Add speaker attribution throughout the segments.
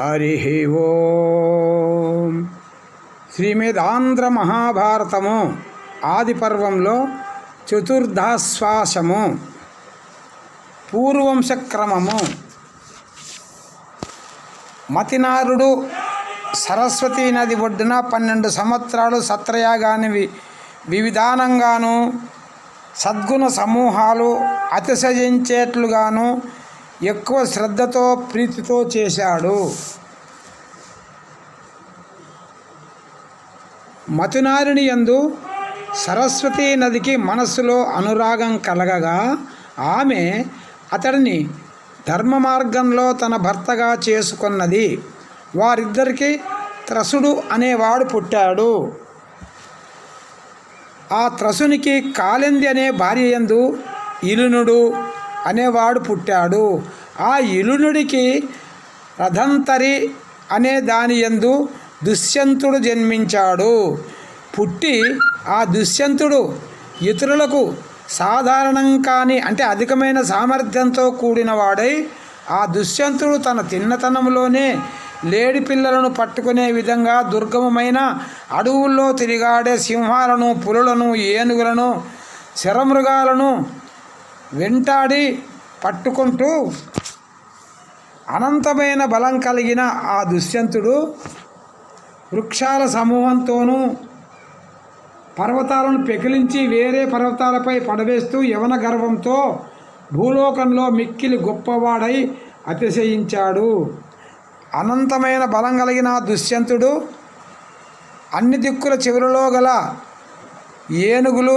Speaker 1: హరి ఓం. శ్రీమదాంధ్ర మహాభారతము ఆది పర్వంలో చతుర్దశాశ్వాసము పూర్వంశక్రమము. మతినారుడు సరస్వతీ నది ఒడ్డున 12 సంవత్సరాలు సత్రయాగాన్ని వివిధానంగాను సద్గుణ సమూహాలు అతిశయించేట్లుగాను ఎక్కువ శ్రద్ధతో ప్రీతితో చేశాడు. మతునారుని యందు సరస్వతీ నదికి మనస్సులో అనురాగం కలగగా ఆమె అతడిని ధర్మ మార్గంలో తన భర్తగా చేసుకున్నది. వారిద్దరికీ త్రసుడు అనేవాడు పుట్టాడు. ఆ త్రసునికి కాళింది అనే భార్య యందు ఇలునుడు అనేవాడు పుట్టాడు. ఆ ఇలునుడికి రథంతరి అనే దాని యందు దుష్యంతుడు జన్మించాడు. పుట్టి ఆ దుష్యంతుడు ఇతరులకు సాధారణం కాని అంటే అధికమైన సామర్థ్యంతో కూడిన వాడై ఆ దుష్యంతుడు తన చిన్నతనంలోనే లేడి పిల్లలను పట్టుకునే విధంగా దుర్గమమైన అడవుల్లో తిరిగాడే సింహాలను, పులులను, ఏనుగులను, శరమృగాలను వెంటాడి పట్టుకుంటూ అనంతమైన బలం కలిగిన ఆ దుష్యంతుడు వృక్షాల సమూహంతోనూ పర్వతాలను పెకిలించి వేరే పర్వతాలపై పడవేస్తూ యవన గర్వంతో భూలోకంలో మిక్కిలి గొప్పవాడై అతిశయించాడు. అనంతమైన బలం కలిగిన దుష్యంతుడు అన్ని దిక్కుల చివరిలో గల ఏనుగులు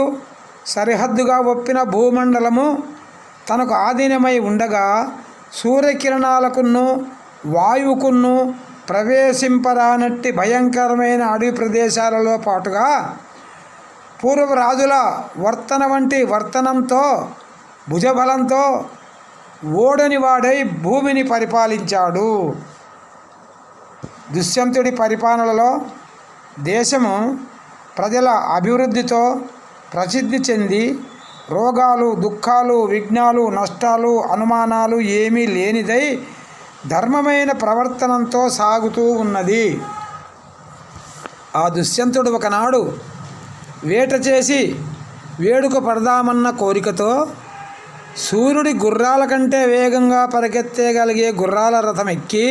Speaker 1: సరిహద్దుగా ఒప్పిన భూమండలము తనకు ఆధీనమై ఉండగా సూర్యకిరణాలకును వాయువుకును ప్రవేశింపరానట్టి భయంకరమైన అడవి ప్రదేశాలలో పాటుగా పూర్వరాజుల వర్తన వంటి వర్తనంతో భుజబలంతో ఓడని వాడై భూమిని పరిపాలించాడు. దుష్యంతుడి పరిపాలనలో దేశము ప్రజల అభివృద్ధితో ప్రసిద్ధి చెంది రోగాలు, దుఃఖాలు, విఘ్నాలు, నష్టాలు, అనుమానాలు ఏమీ లేనిదై ధర్మమైన ప్రవర్తనంతో సాగుతూ ఉన్నది. ఆ దుష్యంతుడు ఒకనాడు వేట చేసి వేడుక పడదామన్న కోరికతో సూర్యుడి గుర్రాల కంటే వేగంగా పరిగెత్తగలిగే గుర్రాల రథం ఎక్కి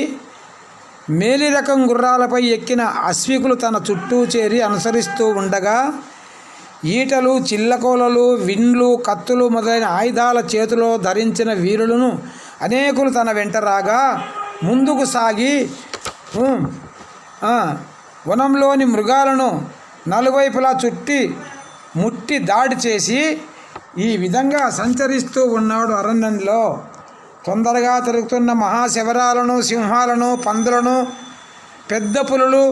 Speaker 1: మేలి రకం గుర్రాలపై ఎక్కిన అశ్వికులు తన చుట్టూ చేరి అనుసరిస్తూ ఉండగా ఈటలు, చిల్లకోలలు, విండ్లు, కత్తులు మొదలైన ఆయుధాల చేతిలో ధరించిన వీరులను అనేకులు తన వెంట రాగా ముందుకు సాగి వనంలోని మృగాలను నలువైపులా చుట్టి ముట్టి దాడి చేసి ఈ విధంగా సంచరిస్తూ ఉన్నాడు అరణ్యంలో. తొందరగా తిరుగుతున్న మహాశివరాలను, సింహాలను, పందులను, పెద్ద పులులు,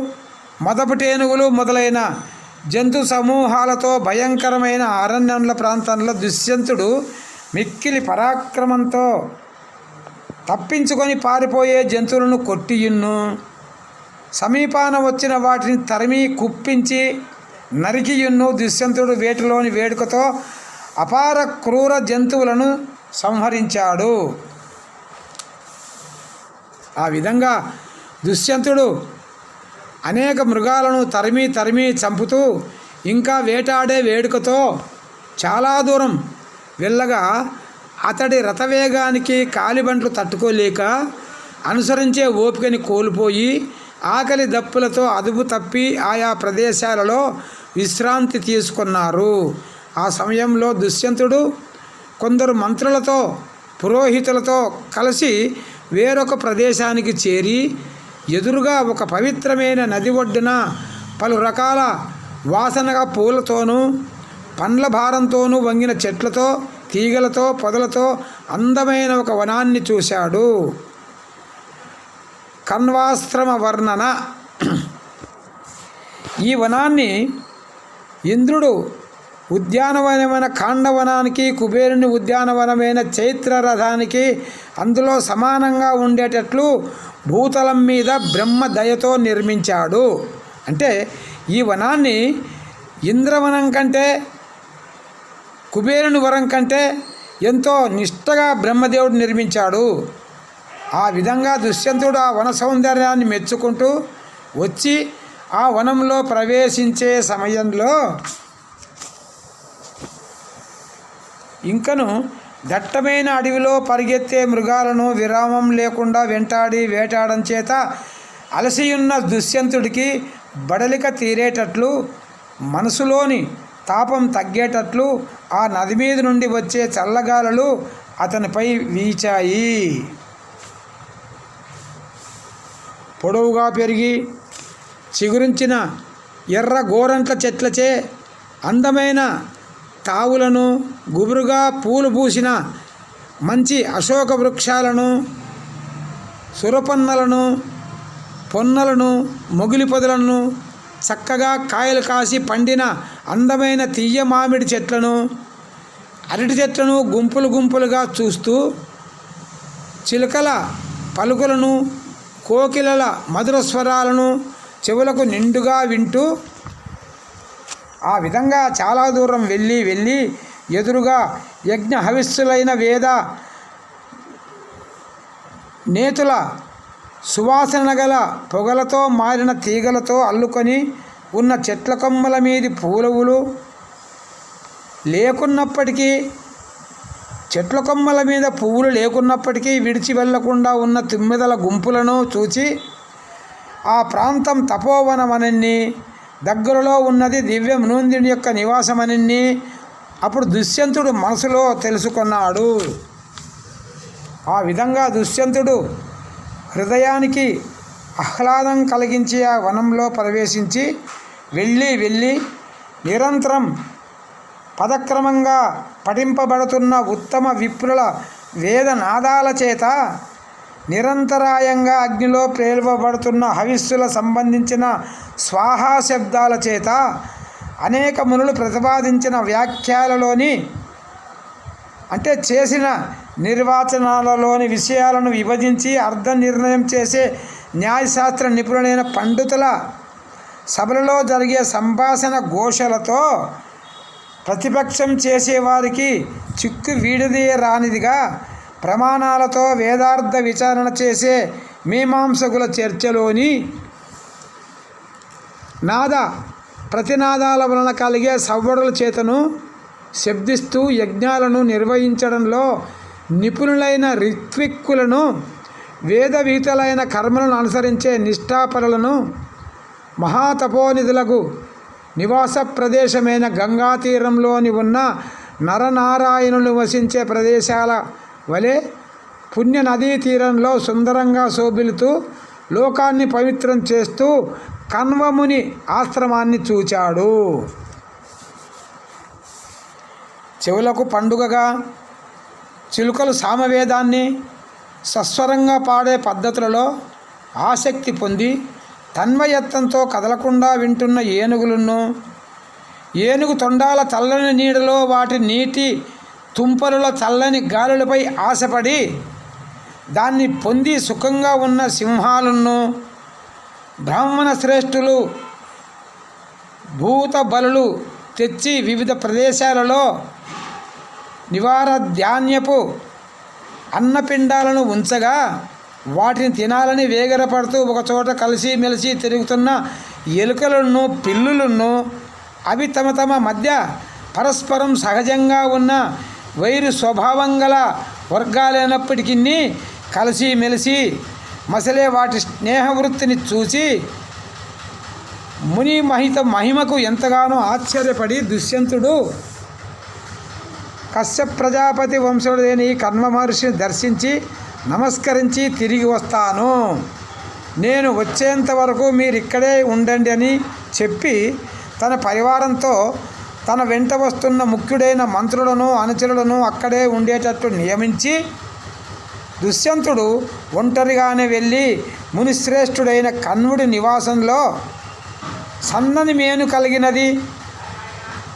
Speaker 1: మదపుటేనుగులు మొదలైన జంతు సమూహాలతో భయంకరమైన అరణ్యంల ప్రాంతంలో దుష్యంతుడు మిక్కిలి పరాక్రమంతో తప్పించుకొని పారిపోయే జంతువులను కొట్టియున్ను, సమీపాన వచ్చిన వాటిని తరిమి కుప్పించి నరికియున్ను. దుష్యంతుడు వేటిలోని వేడుకతో అపార క్రూర జంతువులను సంహరించాడు. ఆ విధంగా దుష్యంతుడు అనేక మృగాలను తరిమి చంపుతూ ఇంకా వేటాడే వేడుకతో చాలా దూరం వెళ్ళగా అతడి రథవేగానికి కాలిబంట్లు తట్టుకోలేక అనుసరించే ఓపికని కోల్పోయి ఆకలి దప్పులతో అదుపు తప్పి ఆయా ప్రదేశాలలో విశ్రాంతి తీసుకున్నారు. ఆ సమయంలో దుష్యంతుడు కొందరు మంత్రులతో, పురోహితులతో కలిసి వేరొక ప్రదేశానికి చేరి ఎదురుగా ఒక పవిత్రమైన నది ఒడ్డున పలు రకాల వాసనగా పూలతోనూ పండ్ల భారంతోనూ వంగిన చెట్లతో, తీగలతో, పొదలతో అందమైన ఒక వనాన్ని చూశాడు. కణ్వాశ్రమ వర్ణన. ఈ వనాన్ని ఇంద్రుడు ఉద్యానవనమైన కాండవనానికి, కుబేరుని ఉద్యానవనమైన చైత్రరథానికి అందులో సమానంగా ఉండేటట్లు భూతలం మీద బ్రహ్మ దయతో నిర్మించాడు. అంటే ఈ వనాన్ని ఇంద్రవనం కంటే, కుబేరుని వరం కంటే ఎంతో నిష్టగా బ్రహ్మదేవుడు నిర్మించాడు. ఆ విధంగా దుష్యంతుడు ఆ వన సౌందర్యాన్ని మెచ్చుకుంటూ వచ్చి ఆ వనంలో ప్రవేశించే సమయంలో ఇంకను దట్టమైన అడవిలో పరిగెత్తే మృగాలను విరామం లేకుండా వెంటాడి వేటాడడం చేత అలసియున్న దుష్యంతుడికి బడలిక తీరేటట్లు మనసులోని తాపం తగ్గేటట్లు ఆ నది మీద నుండి వచ్చే చల్లగాలులు అతనిపై వీచాయి. పొడవుగా పెరిగి చిగురించిన ఎర్ర గోరంట్ల చెట్లచే అందమైన తావులను, గుబురుగా పూలు పూసిన మంచి అశోక వృక్షాలను, సురపన్నలను, పొన్నలను, మొగిలి పొదలను, చక్కగా కాయలు కాసి పండిన అందమైన తీయ మామిడి చెట్లను, అరటి చెట్లను గుంపులు గుంపులుగా చూస్తూ చిలుకల పలుకులను, కోకిలల మధుర స్వరాలను చెవులకు నిండుగా వింటూ ఆ విధంగా చాలా దూరం వెళ్ళి ఎదురుగా యజ్ఞ హవిస్సులైన వేద నేతుల సువాసన గల పొగలతో మారిన తీగలతో అల్లుకొని ఉన్న చెట్ల కొమ్మల మీది పూలవులు లేకున్నప్పటికీ, చెట్ల కొమ్మల మీద పువ్వులు లేకున్నప్పటికీ విడిచి వెళ్లకుండా ఉన్న తుమ్మెదల గుంపులను చూచి ఆ ప్రాంతం తపోవనమనన్ని, దగ్గరలో ఉన్నది దివ్య మృందుని యొక్క నివాసమనన్ని అప్పుడు దుష్యంతుడు మనసులో తెలుసుకున్నాడు. ఆ విధంగా దుష్యంతుడు హృదయానికి ఆహ్లాదం కలిగించి ఆ వనంలో ప్రవేశించి వెళ్ళి నిరంతరం పదక్రమంగా పఠింపబడుతున్న ఉత్తమ విప్రుల వేదనాదాల చేత, నిరంతరాయంగా అగ్నిలో ప్రేల్పబడుతున్న హవిస్సుల సంబంధించిన స్వాహా శబ్దాల చేత అనేక మునులు ప్రతిపాదించిన వ్యాఖ్యలలోని అంటే చేసిన నిర్వచనాలలోని విషయాలను విభజించి అర్థ నిర్ణయం చేసే న్యాయశాస్త్ర నిపుణులైన పండితుల సభలలో జరిగే సంభాషణ ఘోషలతో ప్రతిపక్షం చేసేవారికి చిక్కు వీడిదే రానిదిగా ప్రమాణాలతో వేదార్థ విచారణ చేసే మీమాంసకుల చర్చలోని నాద ప్రతినాదాల వలన కలిగే సవ్వడుల చేతను శబ్దిస్తూ యజ్ఞాలను నిర్వహించడంలో నిపుణులైన ఋత్విక్కులను, వేదవీతులైన కర్మలను అనుసరించే నిష్ఠాపరులను, మహాతపోనిధులకు నివాస ప్రదేశమైన గంగా తీరంలోని ఉన్న నరనారాయణులు వసించే ప్రదేశాల వలె పుణ్య నదీ తీరంలో సుందరంగా శోభిల్లుతూ లోకాన్ని పవిత్రం చేస్తూ కణ్వముని ఆశ్రమాన్ని చూచాడు. చెవులకు పండుగగా చిలుకలు సామవేదాన్ని సస్వరంగా పాడే పద్ధతులలో ఆసక్తి పొంది తన్మయత్వంతో కదలకుండా వింటున్న ఏనుగు తొండాల చల్లని నీడలో వాటి నీటి తుంపరుల చల్లని గాలులపై ఆశపడి దాన్ని పొంది సుఖంగా ఉన్న సింహాలను, బ్రాహ్మణ శ్రేష్ఠులు భూత బలులు తెచ్చి వివిధ ప్రదేశాలలో నివారధాన్యపు అన్నపిండాలను ఉంచగా వాటిని తినాలని వేగరపడుతూ ఒకచోట కలిసిమెలిసి తిరుగుతున్న ఎలుకలను, పిల్లులను అవి తమ మధ్య పరస్పరం సహజంగా ఉన్న వైరు స్వభావం గల వర్గాలైనప్పటికీ కలిసిమెలిసి మసలే వాటి స్నేహవృత్తిని చూసి ముని మహిమకు ఎంతగానో ఆశ్చర్యపడి దుష్యంతుడు కశ్యప ప్రజాపతి వంశుడైన ఈ కర్మ మహర్షిని దర్శించి నమస్కరించి తిరిగి వస్తాను, నేను వచ్చేంత వరకు మీరు ఇక్కడే ఉండండి అని చెప్పి తన పరివారంతో తన వెంట వస్తున్న ముఖ్యుడైన మంత్రులను, అనుచరులను అక్కడే ఉండేటట్టు నియమించి దుష్యంతుడు ఒంటరిగానే వెళ్ళి మునిశ్రేష్ఠుడైన కణ్వుడి నివాసంలో సన్నని మేను కలిగినది,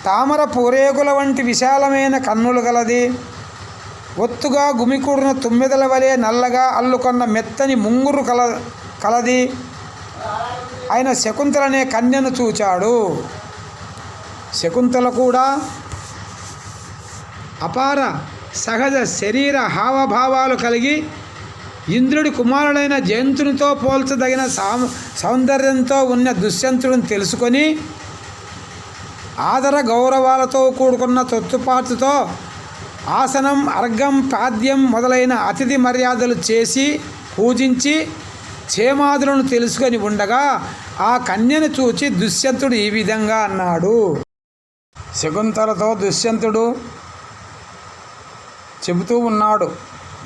Speaker 1: తామర పూరేకుల వంటి విశాలమైన కన్నులు గలది, ఒత్తుగా గుమికూడిన తుమ్మెదల వలె నల్లగా అల్లుకొన్న మెత్తని ముంగురు కలది ఆయన శకుంతలనే కన్యను చూచాడు. శకుంతల కూడా అపార సహజ శరీర హావభావాలు కలిగి ఇంద్రుడి కుమారుడైన జయంతునితో పోల్చదగిన సౌందర్యంతో ఉన్న దుష్యంతుడిని తెలుసుకొని ఆదర గౌరవాలతో కూడుకున్న తొత్తుపాటుతో ఆసనం, అర్ఘం, పాద్యం మొదలైన అతిథి మర్యాదలు చేసి పూజించి క్షేమాదులను తెలుసుకొని ఉండగా ఆ కన్యను చూచి దుష్యంతుడు ఈ విధంగా అన్నాడు. శకుంతలతో దుష్యంతుడు చెబుతూ ఉన్నాడు,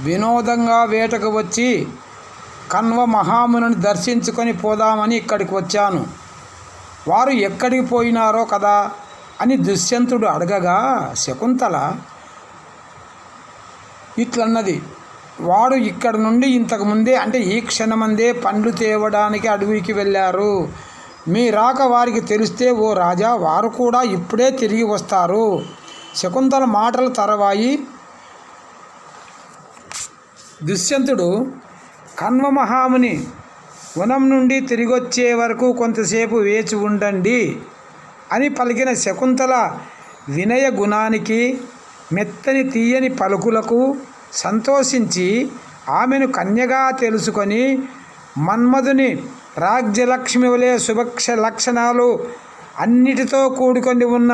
Speaker 1: వినోదంగా వేటకు వచ్చి కణ్వ మహాముని దర్శించుకొని పోదామని ఇక్కడికి వచ్చాను. వారు ఎక్కడికి పోయినారో కదా అని దుష్యంతుడు అడగగా శకుంతల ఇట్లన్నది, వాడు ఇక్కడ నుండి ఇంతకుముందే అంటే ఈ క్షణమందే పండ్లు తేవడానికి అడవికి వెళ్ళారు. మీ రాక వారికి తెలిస్తే ఓ రాజా వారు కూడా ఇప్పుడే తిరిగి వస్తారు. శకుంతల మాటలు తరవాయి దుష్యంతుడు కణ్వ మహాముని వనం నుండి తిరిగొచ్చే వరకు కొంతసేపు వేచి ఉండండి అని పలికిన శకుంతల వినయ గుణానికి మెత్తని తీయని పలుకులకు సంతోషించి ఆమెను కన్యగా తెలుసుకొని మన్మధుని రాజ్యలక్ష్మి వలె శుభక్ష లక్షణాలు అన్నిటితో కూడుకొని ఉన్న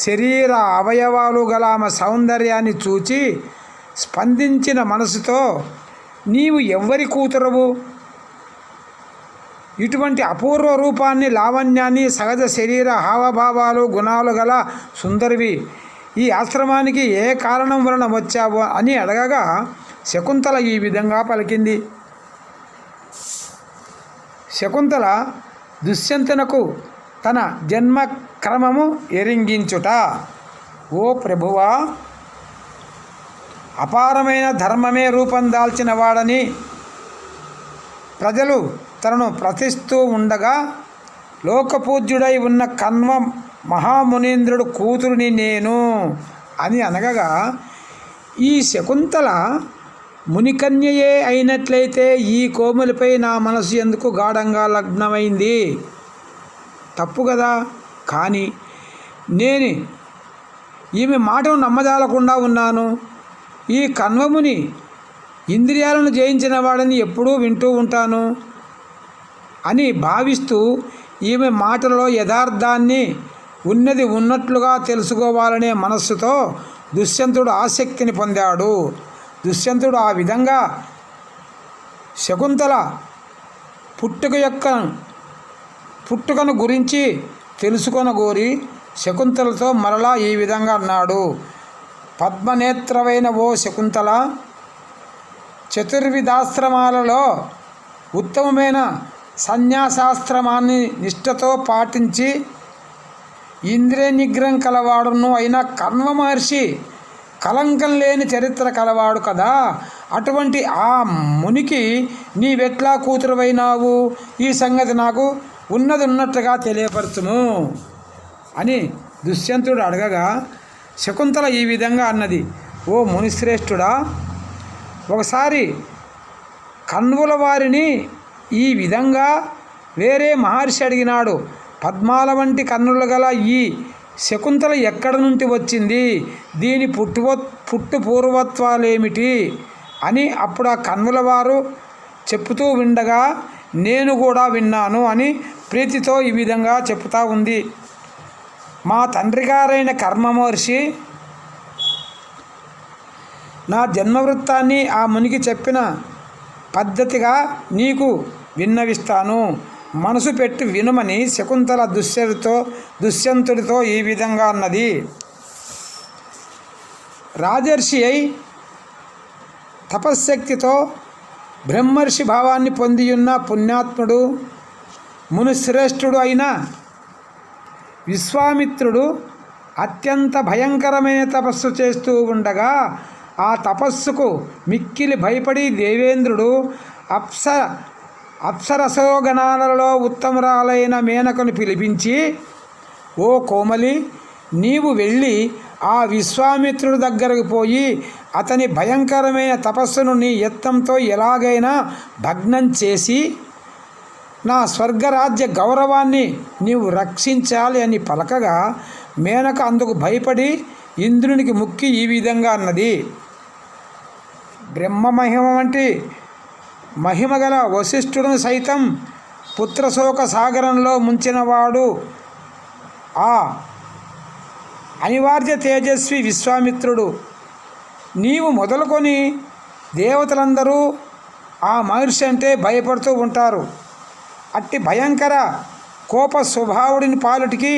Speaker 1: శరీర అవయవాలు గల ఆమె సౌందర్యాన్ని చూచి స్పందించిన మనసుతో నీవు ఎవ్వరి కూతురవు? ఇటువంటి అపూర్వ రూపాన్ని, లావణ్యాన్ని, సహజ శరీర హావభావాలు గుణాలు గల సుందరివి ఈ ఆశ్రమానికి ఏ కారణం వలన వచ్చావు అని అడగగా శకుంతల ఈ విధంగా పలికింది. శకుంతల దుష్యంతునకు తన జన్మక్రమము ఎరింగించుట. ఓ ప్రభువా, అపారమైన ధర్మమే రూపం దాల్చిన వాడని ప్రజలు తనను ప్రతిస్తూ ఉండగా లోకపూజ్యుడై ఉన్న కణ్వ మహామునీంద్రుడు కూతురుని నేను అని అనగా ఈ శకుంతల మునికన్యయే అయినట్లయితే ఈ కోమలిపై నా మనసు ఎందుకు గాఢంగా లగ్నమైంది? తప్పు కదా. కానీ నేను ఈమె మాటను నమ్మజాలకుండా ఉన్నాను. ఈ కణ్వముని ఇంద్రియాలను జయించిన వాడని ఎప్పుడూ వింటూ ఉంటాను అని భావిస్తూ ఈమె మాటలో యథార్థాన్ని ఉన్నది ఉన్నట్లుగా తెలుసుకోవాలనే మనస్సుతో దుష్యంతుడు ఆసక్తిని పొందాడు. దుష్యంతుడు ఆ విధంగా శకుంతల పుట్టుకను గురించి తెలుసుకొనగోరి శకుంతలతో మరలా ఈ విధంగా అన్నాడు. పద్మనేత్రవైన ఓ శకుంతల, చతుర్విధాశ్రమాలలో ఉత్తమమైన సన్యాసాశ్రమాన్ని నిష్ఠతో పాటించి ఇంద్రియ నిగ్రహం కలవాడును అయిన కణ్వ మహర్షి కలంకం లేని చరిత్ర కలవాడు కదా. అటువంటి ఆ మునికి నీవెట్లా కూతురువైనావు? ఈ సంగతి నాకు ఉన్నది ఉన్నట్టుగా తెలియపరచుము అని దుష్యంతుడు అడగగా శకుంతల ఈ విధంగా అన్నది. ఓ మునిశ్రేష్ఠుడా, ఒకసారి కణ్వుల వారిని ఈ విధంగా వేరే మహర్షి అడిగినాడు. పద్మాల వంటి కన్నులు గల ఈ శకుంతల ఎక్కడి నుండి వచ్చింది? దీని పుట్టు పూర్వత్వాలేమిటి అని అప్పుడు ఆ కన్నుల వారు చెప్పుతూ ఉండగా నేను కూడా విన్నాను అని ప్రీతితో ఈ విధంగా చెప్తా ఉంది. మా తండ్రి గారైన కర్మ మహర్షి నా జన్మవృత్తాన్ని ఆ మునికి చెప్పిన పద్ధతిగా నీకు విన్నవిస్తాను. మనసు పెట్టి వినుమని శకుంతల దుష్యంతుడితో ఈ విధంగా అన్నది. రాజర్షి అయి తపశ్శక్తితో బ్రహ్మర్షి భావాన్ని పొందియున్న పుణ్యాత్ముడు మునిశ్రేష్ఠుడు అయిన విశ్వామిత్రుడు అత్యంత భయంకరమైన తపస్సు చేస్తూ ఉండగా ఆ తపస్సుకు మిక్కిలి భయపడి దేవేంద్రుడు అప్సరసోగణాలలో ఉత్తమరాలైన మేనకను పిలిపించి, ఓ కోమలి, నీవు వెళ్ళి ఆ విశ్వామిత్రుడి దగ్గరకు పోయి అతని భయంకరమైన తపస్సును నీ యత్నంతో ఎలాగైనా భగ్నం చేసి నా స్వర్గరాజ్య గౌరవాన్ని నీవు రక్షించాలి అని పలకగా మేనక అందుకు భయపడి ఇంద్రునికి ముక్కి ఈ విధంగా అన్నది. బ్రహ్మమహిమ వంటి మహిమగల వశిష్ఠుడును సైతం పుత్రశోక సాగరంలో ముంచినవాడు ఆ అనివార్య తేజస్వి విశ్వామిత్రుడు. నీవు మొదలుకొని దేవతలందరూ ఆ మహర్షి అంటే భయపడుతూ ఉంటారు. అట్టి భయంకర కోప స్వభావుడిని పాలుటికి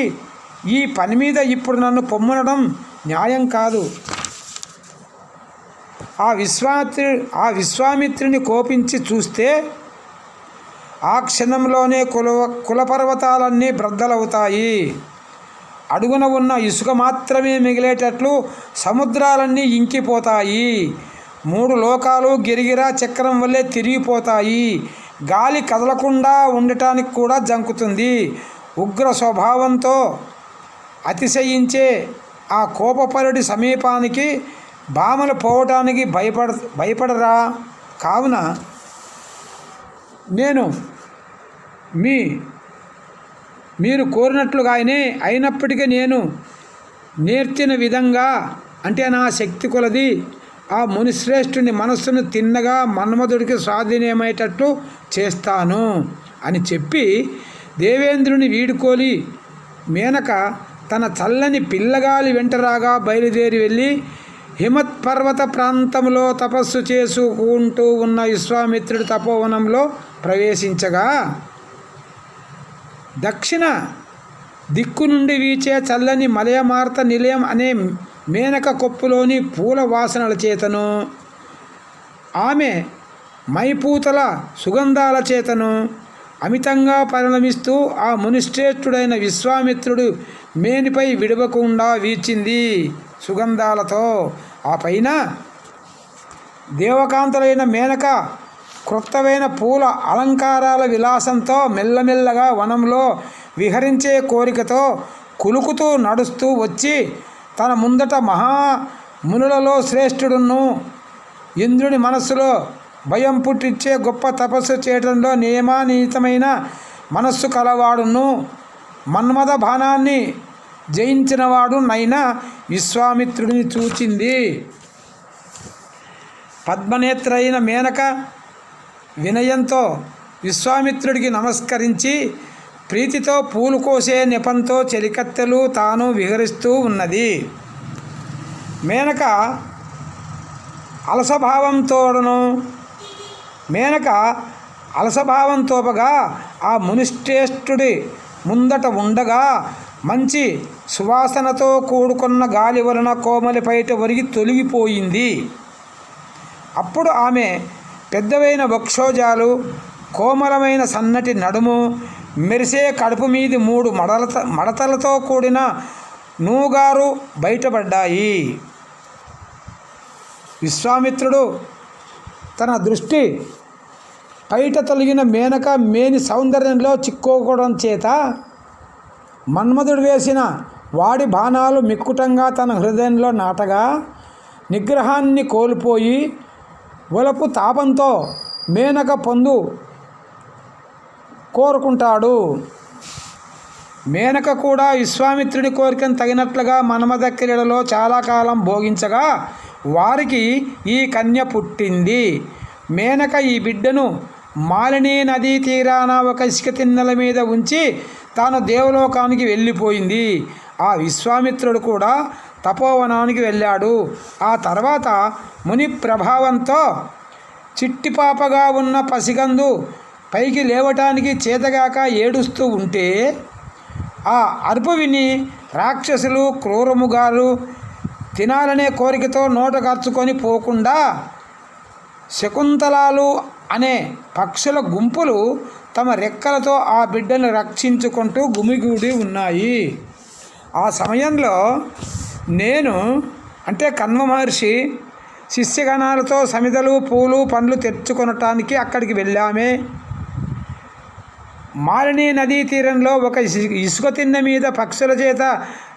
Speaker 1: ఈ పని మీద ఇప్పుడు నన్ను పొమ్మనడం న్యాయం కాదు. ఆ విశ్వామిత్రుని కోపించి చూస్తే ఆ క్షణంలోనే కులపర్వతాలన్నీ బ్రద్దలవుతాయి. అడుగున ఉన్న ఇసుక మాత్రమే మిగిలేటట్లు సముద్రాలన్నీ ఇంకిపోతాయి. 3 లోకాలు గిరిగిరా చక్రం వల్లే తిరిగిపోతాయి. గాలి కదలకుండా ఉండటానికి కూడా జంకుతుంది. ఉగ్ర స్వభావంతో అతిశయించే ఆ కోపపరుడి సమీపానికి భామలు పోవటానికి భయపడరా? కావున నేను మీరు కోరినట్లుగానే అయినప్పటికీ నేను నేర్చిన విధంగా అంటే నా శక్తి కొలది ఆ మునిశ్రేష్ఠుని మనస్సును తిన్నగా మన్మధుడికి స్వాధీనమయ్యేటట్టు చేస్తాను అని చెప్పి దేవేంద్రుని వీడుకోలి మేనక తన చల్లని పిల్లగాలి వెంటరాగా బయలుదేరి వెళ్ళి హిమత్పర్వత ప్రాంతంలో తపస్సు చేసుకుంటూ ఉన్న విశ్వామిత్రుడి తపోవనంలో ప్రవేశించగా దక్షిణ దిక్కు నుండి వీచే చల్లని మలయమార్త నిలయం అనే మేనక కొప్పులోని పూల వాసనల చేతను ఆమె మైపూతల సుగంధాల చేతను అమితంగా పరిణమిస్తూ ఆ మునిశ్రేష్ఠుడైన విశ్వామిత్రుడు మేనిపై విడవకుండా వీచింది సుగంధాలతో. ఆ పైన దేవకాంతలైన మేనక క్రొత్తమైన పూల అలంకారాల విలాసంతో మెల్లమెల్లగా వనంలో విహరించే కోరికతో కులుకుతూ నడుస్తూ వచ్చి తన ముందట మహామునులలో శ్రేష్ఠుడును ఇంద్రుని మనస్సులో భయం పుట్టించే గొప్ప తపస్సు చేయడంలో నియమానీతమైన మనస్సు కలవాడును మన్మథ బాణాన్ని జయించినవాడు నైనా విశ్వామిత్రుడిని చూచింది. పద్మనేత్రైన మేనక వినయంతో విశ్వామిత్రుడికి నమస్కరించి ప్రీతితో పూలు కోసే నెపంతో చెలికత్తెలు తాను విహరిస్తూ ఉన్నది. మేనక అలసభావంతోపగా ఆ మునిశ్రేష్ఠుడి ముందట ఉండగా మంచి సువాసనతో కూడుకున్న గాలి వలన కోమలి పైట ఒరిగి తొలగిపోయింది. అప్పుడు ఆమె పెద్దవైన వక్షోజాలు, కోమలమైన సన్నటి నడుము, మెరిసే కడుపు మీది 3 మడతలతో కూడిన నూగారు బయటపడ్డాయి. విశ్వామిత్రుడు తన దృష్టి పైట తొలగిన మేనక మేని సౌందర్యంలో చిక్కుకోవడం చేత మన్మధుడు వేసిన వాడి బాణాలు మిక్కుటంగా తన హృదయంలో నాటగా నిగ్రహాన్ని కోల్పోయి ఒలపు తాపంతో మేనక పొందు కోరుకుంటాడు. మేనక కూడా విశ్వామిత్రుడి కోరికను తగినట్లుగా మన్మథ క్రీడలో చాలా కాలం భోగించగా వారికి ఈ కన్య పుట్టింది. మేనక ఈ బిడ్డను మాలిని నదీ తీరాన ఒక ఇసుక తిన్నెల మీద ఉంచి తాను దేవలోకానికి వెళ్ళిపోయింది. ఆ విశ్వామిత్రుడు కూడా తపోవనానికి వెళ్ళాడు. ఆ తర్వాత ముని ప్రభావంతో చిట్టిపాపగా ఉన్న పసిగందు పైకి లేవటానికి చేతగాక ఏడుస్తూ ఉంటే ఆ అరుపు విని రాక్షసులు క్రూరముగాలు తినాలనే కోరికతో నోట ఖర్చుకొని పోకుండా శకుంతలాలు అనే పక్షుల గుంపులు తమ రెక్కలతో ఆ బిడ్డను రక్షించుకుంటూ గుమిగూడి ఉన్నాయి. ఆ సమయంలో నేను అంటే కన్వ మహర్షి శిష్యగణాలతో సమిధలు పూలు పండ్లు తెచ్చుకొనటానికి అక్కడికి వెళ్ళామే. మాలిని నదీ తీరంలో ఒక ఇసుక తిన్నె మీద పక్షుల చేత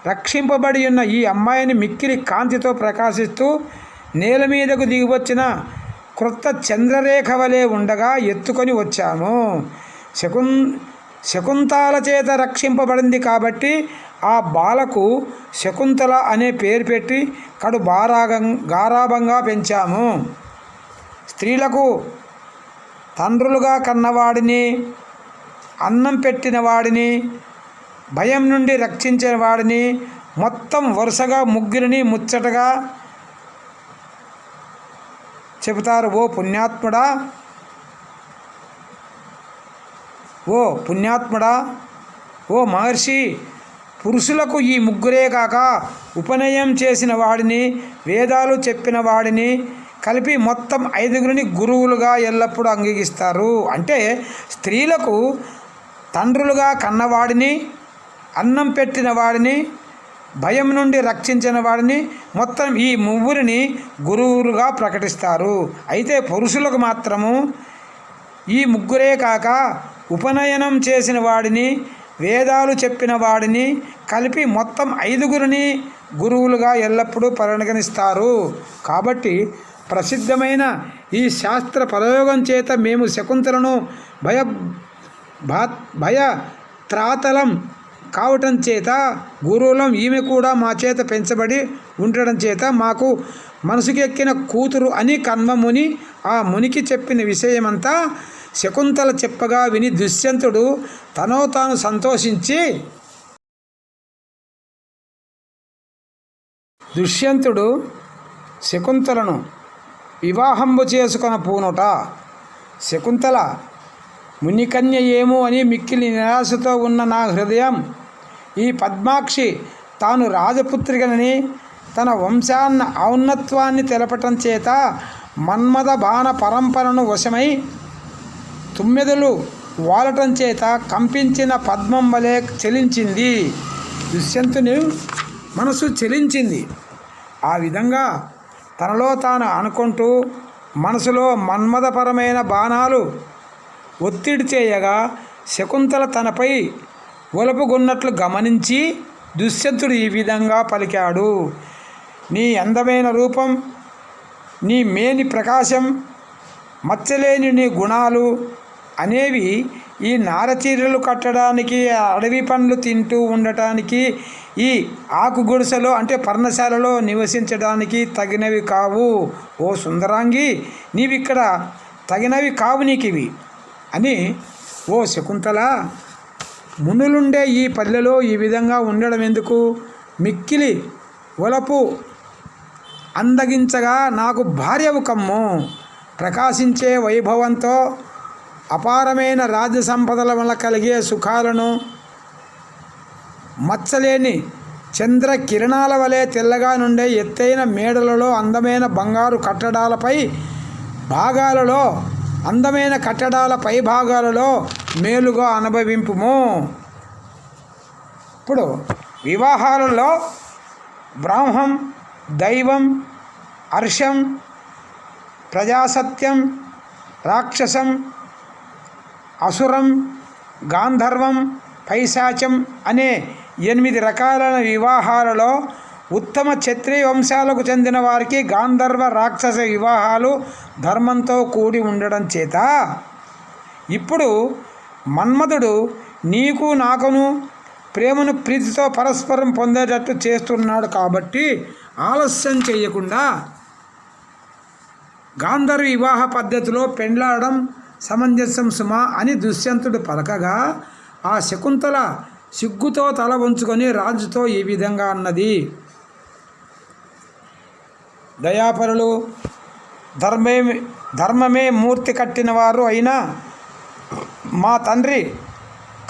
Speaker 1: రక్షింపబడి ఉన్న ఈ అమ్మాయిని మిక్కిలి కాంతితో ప్రకాశిస్తూ నేల మీదకు దిగివచ్చిన క్రొత్త చంద్రరేఖ వలె ఉండగా ఎత్తుకొని వచ్చాము. శకుంతల చేత రక్షింపబడింది కాబట్టి ఆ బాలకు శకుంతల అనే పేరు పెట్టి గారాభంగా పెంచాము. స్త్రీలకు తండ్రులుగా కన్నవాడిని, అన్నం పెట్టిన వాడిని, భయం నుండి రక్షించిన వాడిని, మొత్తం వరుసగా ముగ్గురిని ముచ్చటగా చెబుతారు. ఓ పుణ్యాత్ముడా, ఓ పుణ్యాత్ముడా, ఓ మహర్షి, పురుషులకు ఈ ముగ్గురే కాక ఉపనయనం చేసిన వాడిని, వేదాలు చెప్పిన వాడిని కలిపి మొత్తం 5గురిని గురువులుగా ఎల్లప్పుడూ అంగీకరిస్తారు. అంటే స్త్రీలకు తండ్రులుగా కన్నవాడిని, అన్నం పెట్టిన వాడిని, భయం నుండి రక్షించిన వాడిని, మొత్తం ఈ ముగ్గురిని గురువులుగా ప్రకటిస్తారు. అయితే పురుషులకు మాత్రము ఈ ముగ్గురే కాక ఉపనయనం చేసిన వాడిని, వేదాలు చెప్పిన వాడిని కలిపి మొత్తం 5గురిని గురువులుగా ఎల్లప్పుడూ పరిగణిస్తారు. కాబట్టి ప్రసిద్ధమైన ఈ శాస్త్ర ప్రయోగం చేత మేము శకుంతలను భయత్రాతలం కావటం చేత గురువులం, ఈమె కూడా మా చేత పెంచబడి ఉండటం చేత మాకు మనసుకెక్కిన కూతురు అని కన్వముని ఆ మునికి చెప్పిన విషయమంతా శకుంతల చెప్పగా విని దుష్యంతుడు తనో తాను సంతోషించి శకుంతలను వివాహంబు చేసుకొన పూనుట. శకుంతల మునికన్య ఏమో అని మిక్కిలి నిరాశతో ఉన్న నా హృదయం ఈ పద్మాక్షి తాను రాజపుత్రికనని తన వంశాన్న ఔన్నత్వాన్ని తెలపటం చేత మన్మథ బాణ పరంపరను వశమై తుమ్మెదలు వాలటం చేత కంపించిన పద్మం వలె చలించింది. దుష్యంతుని మనసు చలించింది. ఆ విధంగా తనలో తాను అనుకుంటూ మనసులో మన్మథపరమైన బాణాలు ఒత్తిడి చేయగా శకుంతల తనపై ఒలపుగొన్నట్లు గమనించి దుష్యంతుడు ఈ విధంగా పలికాడు. నీ అందమైన రూపం, నీ మేని ప్రకాశం, మచ్చలేని నీ గుణాలు అనేవి ఈ నారచీరలు కట్టడానికి, అడవి పండ్లు తింటూ ఉండటానికి, ఈ ఆకు గుడిసెలో అంటే పర్ణశాలలో నివసించడానికి తగినవి కావు. ఓ సుందరాంగి, నీవిక్కడ తగినవి కావు నీకివి అని. ఓ శకుంతల, మునులుండే ఈ పల్లెలో ఈ విధంగా ఉండడం ఎందుకు? మిక్కిలి ఒలపు అందగించగా నాకు భార్యవు కమ్ము. ప్రకాశించే వైభవంతో అపారమైన రాజ్య సంపదల వల్ల కలిగే సుఖాలను, మచ్చలేని చంద్ర కిరణాల వలె తెల్లగా నుండే ఎత్తైన మేడలలో, అందమైన బంగారు కట్టడాలపై భాగాలలో, అందమైన కట్టడాల పై భాగాలలో మేలుగా అనుభవింపుము. ఇప్పుడు వివాహాలలో బ్రాహ్మం, దైవం, హర్షం, ప్రజాసత్యం, రాక్షసం, అసురం, గాంధర్వం, పైశాచం అనే 8 రకాలైన వివాహాలలో ఉత్తమ క్షత్రియ వంశాలకు చెందిన వారికి గాంధర్వ, రాక్షస వివాహాలు ధర్మంతో కూడి ఉండడం చేత ఇప్పుడు మన్మధుడు నీకు నాకును ప్రేమను ప్రీతితో పరస్పరం పొందేటట్టు చేస్తున్నాడు. కాబట్టి ఆలస్యం చేయకుండా గాంధర్వ వివాహ పద్ధతిలో పెండ్లాడడం సమంజసం సుమా అని దుష్యంతుడు పలకగా ఆ శకుంతల సిగ్గుతో తల వంచుకొని రాజుతో ఈ విధంగా అన్నది. దయాపరులు, ధర్మమే మూర్తి కట్టిన వారు అయినా మా తండ్రి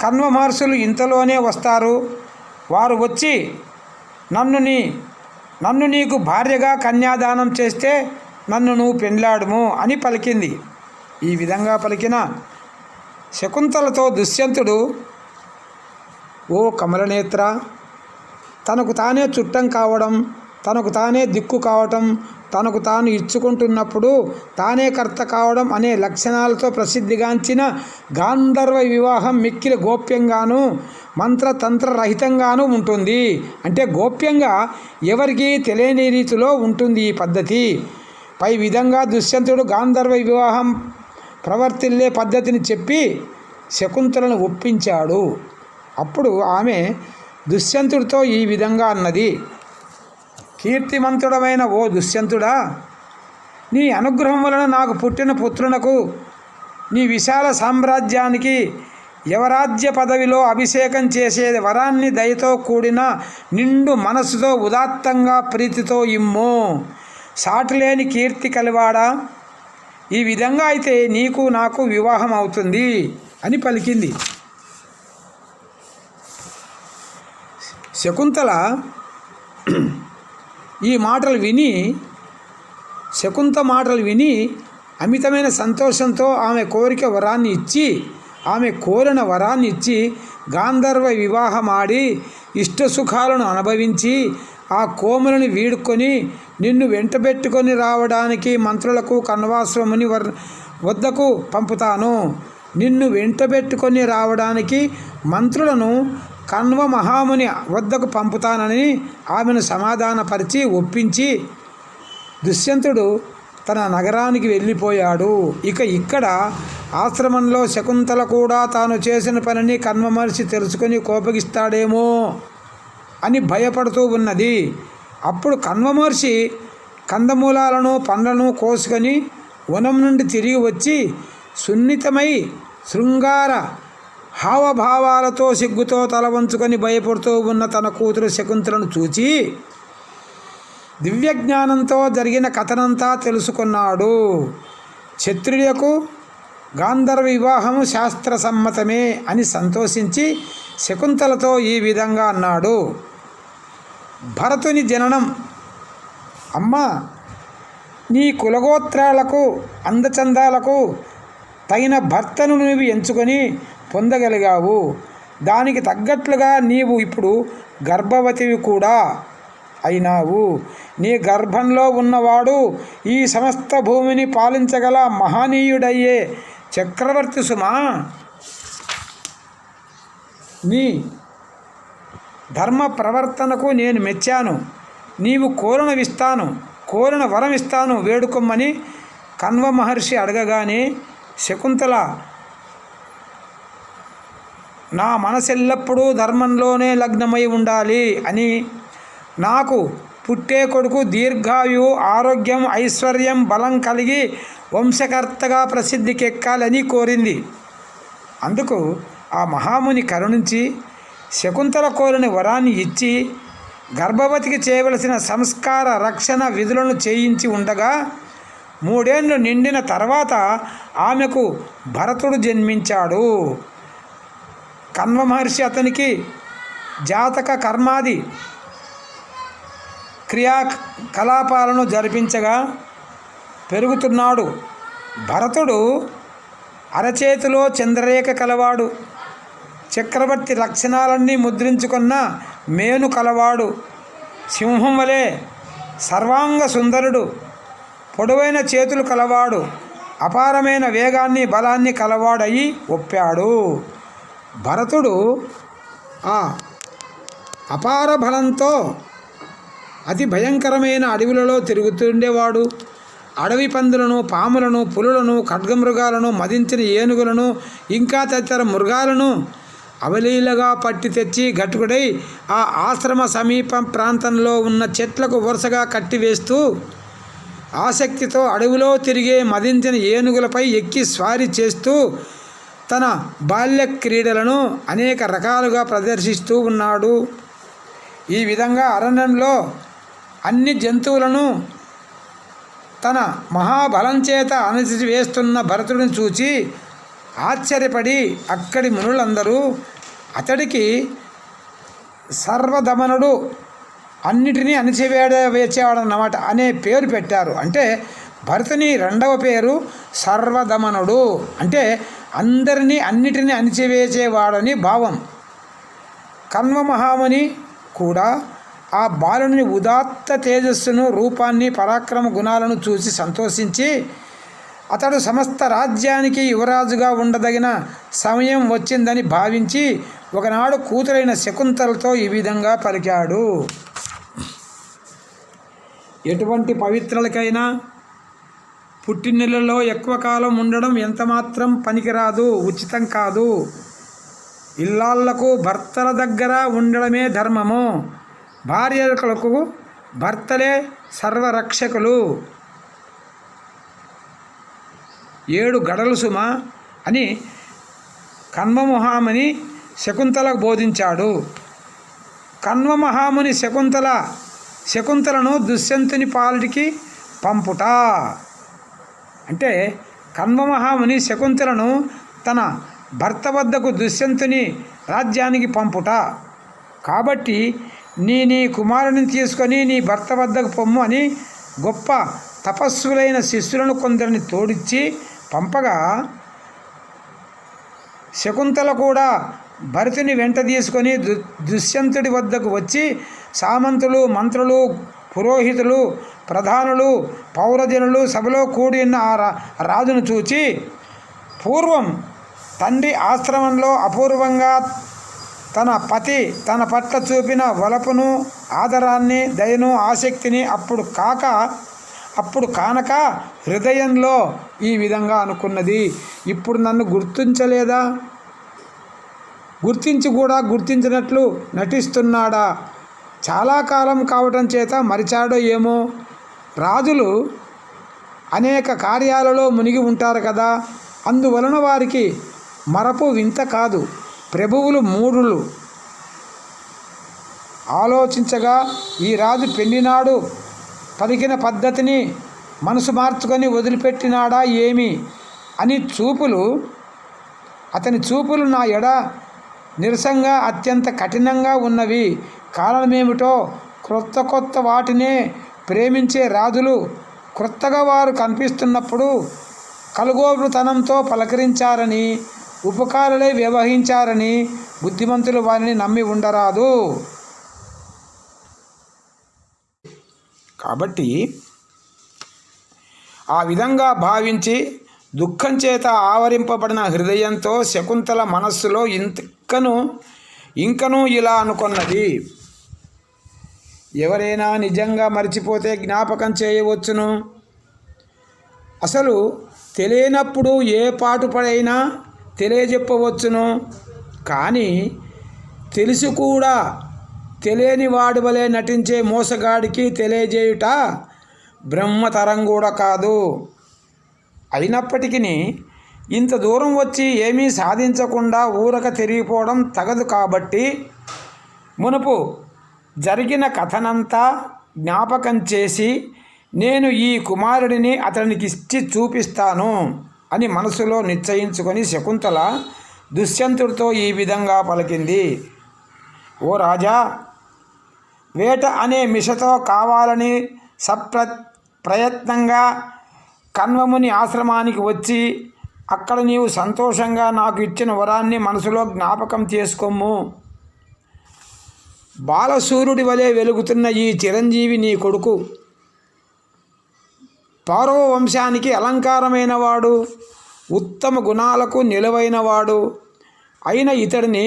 Speaker 1: కన్వ మహర్షులు ఇంతలోనే వస్తారు. వారు వచ్చి నన్ను నీకు భార్యగా కన్యాదానం చేస్తే నన్ను నువ్వు పెండ్లాడుము అని పలికింది. ఈ విధంగా పలికిన శకుంతలతో దుష్యంతుడు, ఓ కమలనేత్ర, తనకు తానే చుట్టం కావడం, తనకు తానే దిక్కు కావటం, తనకు తాను ఇచ్చుకుంటున్నప్పుడు తానే కర్త కావడం అనే లక్షణాలతో ప్రసిద్ధిగాంచిన గాంధర్వ వివాహం మిక్కిలి గోప్యంగాను మంత్రతంత్ర రహితంగాను ఉంటుంది. అంటే గోప్యంగా ఎవరికీ తెలియని రీతిలో ఉంటుంది ఈ పద్ధతి. పై విధంగా దుష్యంతుడు గాంధర్వ వివాహం ప్రవర్తిల్లే పద్ధతిని చెప్పి శకుంతలను ఒప్పించాడు. అప్పుడు ఆమె దుష్యంతుడితో ఈ విధంగా అన్నది. కీర్తిమంతుడమైన ఓ దుష్యంతుడా, నీ అనుగ్రహం వలన నాకు పుట్టిన పుత్రునకు నీ విశాల సామ్రాజ్యానికి యవరాజ్య పదవిలో అభిషేకం చేసే వరాన్ని దయతో కూడిన నిండు మనసుతో ఉదాత్తంగా ప్రీతితో ఇమ్ము. సాటిలేని కీర్తి కలివాడా, ఈ విధంగా అయితే నీకు నాకు వివాహం అవుతుంది అని పలికింది. శకుంతల మాటలు విని అమితమైన సంతోషంతో ఆమె కోరిన వరాన్ని ఇచ్చి గాంధర్వ వివాహమాడి ఇష్టసుఖాలను అనుభవించి ఆ కోమలను వీడుకొని నిన్ను వెంటబెట్టుకొని రావడానికి మంత్రులకు కన్వాశ్వముని వద్దకు పంపుతాను. నిన్ను వెంటబెట్టుకొని రావడానికి మంత్రులను కన్వ మహాముని వద్దకు పంపుతానని ఆమెను సమాధానపరిచి ఒప్పించి దుష్యంతుడు తన నగరానికి వెళ్ళిపోయాడు. ఇక్కడ ఆశ్రమంలో శకుంతల కూడా తాను చేసిన పనిని కన్వ మహర్షి తెలుసుకొని కోపగిస్తాడేమో అని భయపడుతూ ఉన్నది. అప్పుడు కన్వ మహర్షి కందమూలాలను పండ్లను కోసుకొని వనం నుండి తిరిగి వచ్చి సున్నితమై శృంగార హావభావాలతో సిగ్గుతో తల వంచుకొని భయపడుతూ ఉన్న తన కూతురు శకుంతలను చూచి దివ్యజ్ఞానంతో జరిగిన కథనంతా తెలుసుకున్నాడు. క్షత్రియులకు గాంధర్వ వివాహము శాస్త్రసమ్మతమే అని సంతోషించి శకుంతలతో ఈ విధంగా అన్నాడు. భరతుని జననం. అమ్మా, నీ కులగోత్రాలకు అందచందాలకు తగిన భర్తను నువ్వు ఎంచుకొని పొందగలిగావు. దానికి తగ్గట్లుగా నీవు ఇప్పుడు గర్భవతివి కూడా అయినావు. నీ గర్భంలో ఉన్నవాడు ఈ సమస్త భూమిని పాలించగల మహనీయుడయ్యే చక్రవర్తి సుమా. నీ ధర్మ ప్రవర్తనకు నేను మెచ్చాను. నీవు కోరిన వరం ఇస్తాను వేడుకొమ్మని కన్వ మహర్షి అడగగానే శకుంతల నా మనసెల్లప్పుడూ ధర్మంలోనే లగ్నమై ఉండాలి అని, నాకు పుట్టే కొడుకు దీర్ఘాయువు ఆరోగ్యం ఐశ్వర్యం బలం కలిగి వంశకర్తగా ప్రసిద్ధికెక్కాలని కోరింది. అందుకు ఆ మహాముని కరుణించి శకుంతల కోరిన వరాన్ని ఇచ్చి గర్భవతికి చేయవలసిన సంస్కార రక్షణ విధులను చేయించి ఉండగా 3 ఏళ్ళు నిండిన తర్వాత ఆమెకు భరతుడు జన్మించాడు. కన్వ మహర్షి అతనికి జాతక కర్మాది క్రియాకలాపాలను జరిపించగా పెరుగుతున్నాడు. భరతుడు అరచేతిలో చంద్రరేఖ కలవాడు. చక్రవర్తి లక్షణాలన్నీ ముద్రించుకున్న మేను కలవాడు. సింహం వలె సర్వాంగ సుందరుడు. పొడవైన చేతులు కలవాడు. అపారమైన వేగాన్ని బలాన్ని కలవాడయి ఒప్పాడు. భరతుడు ఆ అపార బలంతో అతి భయంకరమైన అడవులలో తిరుగుతుండేవాడు. అడవి పందులను, పాములను, పులులను, ఖడ్గమృగాలను, మదించిన ఏనుగులను, ఇంకా తదితర మృగాలను అవలీలగా పట్టి తెచ్చి గట్టుకుడై ఆ ఆశ్రమ సమీప ప్రాంతంలో ఉన్న చెట్లకు వరుసగా కట్టివేస్తూ ఆసక్తితో అడవిలో తిరిగే మదించిన ఏనుగులపై ఎక్కి స్వారీ చేస్తూ తన బాల్య క్రీడలను అనేక రకాలుగా ప్రదర్శిస్తూ ఉన్నాడు. ఈ విధంగా అరణ్యంలో అన్ని జంతువులను తన మహాబలం చేత అణచివేస్తున్న భరతుడిని చూచి ఆశ్చర్యపడి అక్కడి మునులందరూ అతడికి సర్వదమనుడు, అన్నిటినీ అణిచివేచాడన్నమాట అనే పేరు పెట్టారు. అంటే భరతుని 2వ పేరు సర్వదమనుడు, అంటే అన్నిటినీ అణిచివేసేవాడని భావం. కన్వ మహాముని కూడా ఆ బాలుని ఉదాత్త తేజస్సును, రూపాన్ని, పరాక్రమ గుణాలను చూసి సంతోషించి అతడు సమస్త రాజ్యానికి యువరాజుగా ఉండదగిన సమయం వచ్చిందని భావించి ఒకనాడు కూతురైన శకుంతలతో ఈ విధంగా పలికాడు. ఎటువంటి పవిత్రులకైనా పుట్టినిళ్లలో ఎక్కువ కాలం ఉండడం ఎంతమాత్రం పనికిరాదు, ఉచితం కాదు. ఇల్లాళ్లకు భర్తల దగ్గర ఉండడమే ధర్మము. భార్యలకు భర్తలే సర్వరక్షకులు. 7 గడలు సుమ. అని కన్వమహాముని శకుంతలకు బోధించాడు. కన్వమహాముని శకుంతలను దుష్యంతుని పాలిటికి పంపుట అంటే కన్వమహాముని శకుంతలను తన భర్త వద్దకు దుష్యంతుని రాజ్యానికి పంపుట. కాబట్టి నీ కుమారుని తీసుకొని నీ భర్త వద్దకు పొమ్ము అని గొప్ప తపస్సులైన శిష్యులను కొందరిని తోడిచ్చి పంపగా శకుంతల కూడా భరతుని వెంట తీసుకొని దుష్యంతుడి వద్దకు వచ్చి సామంతులు, మంత్రులు, పురోహితులు, ప్రధానులు, పౌరజనులు సభలో కూడి ఉన్న ఆ రాజును చూచి, పూర్వం తండ్రి ఆశ్రమంలో అపూర్వంగా తన పతి తన పట్ల చూపిన వలపును, ఆదరాన్ని, దయను, ఆసక్తిని అప్పుడు కానక హృదయంలో ఈ విధంగా అనుకున్నది. ఇప్పుడు నన్ను గుర్తించలేదా? గుర్తించి కూడా గుర్తించినట్లు నటిస్తున్నాడా? చాలా కాలం కావటం చేత మరిచాడో ఏమో. రాజులు అనేక కార్యాలలో మునిగి ఉంటారు కదా, అందువలన వారికి మరపు వింత కాదు. ప్రభువులు మూఢులు. ఆలోచించగా ఈ రాజు పెళ్లినాడు పలికిన పద్ధతిని మనసు మార్చుకొని వదిలిపెట్టినాడా ఏమి అని అతని చూపులు నా ఎడ నిరసంగా అత్యంత కఠినంగా ఉన్నవి. కారణమేమిటో కొత్త వాటినే ప్రేమించే రాజులు క్రొత్తగా వారు కనిపిస్తున్నప్పుడు కలుగోలుతనంతో పలకరించారని, ఉపకారులై వ్యవహరించారని బుద్ధిమంతులు వారిని నమ్మి ఉండరాదు. కాబట్టి ఆ విధంగా భావించి దుఃఖం చేత ఆవరింపబడిన హృదయంతో శకుంతల మనస్సులో ఇంకనూ ఇలా అనుకున్నది. ఎవరైనా నిజంగా మరిచిపోతే జ్ఞాపకం చేయవచ్చును. అసలు తెలియనప్పుడు ఏ పాటుపడైనా తెలియజెప్పవచ్చును. కానీ తెలిసి కూడా తెలియని వాడి వలె నటించే మోసగాడికి తెలియజేయుట బ్రహ్మతరం కూడా కాదు. అయినప్పటికీ ఇంత దూరం వచ్చి ఏమీ సాధించకుండా ఊరక తిరిగిపోవడం తగదు. కాబట్టి మునుపు జరిగిన కథనంతా జ్ఞాపకం చేసి నేను ఈ కుమారుడిని అతనికి ఇచ్చి చూపిస్తాను అని మనసులో నిశ్చయించుకొని శకుంతల దుష్యంతుడితో ఈ విధంగా పలికింది. ఓ రాజా, వేట అనే మిషతో కావాలని ప్రయత్నంగా కన్వముని ఆశ్రమానికి వచ్చి అక్కడ నీవు సంతోషంగా నాకు ఇచ్చిన వరాన్ని మనసులో జ్ఞాపకం చేసుకోము. బాలసూర్యుడి వలె వెలుగుతున్న ఈ చిరంజీవి నీ కొడుకు. పౌరవ వంశానికి అలంకారమైన వాడు, ఉత్తమ గుణాలకు నిలువైనవాడు అయిన ఇతడిని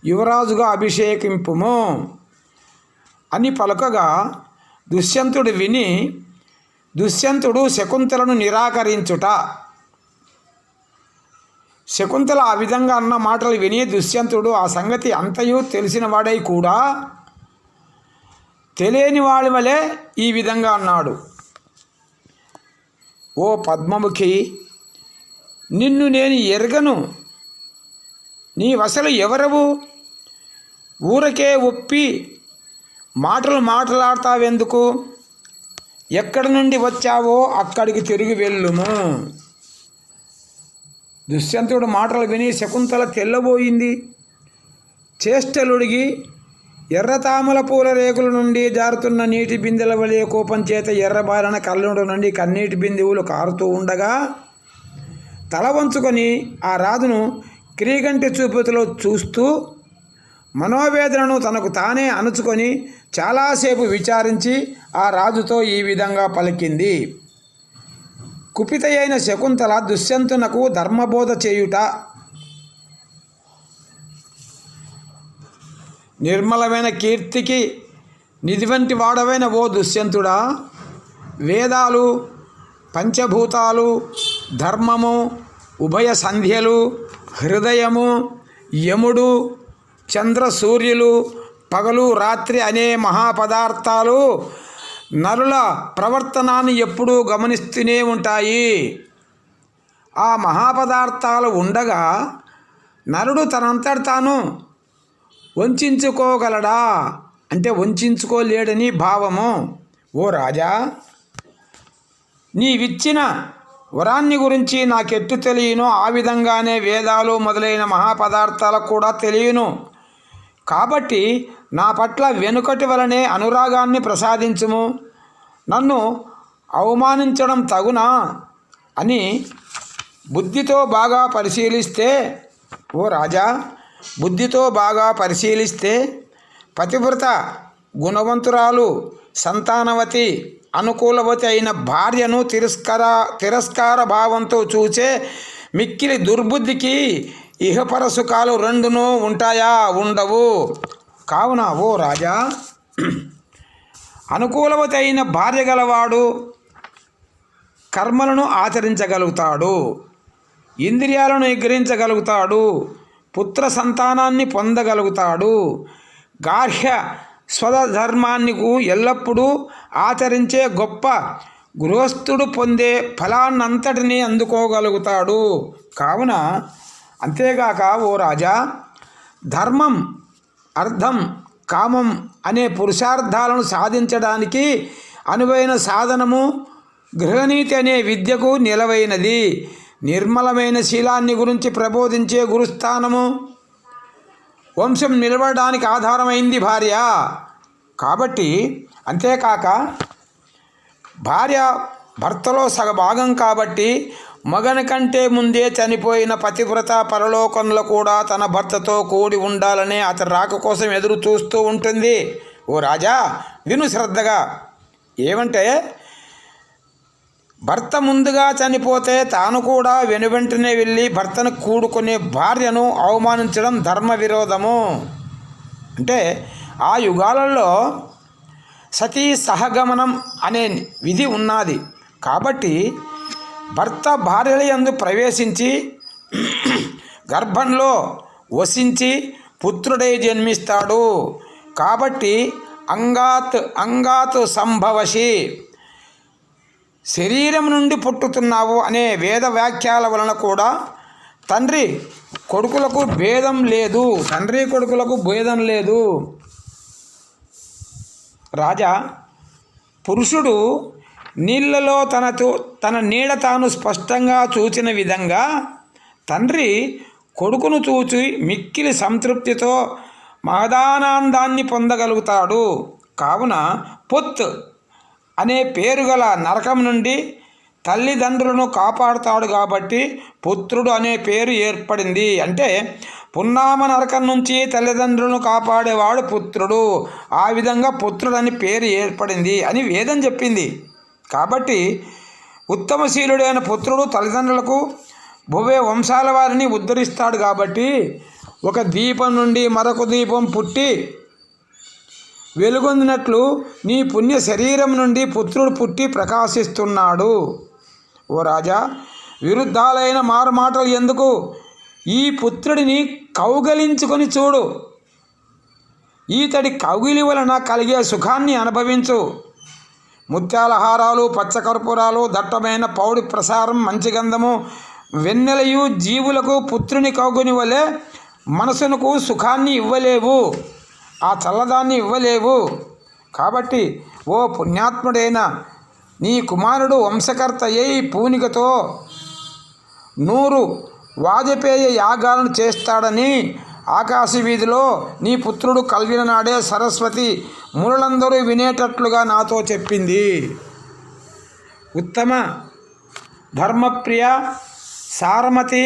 Speaker 1: యువరాజుగా అభిషేకింపుము అని పలుకగా దుష్యంతుడు శకుంతలను నిరాకరించుట. శకుంతల ఆ విధంగా అన్న మాటలు విని దుష్యంతుడు ఆ సంగతి అంతయు తెలిసిన వాడై కూడా తెలియని వాడి వలె ఈ విధంగా అన్నాడు. ఓ పద్మముఖి, నిన్ను నేను ఎరగను. నీవసలు ఎవరవు? ఊరకే ఒప్పి మాట్లాడతావెందుకు? ఎక్కడి నుండి వచ్చావో అక్కడికి తిరిగి వెళ్ళుము. దుష్యంతుడు మాటలు విని శకుంతల తెల్లబోయింది. చేష్టలుడిగి ఎర్రతామల పూల రేకుల నుండి జారుతున్న నీటి బిందెల వలె కోపం చేత ఎర్రబారిన కళ్ళుండ నుండి కన్నీటి బిందువులు కారుతూ ఉండగా తల వంచుకొని ఆ రాజును క్రీగంటి చూపుతో చూస్తూ మనోవేదనను తనకు తానే అణుచుకొని చాలాసేపు విచారించి ఆ రాజుతో ఈ విధంగా పలికింది. కుపితయైన శకుంతల దుష్యంతునకు ధర్మబోధ చేయుట. నిర్మలమైన కీర్తికి నిధి వంటి వాడవైన ఓ దుష్యంతుడా, వేదాలు, పంచభూతాలు, ధర్మము, ఉభయ సంధ్యలు, హృదయము, యముడు, చంద్ర సూర్యులు, పగలు రాత్రి అనే మహాపదార్థాలు నరుల ప్రవర్తనాన్ని ఎప్పుడూ గమనిస్తూనే ఉంటాయి. ఆ మహాపదార్థాలు ఉండగా నరుడు తనంతట తాను వంచుకోగలడా అంటే వంచుకోలేడని భావము. ఓ రాజా, నీవిచ్చిన వరాన్ని గురించి నాకెట్టు తెలియను, ఆ విధంగానే వేదాలు మొదలైన మహాపదార్థాలకు కూడా తెలియను. కాబట్టి నా పట్ల వెనుకటి వలనే అనురాగాన్ని ప్రసాదించుము. నన్ను అవమానించడం తగునా అని బుద్ధితో బాగా పరిశీలిస్తే, ఓ రాజా, బుద్ధితో బాగా పరిశీలిస్తే పతివ్రత, గుణవంతురాలు, సంతానవతి, అనుకూలవతి అయిన భార్యను తిరస్కార భావంతో చూచే మిక్కిలి దుర్బుద్ధికి ఇహపర సుఖాలు రెండునూ ఉంటాయా? ఉండవు. కావున ఓ రాజా, అనుకూలవతి అయిన భార్య గలవాడు కర్మలను ఆచరించగలుగుతాడు, ఇంద్రియాలను నిగ్రహించగలుగుతాడు, పుత్ర సంతానాన్ని పొందగలుగుతాడు, గార్హ్య స్వధర్మాన్ని ఎల్లప్పుడూ ఆచరించే గొప్ప గృహస్థుడు పొందే ఫలాన్నంతటినీ అందుకోగలుగుతాడు. కావున అంతేగాక ఓ రాజా, ధర్మం, అర్థం, కామం అనే పురుషార్థాలను సాధించడానికి అనువైన సాధనము గృహనీతి అనే విద్యకు నిలవైనది. నిర్మలమైన శీలాన్ని గురించి ప్రబోధించే గురుస్థానము వంశం నిలబడడానికి ఆధారమైంది భార్య. కాబట్టి అంతేకాక భార్య భర్తలో సగభాగం కాబట్టి మగని కంటే ముందే చనిపోయిన పతివ్రత పరలోకంలో కూడా తన భర్తతో కూడి ఉండాలనే అతని రాక కోసం ఎదురు చూస్తూ ఉంటుంది. ఓ రాజా, విను శ్రద్ధగా. ఏమంటే, భర్త ముందుగా చనిపోతే తాను కూడా వెనువెంటనే వెళ్ళి భర్తను కూడుకునే భార్యను అవమానించడం ధర్మ విరోధము. అంటే ఆ యుగాలలో సతీ సహగమనం అనే విధి ఉన్నది. కాబట్టి భర్త భార్యల యందు ప్రవేశించి గర్భంలో వసించి పుత్రుడై జన్మిస్తాడు. కాబట్టి అంగాత్ సంభవసి, శరీరం నుండి పుట్టుతున్నావు అనే వేద వాక్యాల వలన కూడా తండ్రి కొడుకులకు భేదం లేదు. రాజా, పురుషుడు నీళ్లలో తన నీడ తాను స్పష్టంగా చూచిన విధంగా తండ్రి కొడుకును చూచి మిక్కిలి సంతృప్తితో మహదానందాన్ని పొందగలుగుతాడు. కావున పుత్ అనే పేరు గల నరకం నుండి తల్లిదండ్రులను కాపాడుతాడు కాబట్టి పుత్రుడు అనే పేరు ఏర్పడింది. అంటే పున్నామ నరకం నుంచి తల్లిదండ్రులను కాపాడేవాడు పుత్రుడు. ఆ విధంగా పుత్రుడని పేరు ఏర్పడింది అని వేదం చెప్పింది. కాబట్టి ఉత్తమశీలుడైన పుత్రుడు తల్లిదండ్రులకు భువే వంశాల వారిని ఉద్ధరిస్తాడు. కాబట్టి ఒక దీపం నుండి మరొక దీపం పుట్టి వెలుగొందినట్లు నీ పుణ్య శరీరం నుండి పుత్రుడు పుట్టి ప్రకాశిస్తున్నాడు. ఓ రాజా, విరుద్ధాలైన మారు మాటలు ఎందుకు? ఈ పుత్రుడిని కౌగలించుకొని చూడు. ఈతడి కౌగిలి వలన కలిగే సుఖాన్ని అనుభవించు. ముత్యాల హారాలు, పచ్చకర్పూరాలు, దట్టమైన పౌడి ప్రసారం, మంచి గంధము, వెన్నెలయు జీవులకు పుత్రుని కౌగుని వలె మనసునకు సుఖాన్ని ఇవ్వలేవు, ఆ చల్లదాన్ని ఇవ్వలేవు. కాబట్టి ఓ పుణ్యాత్ముడైన నీ కుమారుడు వంశకర్త అయి పూనికతో 100 వాజపేయ యాగాలను చేస్తాడని ఆకాశ వీధిలో నీ పుత్రుడు కలిగిన నాడే సరస్వతి మునులందరూ వినేటట్లుగా నాతో చెప్పింది. ఉత్తమ ధర్మప్రియ సారమతి,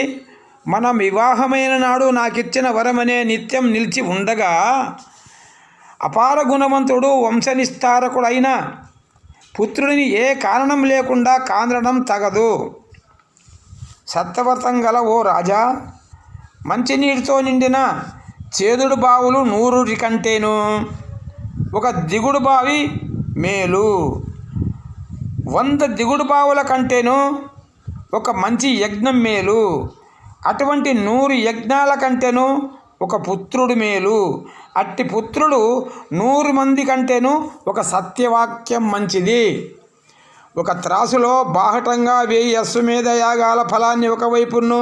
Speaker 1: మన వివాహమైన నాడు నాకిచ్చిన వరమనే నిత్యం నిలిచి ఉండగా అపార గుణవంతుడు వంశనిస్తారకుడైన పుత్రుడిని ఏ కారణం లేకుండా కాంద్రడం తగదు. సత్యవ్రతం గల ఓ రాజా, మంచినీటితో నిండిన చేదుడు బావులు 100 కంటేను ఒక దిగుడు బావి మేలు. 100 దిగుడు బావుల కంటేను ఒక మంచి యజ్ఞం మేలు. అటువంటి 100 యజ్ఞాల కంటేను ఒక పుత్రుడు మేలు. అట్టి పుత్రుడు 100 మంది కంటేను ఒక సత్యవాక్యం మంచిది. ఒక త్రాసులో బాహటంగా 1000 అశ్వమేధ యాగాల ఫలాన్ని ఒకవైపును,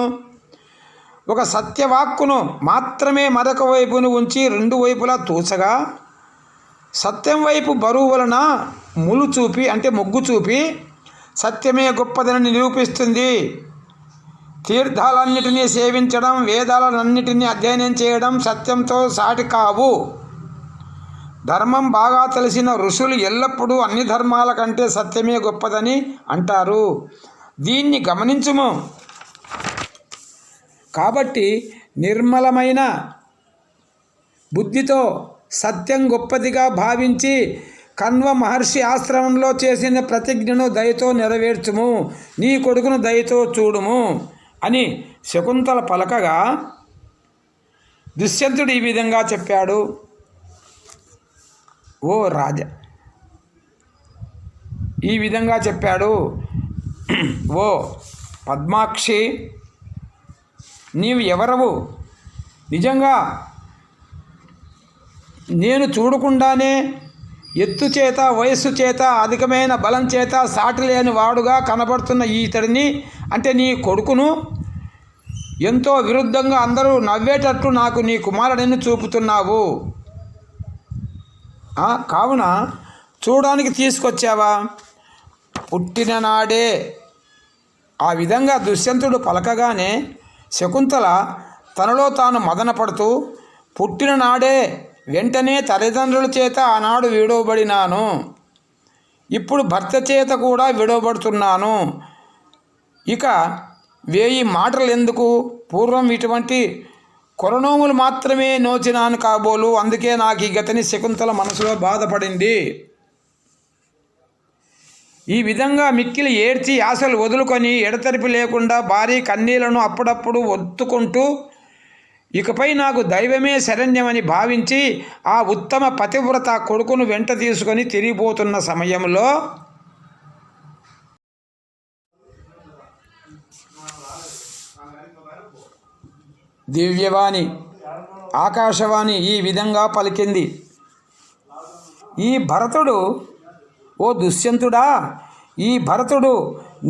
Speaker 1: ఒక సత్యవాక్కును మాత్రమే మరొక వైపును ఉంచి 2 వైపులా తూచగా సత్యం వైపు బరువు వలన మొగ్గు చూపి సత్యమే గొప్పదని నిరూపిస్తుంది. తీర్థాలన్నిటినీ సేవించడం, వేదాలన్నిటినీ అధ్యయనం చేయడం సత్యంతో సాటి కావు. ధర్మం బాగా తెలిసిన ఋషులు ఎల్లప్పుడూ అన్ని ధర్మాల కంటే సత్యమే గొప్పదని అంటారు. దీన్ని గమనించుము. కాబట్టి నిర్మలమైన బుద్ధితో సత్యం గొప్పదిగా భావించి కణ్వ మహర్షి ఆశ్రమంలో చేసిన ప్రతిజ్ఞను దయతో నెరవేర్చుము, నీ కొడుకును దయతో చూడుము అని శకుంతల పలకగా దుష్యంతుడు ఈ విధంగా చెప్పాడు. ఓ రాజా, ఈ విధంగా చెప్పాడు. ఓ పద్మాక్షి, నీవు ఎవరవు? నిజంగా నేను చూడకుండానే ఎత్తు చేత, వయస్సు చేత, అధికమైన బలం చేత సాటి లేని వాడుగా కనబడుతున్న ఈతడిని, అంటే నీ కొడుకును ఎంతో విరుద్ధంగా అందరూ నవ్వేటట్లు నాకు నీ కుమారుడిని చూపుతున్నావు. కావున చూడడానికి తీసుకొచ్చావా? పుట్టిన నాడే ఆ విధంగా దుష్యంతుడు పలకగానే శకుంతల తనలో తాను మదనపడుతూ, పుట్టిన నాడే వెంటనే తల్లిదండ్రుల చేత ఆనాడు విడవబడినాను, ఇప్పుడు భర్త చేత కూడా విడవబడుతున్నాను. ఇక 1000 మాటలు ఎందుకు? పూర్వం ఇటువంటి కొరనోములు మాత్రమే నోచినాను కాబోలు, అందుకే నాకు ఈ గతిని శకుంతల మనసులో బాధపడింది. ఈ విధంగా మిక్కిలి ఏడ్చి ఆశలు వదులుకొని ఎడతెరిపి లేకుండా భారీ కన్నీళ్లను అప్పుడప్పుడు ఒత్తుకుంటూ ఇకపై నాకు దైవమే శరణ్యమని భావించి ఆ ఉత్తమ పతివ్రత కొడుకును వెంట తీసుకొని తిరిగిపోతున్న సమయంలో దివ్యవాణి, ఆకాశవాణి ఈ విధంగా పలికింది. ఈ భరతుడు, ఓ దుష్యంతుడా, ఈ భరతుడు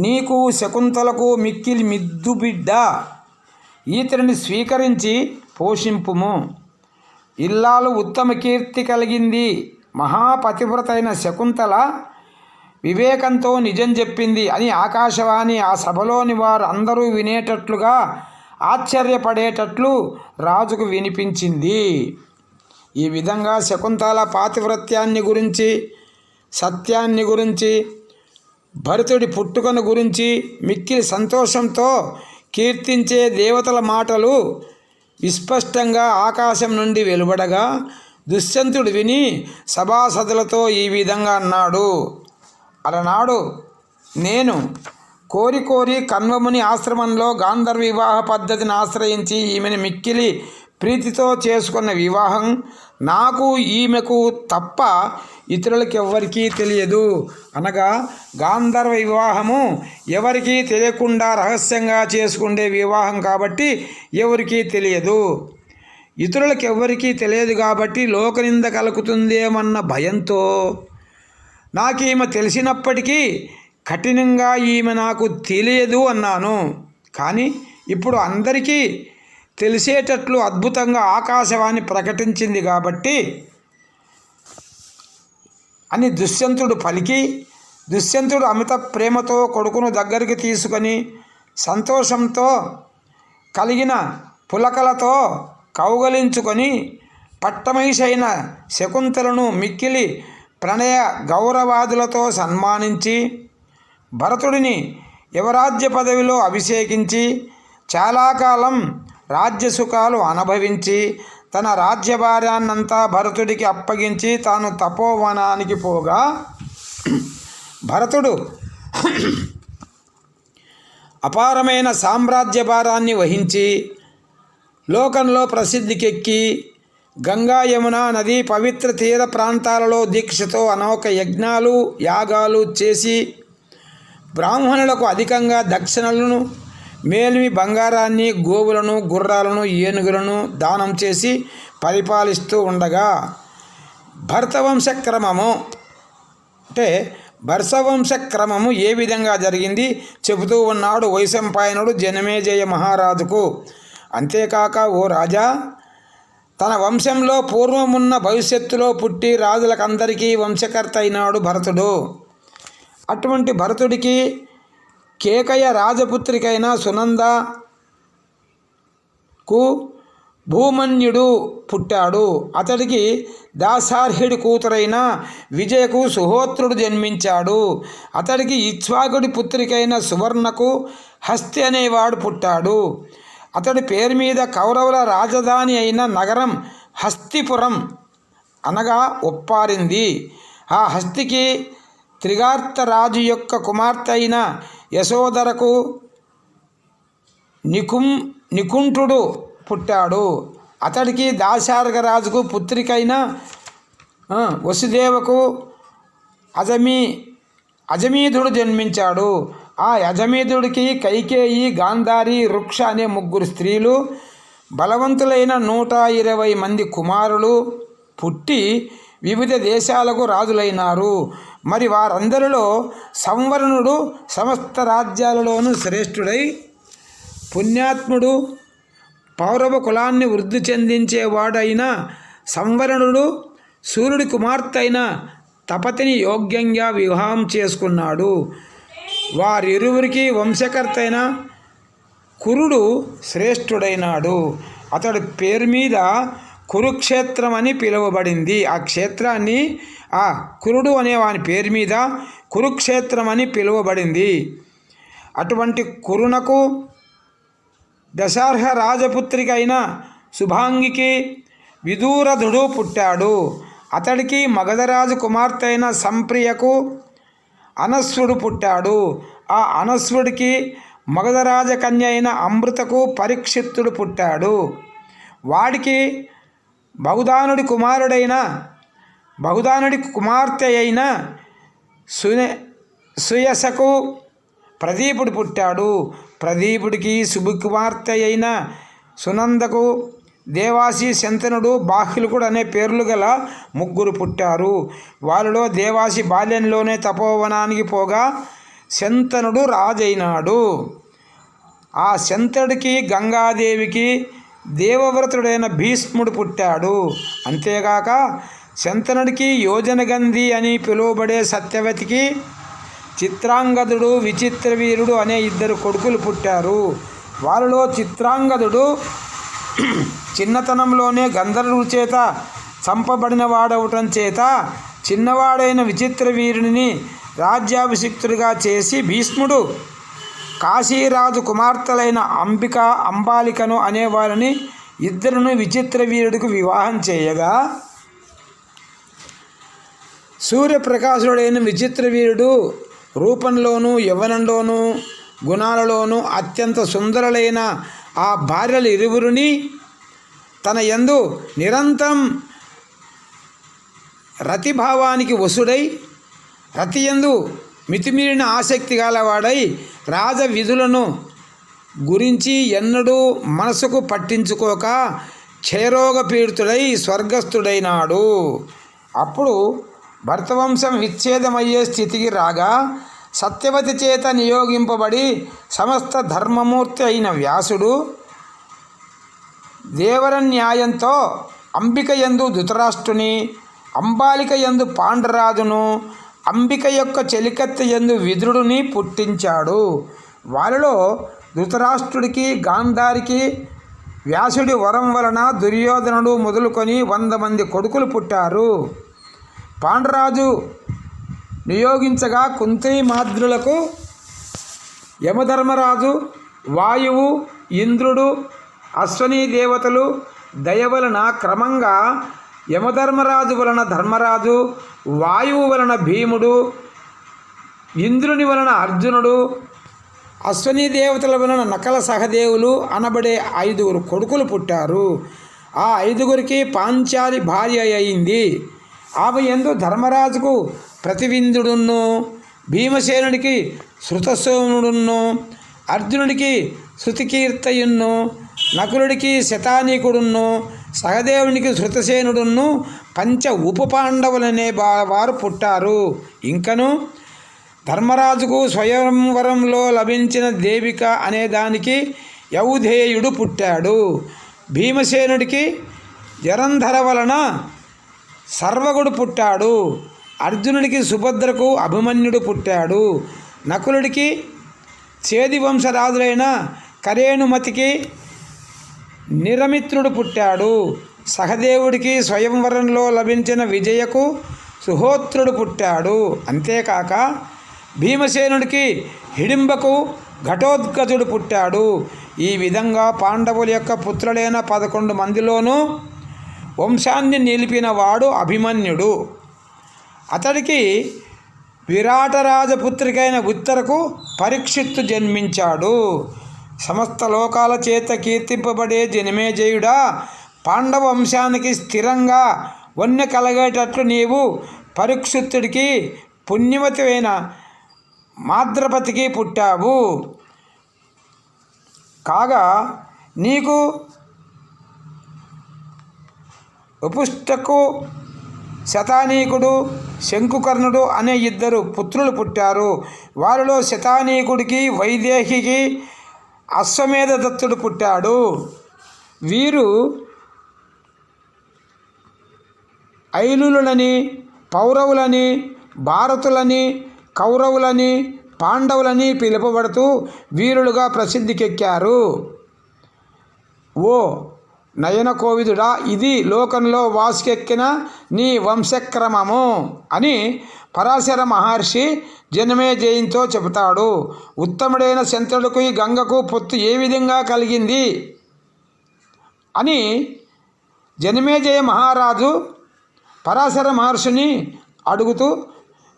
Speaker 1: నీకు శకుంతలకు మిక్కిలి మిద్దు బిడ్డ. ఈతడిని స్వీకరించి పోషింపుము. ఇల్లాలు ఉత్తమ కీర్తి కలిగింది. మహాపతివ్రత అయిన శకుంతల వివేకంతో నిజం చెప్పింది అని ఆకాశవాణి ఆ సభలోని వారు అందరూ వినేటట్లుగా ఆశ్చర్యపడేటట్లు రాజుకు వినిపించింది. ఈ విధంగా శకుంతల పాతివ్రత్యాన్ని గురించి, సత్యాన్ని గురించి, భరతుడి పుట్టుకను గురించి మిక్కిలి సంతోషంతో కీర్తించే దేవతల మాటలు విస్పష్టంగా ఆకాశం నుండి వెలువడగా దుష్యంతుడు విని సభాసదులతో ఈ విధంగా అన్నాడు. అలనాడు నేను కోరి కణ్వముని ఆశ్రమంలో గాంధర్వ వివాహ పద్ధతిని ఆశ్రయించి ఈమెను మిక్కిలి ప్రీతితో చేసుకున్న వివాహం నాకు ఈమెకు తప్ప ఇతరులకు ఎవ్వరికీ తెలియదు. అనగా గాంధర్వ వివాహము ఎవరికీ తెలియకుండా రహస్యంగా చేసుకునే వివాహం కాబట్టి ఎవరికీ తెలియదు. ఇతరులకు ఎవ్వరికీ తెలియదు కాబట్టి లోకనింద కలుగుతుందేమన్న భయంతో నాకు ఈమె తెలిసినప్పటికీ కఠినంగా ఈమె నాకు తెలియదు అన్నాను. కానీ ఇప్పుడు అందరికీ తెలిసేటట్లు అద్భుతంగా ఆకాశవాణి ప్రకటించింది కాబట్టి అని దుష్యంతుడు పలికి, దుష్యంతుడు అమిత ప్రేమతో కొడుకును దగ్గరికి తీసుకొని సంతోషంతో కలిగిన పులకలతో కౌగలించుకొని పట్టమహిషైన శకుంతలను మిక్కిలి ప్రణయ గౌరవాదులతో సన్మానించి భరతుడిని యువరాజ్య పదవిలో అభిషేకించి చాలా కాలం రాజ్యసుఖాలు అనుభవించి తన రాజ్యభార్యాన్నంతా భరతుడికి అప్పగించి తాను తపోవనానికి పోగా భరతుడు అపారమైన సామ్రాజ్య భారాన్ని వహించి లోకంలో ప్రసిద్ధికెక్కి గంగా యమున నది పవిత్ర తీర ప్రాంతాలలో దీక్షతో అనేక యజ్ఞాలు యాగాలు చేసి బ్రాహ్మణులకు అధికంగా దక్షిణలను మేలిమి బంగారాన్ని గోవులను గుర్రాలను ఏనుగులను దానం చేసి పరిపాలిస్తూ ఉండగా భరతవంశక్రమము అంటే భర్షవంశ క్రమము ఏ విధంగా జరిగింది చెబుతూ ఉన్నాడు వైశంపాయనుడు జనమేజయ మహారాజుకు. అంతేకాక ఓ రాజా, తన వంశంలో పూర్వమున్న భవిష్యత్తులో పుట్టి రాజులకందరికీ వంశకర్త అయినాడు భరతుడు. అటువంటి భరతుడికి కేకయ రాజపుత్రికైన సునందకు భూమన్యుడు పుట్టాడు. అతడికి దాసార్హుడి కూతురైన విజయకు సుహోత్రుడు జన్మించాడు. అతడికి ఇక్ష్వాకుడి పుత్రికైన సువర్ణకు హస్తి అనేవాడు పుట్టాడు. అతడి పేరు మీద కౌరవుల రాజధాని అయిన నగరం హస్తిపురం అనగా ఒప్పారింది. ఆ హస్తికి త్రిగార్తరాజు యొక్క కుమార్తె అయిన యశోధరకు నికుంఠుడు పుట్టాడు. అతడికి దాశార్గరాజుకు పుత్రికైన వసుదేవకు అజమీధుడు జన్మించాడు. ఆ యజమీధుడికి కైకేయి, గాంధారి, వృక్ష అనే 3 స్త్రీలు, బలవంతులైన 120 మంది కుమారులు పుట్టి వివిధ దేశాలకు రాజులైనారు. మరి వారందరిలో సంవరణుడు సమస్త రాజ్యాలలోనూ శ్రేష్ఠుడై పుణ్యాత్ముడు, పౌరవ కులాన్ని వృద్ధి చెందించేవాడైన సంవరణుడు సూర్యుడి కుమార్తె అయిన తపతిని యోగ్యంగా వివాహం చేసుకున్నాడు. వారిరువురికి వంశకర్త అయిన కురుడు శ్రేష్ఠుడైనాడు. అతడి పేరు మీద కురుక్షేత్రం అని పిలువబడింది. ఆ క్షేత్రాన్ని ఆ కురుడు అనే వాని పేరు మీద కురుక్షేత్రం అని పిలువబడింది. అటువంటి కురునకు దశార్హ రాజపుత్రిక అయిన శుభాంగికి విదూరధుడు పుట్టాడు. అతడికి మగధరాజు కుమార్తె అయిన సంప్రియకు అనస్వుడు పుట్టాడు. ఆ అనస్వుడికి మగధరాజ కన్య అయిన అమృతకు పరీక్షిత్తుడు పుట్టాడు. వాడికి బహుదానుడి కుమార్తె అయిన సుయసకు ప్రదీపుడు పుట్టాడు. ప్రదీపుడికి సుకుమార్తె అయిన సునందకు దేవాసి, శంతనుడు, బాహ్లికుడు అనే పేర్లు గల 3 పుట్టారు. వారిలో దేవాసి బాల్యంలోనే తపోవనానికి పోగా శంతనుడు రాజైనాడు. ఆ శంతనుడికి గంగాదేవికి దేవవ్రతుడైన భీష్ముడు పుట్టాడు. అంతేగాక శంతనుడికి యోజనగంధి అని పిలువబడే సత్యవతికి చిత్రాంగదుడు, విచిత్రవీరుడు అనే 2 కొడుకులు పుట్టారు. వారిలో చిత్రాంగదుడు చిన్నతనంలోనే గంధర్వుడి చేత చంపబడిన వాడవటం చేత చిన్నవాడైన విచిత్రవీరుని రాజ్యాభిషిక్తుడిగా చేసి భీష్ముడు కాశీరాజు కుమార్తెలైన అంబాలికను అనేవారిని 2 విచిత్రవీరుడికి వివాహం చేయగా సూర్యప్రకాశుడైన విచిత్రవీరుడు రూపంలోనూ యవ్వనంలోనూ గుణాలలోనూ అత్యంత సుందరులైన ఆ భార్యలు ఇరువురిని తన యందు నిరంతరం రతిభావానికి వశుడై రతియందు మితిమీరిన ఆసక్తి గలవాడై రాజ విధులను గురించి ఎన్నడూ మనసుకు పట్టించుకోక క్షయరోగ పీడితుడై స్వర్గస్థుడైనాడు. అప్పుడు భరతవంశం విచ్ఛేదమయ్యే స్థితికి రాగా సత్యవతి చేత నియోగింపబడి సమస్త ధర్మమూర్తి అయిన వ్యాసుడు దేవరన్యాయంతో అంబిక యందు ధృతరాష్ట్రుని, అంబాలిక యందు పాండురాజును, అంబిక యొక్క చెలికత్తె యందు విదురుడిని పుట్టించాడు. వారిలో ధృతరాష్ట్రుడికి, గాంధారికి వ్యాసుడి వరం వలన దుర్యోధనుడు మొదలుకొని 100 మంది కొడుకులు పుట్టారు. పాండురాజు నియోగించగా కుంతీమాద్రులకు యమధర్మరాజు, వాయువు, ఇంద్రుడు, అశ్వనీ దేవతలు దయ వలన క్రమంగా యమధర్మరాజు వలన ధర్మరాజు, వాయువు వలన భీముడు, ఇంద్రుని వలన అర్జునుడు, అశ్వనీ దేవతల వలన నకల సహదేవులు అనబడే 5 కొడుకులు పుట్టారు. ఆ 5 పాంచాలి భార్య అయింది. ఆమె యందు ధర్మరాజుకు ప్రతివిందుడును, భీమసేనుడికి శృతసోముడును, అర్జునుడికి శృతికీర్తయున్ను, నకులుడికి శతానీకుడును, సహదేవునికి శృతసేనుడును 5 ఉపపాండవులనే వారు పుట్టారు. ఇంకను ధర్మరాజుకు స్వయంవరంలో లభించిన దేవిక అనే దానికి యౌధేయుడు పుట్టాడు. భీమసేనుడికి జరంధర వలన సర్వగుడు పుట్టాడు. అర్జునుడికి సుభద్రకు అభిమన్యుడు పుట్టాడు. నకులుడికి చేది వంశరాజులైన కరేణుమతికి నిరమిత్రుడు పుట్టాడు. సహదేవుడికి స్వయంవరంలో లభించిన విజయకు సుహోత్రుడు పుట్టాడు. అంతేకాక భీమసేనుడికి హిడింబకు ఘటోత్కచుడు పుట్టాడు. ఈ విధంగా పాండవుల యొక్క పుత్రులైన 11 మందిలోనూ వంశాన్ని నిలిపినవాడు అభిమన్యుడు. అతడికి విరాట రాజపుత్రికైన ఉత్తరకు పరీక్షిత్తు జన్మించాడు. సమస్త లోకాల చేత కీర్తింపబడే జనమేజయుడా, పాండవ వంశానికి స్థిరంగా వన్నె కలగేటట్లు నీవు పరీక్షిత్తుడికి పుణ్యవతి అయిన మాద్రపతికి పుట్టావు. కాగా నీకు ఉపుష్టకు శతానీకుడు శంకుకర్ణుడు అనే 2 పుత్రులు పుట్టారు. వారిలో శతానీకుడికి వైదేహికి అశ్వమేధ దత్తుడు పుట్టాడు. వీరు ఐలులని, పౌరవులని, భారతులని, కౌరవులని, పాండవులని పిలుపబడుతూ వీరులుగా ప్రసిద్ధికెక్కారు. ఓ నయన కోవిదుడా, ఇది లోకంలో వాసుకెక్కిన నీ వంశక్రమము అని పరాశర మహర్షి జనమేజయంతో చెబుతాడు. ఉత్తముడైన శంతనుడికి గంగకు పొత్తు ఏ విధంగా కలిగింది అని జనమేజయ మహారాజు పరాశర మహర్షిని అడుగుతూ,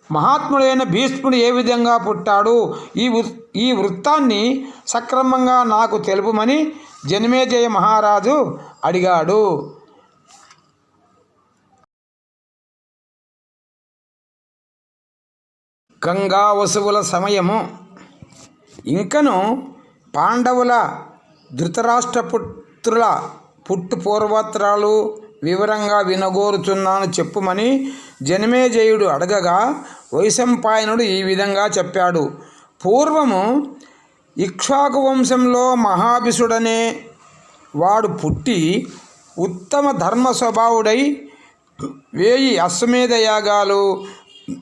Speaker 1: మహాత్ముడైన భీష్ముడు ఏ విధంగా పుట్టాడు, ఈ వృత్తాన్ని సక్రమంగా నాకు తెలుపమని జనమేజయ మహారాజు అడిగాడు. గంగా వసువుల సమయము. ఇంకను పాండవుల ధృతరాష్ట్రపుత్రుల పుట్టు పూర్వోత్తరాలు వివరంగా వినగోరుచున్నాను చెప్పుమని జనమేజయుడు అడగగా వైశంపాయనుడు ఈ విధంగా చెప్పాడు. పూర్వము ఇక్ష్వాకు వంశంలో మహాభిషుడనే వాడు పుట్టి ఉత్తమ ధర్మ స్వభావుడై 1000 అశ్వమేధ యాగాలు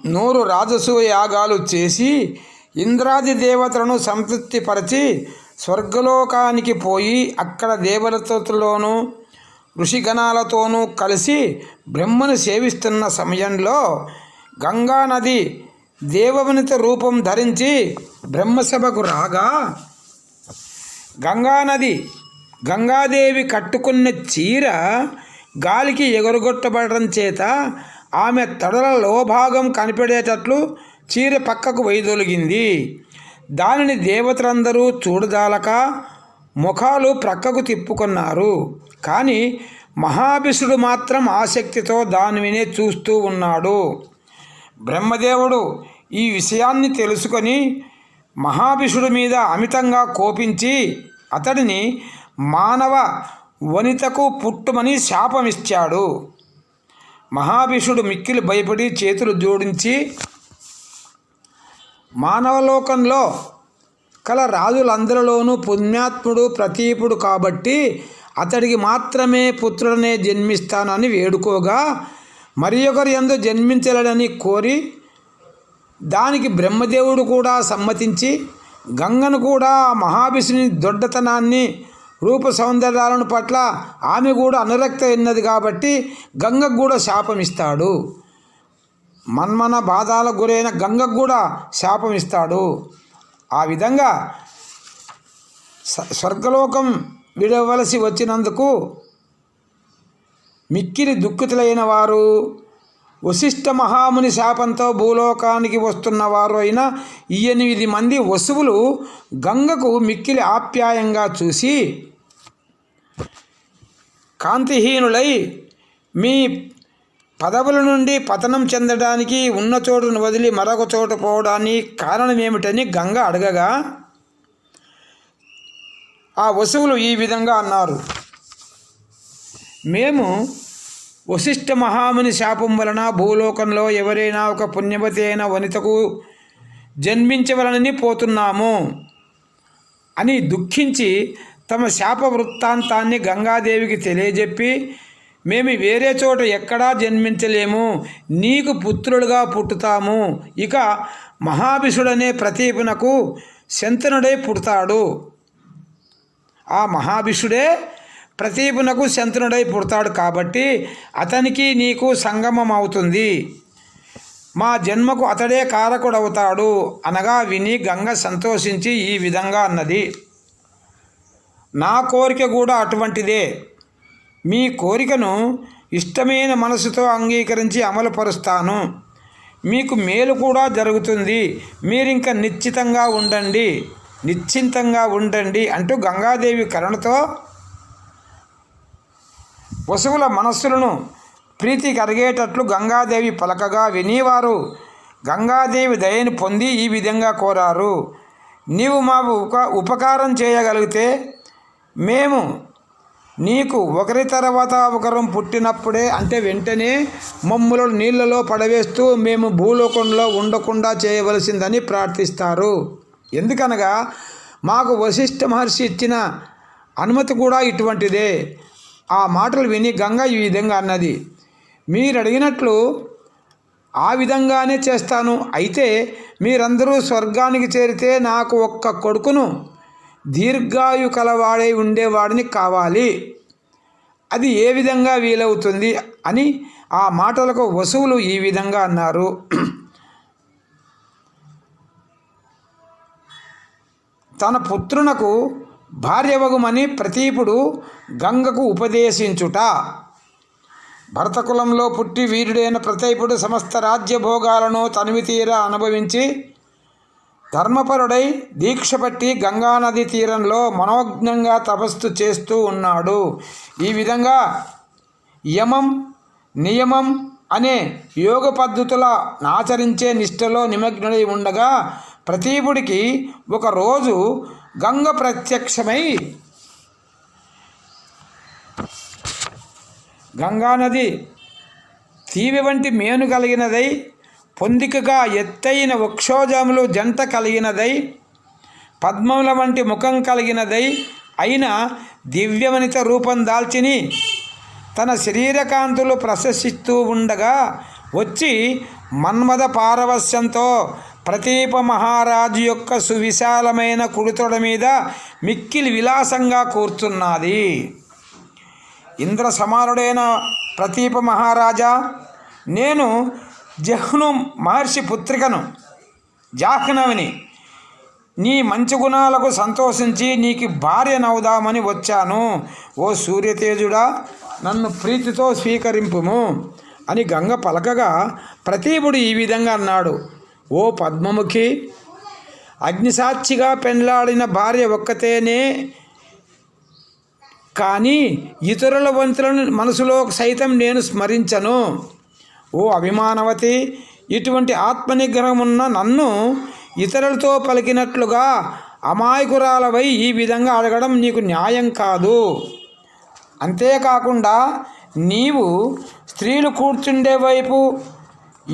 Speaker 1: 100 రాజసూయ యాగాలు చేసి ఇంద్రాది దేవతలను సంతృప్తిపరచి స్వర్గలోకానికి పోయి అక్కడ దేవతలతోనూ ఋషిగణాలతోనూ కలిసి బ్రహ్మను సేవిస్తున్న సమయంలో గంగానది దేవవనిత రూపం ధరించి బ్రహ్మసభకు రాగా, గంగాదేవి కట్టుకున్న చీర గాలికి ఎగురగొట్టబడటం చేత ఆమె తొడల లోభాగం కనిపెడేటట్లు చీర పక్కకు వైదొలిగింది. దానిని దేవతలందరూ చూడదాలక ముఖాలు ప్రక్కకు తిప్పుకున్నారు. కానీ మహాభిషుడు మాత్రం ఆసక్తితో దానినే చూస్తూ ఉన్నాడు. బ్రహ్మదేవుడు ఈ విషయాన్ని తెలుసుకొని మహాభిషుడి మీద అమితంగా కోపించి అతడిని మానవ వనితకు పుట్టుమని శాపమిచ్చాడు. మహాభిషుడు మిక్కిలి భయపడి చేతులు జోడించి, మానవలోకంలో కల రాజులందరిలోనూ పుణ్యాత్ముడు ప్రతీపుడు కాబట్టి అతడికి మాత్రమే పుత్రుడనే జన్మిస్తానని వేడుకోగా, మరి ఒకరి యందు జన్మించలేడని కోరి దానికి బ్రహ్మదేవుడు కూడా సమ్మతించి గంగను కూడా మహాభిషుని దొడ్డతనాన్ని రూప సౌందర్యాలను పట్ల ఆమె కూడా అనురక్త ఉన్నది కాబట్టి గంగకు కూడా శాపమిస్తాడు. మన్మన బాధాలకు గురైన గంగకు కూడా శాపమిస్తాడు. ఆ విధంగా స్వర్గలోకం విడవలసి వచ్చినందుకు మిక్కిలి దుఃఖితులైన వారు వశిష్ఠ మహాముని శాపంతో భూలోకానికి వస్తున్నవారు అయిన 8 మంది వసువులు గంగకు మిక్కిలి ఆప్యాయంగా చూసి, కాంతిహీనులై మీ పదవుల నుండి పతనం చెందడానికి ఉన్న చోటును వదిలి మరొక చోట పోవడానికి కారణం ఏమిటని గంగ అడగగా ఆ వసువులు ఈ విధంగా అన్నారు. మేము వశిష్ఠ మహాముని శాపం వలన భూలోకంలో ఎవరైనా ఒక పుణ్యవతి అయిన వనితకు జన్మించవలనని పోతున్నాము అని దుఃఖించి తమ శాప వృత్తాంతాన్ని గంగాదేవికి తెలియజెప్పి, మేము వేరే చోట ఎక్కడా జన్మించలేము, నీకు పుత్రులుగా పుట్టుతాము. ఇక మహాభిషుడనే ప్రతీపునకు శంతనుడై పుడతాడు. ఆ మహాభిషుడే ప్రతీపునకు శంతనుడై పుడతాడు కాబట్టి అతనికి నీకు సంగమం అవుతుంది. మా జన్మకు అతడే కారకుడవుతాడు అనగా విని గంగ సంతోషించి ఈ విధంగా అన్నది. నా కోరిక కూడా అటువంటిదే. మీ కోరికను ఇష్టమైన మనసుతో అంగీకరించి అమలుపరుస్తాను. మీకు మేలు కూడా జరుగుతుంది. మీరింక నిశ్చింతంగా ఉండండి అంటూ గంగాదేవి కరుణతో వసువుల మనస్సులను ప్రీతి కలిగేటట్లు గంగాదేవి పలకగా వినేవారు గంగాదేవి దయని పొంది ఈ విధంగా కోరారు. నీవు మాకు ఉపకారం చేయగలిగితే మేము నీకు ఒకరి తర్వాత ఒకరం పుట్టినప్పుడే అంటే వెంటనే మమ్ములను నీళ్లలో పడవేస్తూ మేము భూలోకంలో ఉండకుండా చేయవలసిందని ప్రార్థిస్తారు. ఎందుకనగా మాకు వశిష్ఠ మహర్షి ఇచ్చిన అనుమతి కూడా ఇటువంటిదే. ఆ మాటలు విని గంగ ఈ విధంగా అన్నది, మీరు అడిగినట్లు ఆ విధంగానే చేస్తాను. అయితే మీరందరూ స్వర్గానికి చేరితే నాకు ఒక్క కొడుకును దీర్ఘాయు కలవాడై ఉండేవాడిని కావాలి. అది ఏ విధంగా వీలవుతుంది అని ఆ మాటలకు వసువులు ఈ విధంగా అన్నారు. తన పుత్రునకు భార్యవగుమని ప్రతీపుడు గంగకు ఉపదేశించుట. భరతకులంలో పుట్టి వీరుడైన ప్రతీపుడు సమస్త రాజ్యభోగాలను తనివితీరా అనుభవించి ధర్మపరుడై దీక్ష పట్టి గంగానది తీరంలో మనోజ్ఞంగా తపస్సు చేస్తూ ఉన్నాడు. ఈ విధంగా యమం నియమం అనే యోగ పద్ధతుల ఆచరించే నిష్ఠలో నిమగ్నుడై ఉండగా ప్రతీపుడికి ఒకరోజు గంగ ప్రత్యక్షమై గంగానది తీవి వంటి మేను కలిగినదై పొందికగా ఎత్తైన వక్షోజములు జంట కలిగినదై పద్మముల వంటి ముఖం కలిగినదై అయిన దివ్యవనిత రూపం దాల్చిని తన శరీరకాంతులు ప్రశసిస్తూ ఉండగా వచ్చి మన్మథ పారవస్యంతో ప్రతీప మహారాజు యొక్క సువిశాలమైన కుడితొడ మీద మిక్కిలి విలాసంగా కూర్చున్నది. ఇంద్ర సమానుడైన ప్రతీప మహారాజా, నేను జహ్ను మహర్షి పుత్రికను జాహ్నవిని. నీ మంచి గుణాలకు సంతోషించి నీకు భార్యనవుదామని వచ్చాను. ఓ సూర్యతేజుడా, నన్ను ప్రీతితో స్వీకరింపుము అని గంగ పలకగా ప్రతీపుడు ఈ విధంగా అన్నాడు. ఓ పద్మముఖి, అగ్నిసాక్షిగా పెండ్లాడిన భార్య ఒక్కతేనే కానీ ఇతరుల వంతులను మనసులో సైతం నేను స్మరించను. ఓ అభిమానవతి, ఇటువంటి ఆత్మనిగ్రహం ఉన్న నన్ను ఇతరులతో పలికినట్లుగా అమాయకురాలవై ఈ విధంగా అడగడం నీకు న్యాయం కాదు. అంతేకాకుండా నీవు స్త్రీలు కూర్చుండే వైపు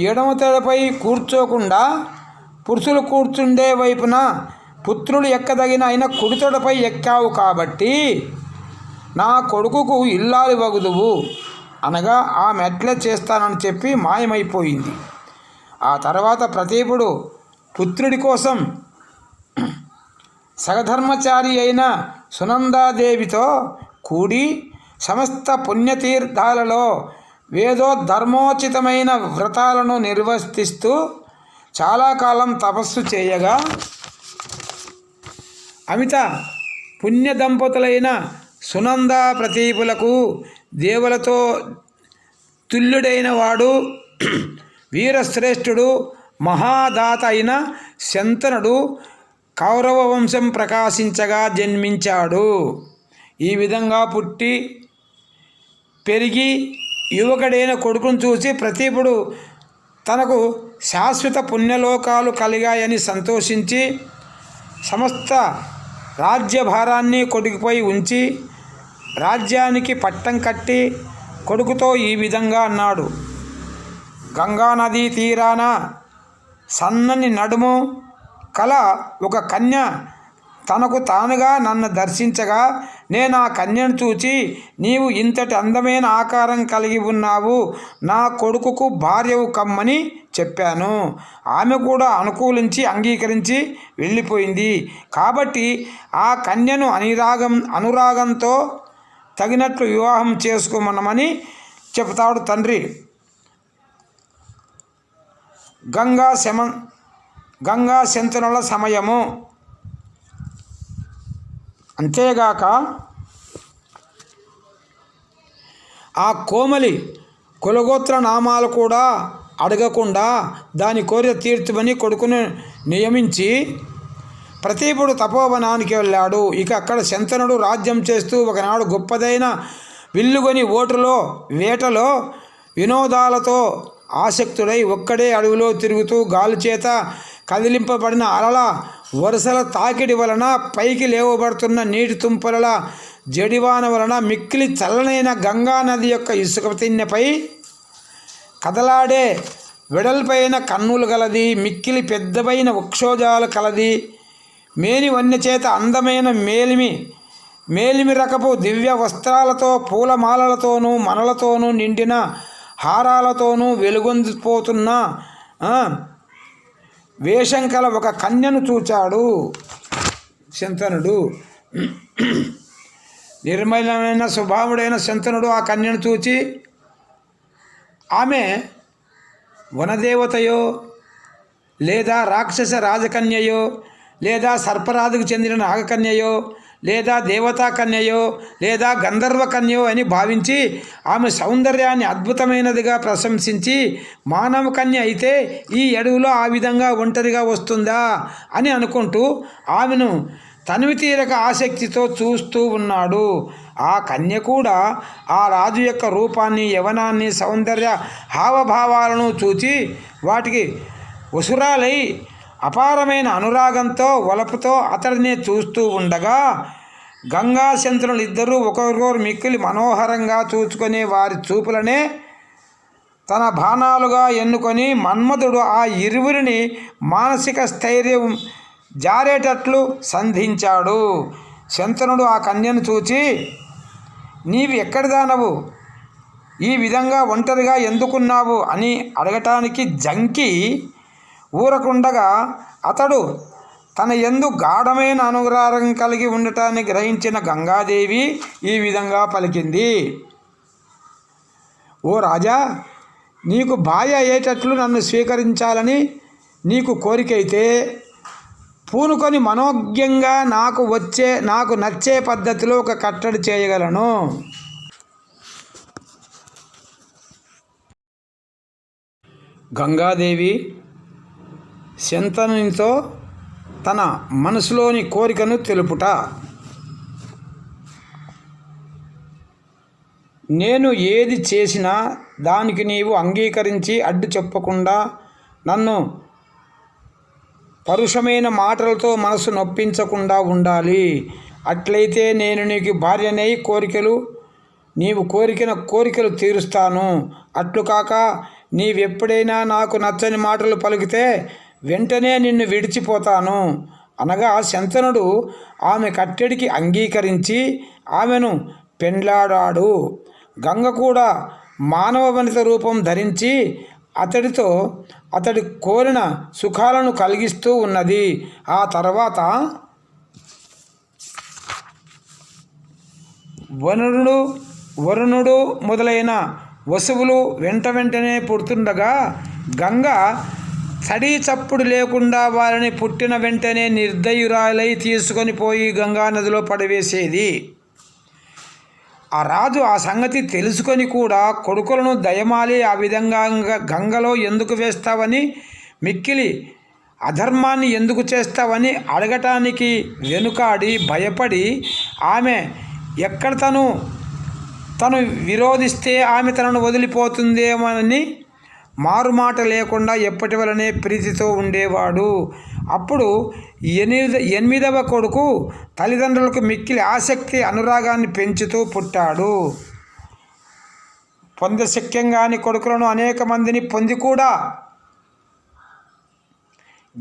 Speaker 1: ఎడమ తెరపై కూర్చోకుండా పురుషులు కూర్చుండే వైపున పుత్రులు ఎక్కదగిన అయిన కుడితొడపై ఎక్కావు కాబట్టి నా కొడుకుకు ఇల్లాలి వగుదువు అనగా ఆ మెట్లే చేస్తానని చెప్పి మాయమైపోయింది. ఆ తర్వాత ప్రతీపుడు పుత్రుడి కోసం సగధర్మచారి అయిన సునందాదేవితో కూడి సమస్త పుణ్యతీర్థాలలో వేదోధర్మోచితమైన వ్రతాలను నిర్వర్తిస్తూ చాలా కాలం తపస్సు చేయగా అమిత పుణ్య దంపతులైన సునంద ప్రతీపులకు దేవులతో తుల్యుడైన వాడు వీరశ్రేష్ఠుడు మహాదాత అయిన శంతనుడు కౌరవ వంశం ప్రకాశించగా జన్మించాడు. ఈ విధంగా పుట్టి పెరిగి యువకుడైన కొడుకును చూసి ప్రతీపుడు తనకు శాశ్వత పుణ్యలోకాలు కలిగాయని సంతోషించి సమస్త రాజ్యభారాన్ని కొడుకుపై ఉంచి రాజ్యానికి పట్టం కట్టి కొడుకుతో ఈ విధంగా అన్నాడు. గంగానదీ తీరాన సన్నని నడుము కల ఒక కన్య తనకు తానుగా నన్ను దర్శించగా నేను ఆ కన్యను చూచి, నీవు ఇంతటి అందమైన ఆకారం కలిగి ఉన్నావు, నా కొడుకుకు భార్యవు కమ్మని చెప్పాను. ఆమె కూడా అనుకూలించి అంగీకరించి వెళ్ళిపోయింది. కాబట్టి ఆ కన్యను అనురాగంతో తగినట్లు వివాహం చేసుకోమనమని చెప్తాడు తండ్రి. గంగా శంతనుల సమయము. అంతేగాక ఆ కోమలి కులగోత్ర నామాలు కూడా అడగకుండా దాని కోరిక తీర్చమని కొడుకును నియమించి ప్రతీపుడు తపోవనానికి వెళ్ళాడు. ఇక అక్కడ శంతనుడు రాజ్యం చేస్తూ ఒకనాడు గొప్పదైన విల్లుగొని వేటలో వినోదాలతో ఆసక్తుడై ఒక్కడే అడవిలో తిరుగుతూ గాలిచేత కదిలింపబడిన అలల వరుసల తాకిడి వలన పైకి లేవబడుతున్న నీటి తుంపల జడివాన వలన మిక్కిలి చల్లనైన గంగా నది యొక్క ఇసుక తిన్నెపై కదలాడే వెడల్పైన కన్నులు గలది, మిక్కిలి పెద్దవైన వక్షోజాలు కలది, మేని వన్య చేత అందమైన మేలిమి రకపు దివ్య వస్త్రాలతో పూలమాలలతోనూ మనలతోనూ నిండిన హారాలతోనూ వెలుగొందిపోతున్న వేషంకల ఒక కన్యను చూచాడు శంతనుడు. నిర్మలమైన స్వభావుడైన శంతనుడు ఆ కన్యను చూచి, ఆమె వనదేవతయో లేదా రాక్షస రాజకన్యయో లేదా సర్పరాజుకు చెందిన నాగకన్యయో లేదా దేవతా కన్యయో లేదా గంధర్వ కన్యయో అని భావించి ఆమె సౌందర్యాన్ని అద్భుతమైనదిగా ప్రశంసించి, మానవ కన్య అయితే ఈ అడవిలో ఆ విధంగా ఒంటరిగా వస్తుందా అని అనుకుంటూ ఆమెను తనివి తీరక ఆసక్తితో చూస్తూ ఉన్నాడు. ఆ కన్య కూడా ఆ రాజు యొక్క రూపాన్ని, యవనాన్ని, సౌందర్య హావభావాలను చూచి వాటికి వసురాలై అపారమైన అనురాగంతో వలపుతో అతడినే చూస్తూ ఉండగా గంగా శంతనులు ఇద్దరూ ఒకరికొకరు మిక్కిలి మనోహరంగా చూచుకునే వారి చూపులనే తన బాణాలుగా ఎన్నుకొని మన్మధుడు ఆ ఇరువురిని మానసిక స్థైర్యం జారేటట్లు సంధించాడు. శంతనుడు ఆ కన్యను చూచి, నీవు ఎక్కడిదానవు, ఈ విధంగా ఒంటరిగా ఎందుకున్నావు అని అడగటానికి జంకి ఊరకుండగా అతడు తన యందు గాఢమైన అనురాగం కలిగి ఉండటాన్ని గ్రహించిన గంగాదేవి ఈ విధంగా పలికింది. ఓ రాజా, నీకు భార్య అయ్యేటట్లు నన్ను స్వీకరించాలని నీకు కోరికైతే పూనుకొని మనోజ్ఞంగా నాకు నచ్చే పద్ధతిలో ఒక కట్టడి చేయగలను. గంగాదేవి శంతనునితో తన మనసులోని కోరికను తెలుపుట. నేను ఏది చేసినా దానికి నీవు అంగీకరించి అడ్డు చెప్పకుండా నన్ను పరుషమైన మాటలతో మనసు నొప్పించకుండా ఉండాలి. అట్లయితే నేను నీకు భార్యనై నీవు కోరికలు తీరుస్తాను. అట్లు కాక నీవెప్పుడైనా నాకు నచ్చని మాటలు పలికితే వెంటనే నిన్ను విడిచిపోతాను అనగా శంతనుడు ఆమె కట్టడికి అంగీకరించి ఆమెను పెండ్లాడాడు. గంగ కూడా మానవ వనిత రూపం ధరించి అతడి కోరిన సుఖాలను కలిగిస్తూ ఉన్నది. ఆ తర్వాత వరుణుడు మొదలైన వసువులు వెంటనే పుడుతుండగా గంగ తడి చప్పుడు లేకుండా వారిని పుట్టిన వెంటనే నిర్దయురాలై తీసుకొని పోయి గంగా నదిలో పడవేసేది. ఆ రాజు ఆ సంగతి తెలుసుకొని కూడా కొడుకులను దయమాలి ఆ విధంగా గంగలో ఎందుకు వేస్తావని, మిక్కిలి అధర్మాన్ని ఎందుకు చేస్తావని అడగటానికి వెనుకాడి భయపడి ఆమె ఎక్కడ తను విరోధిస్తే ఆమె తనను వదిలిపోతుందేమోనని మారుమాట లేకుండా ఎప్పటి వలనే ప్రీతితో ఉండేవాడు. అప్పుడు 8వ కొడుకు తల్లిదండ్రులకు మిక్కిలి ఆసక్తి అనురాగాన్ని పెంచుతూ పుట్టాడు. పొందశక్యంగాని కొడుకులను అనేక మందిని పొంది కూడా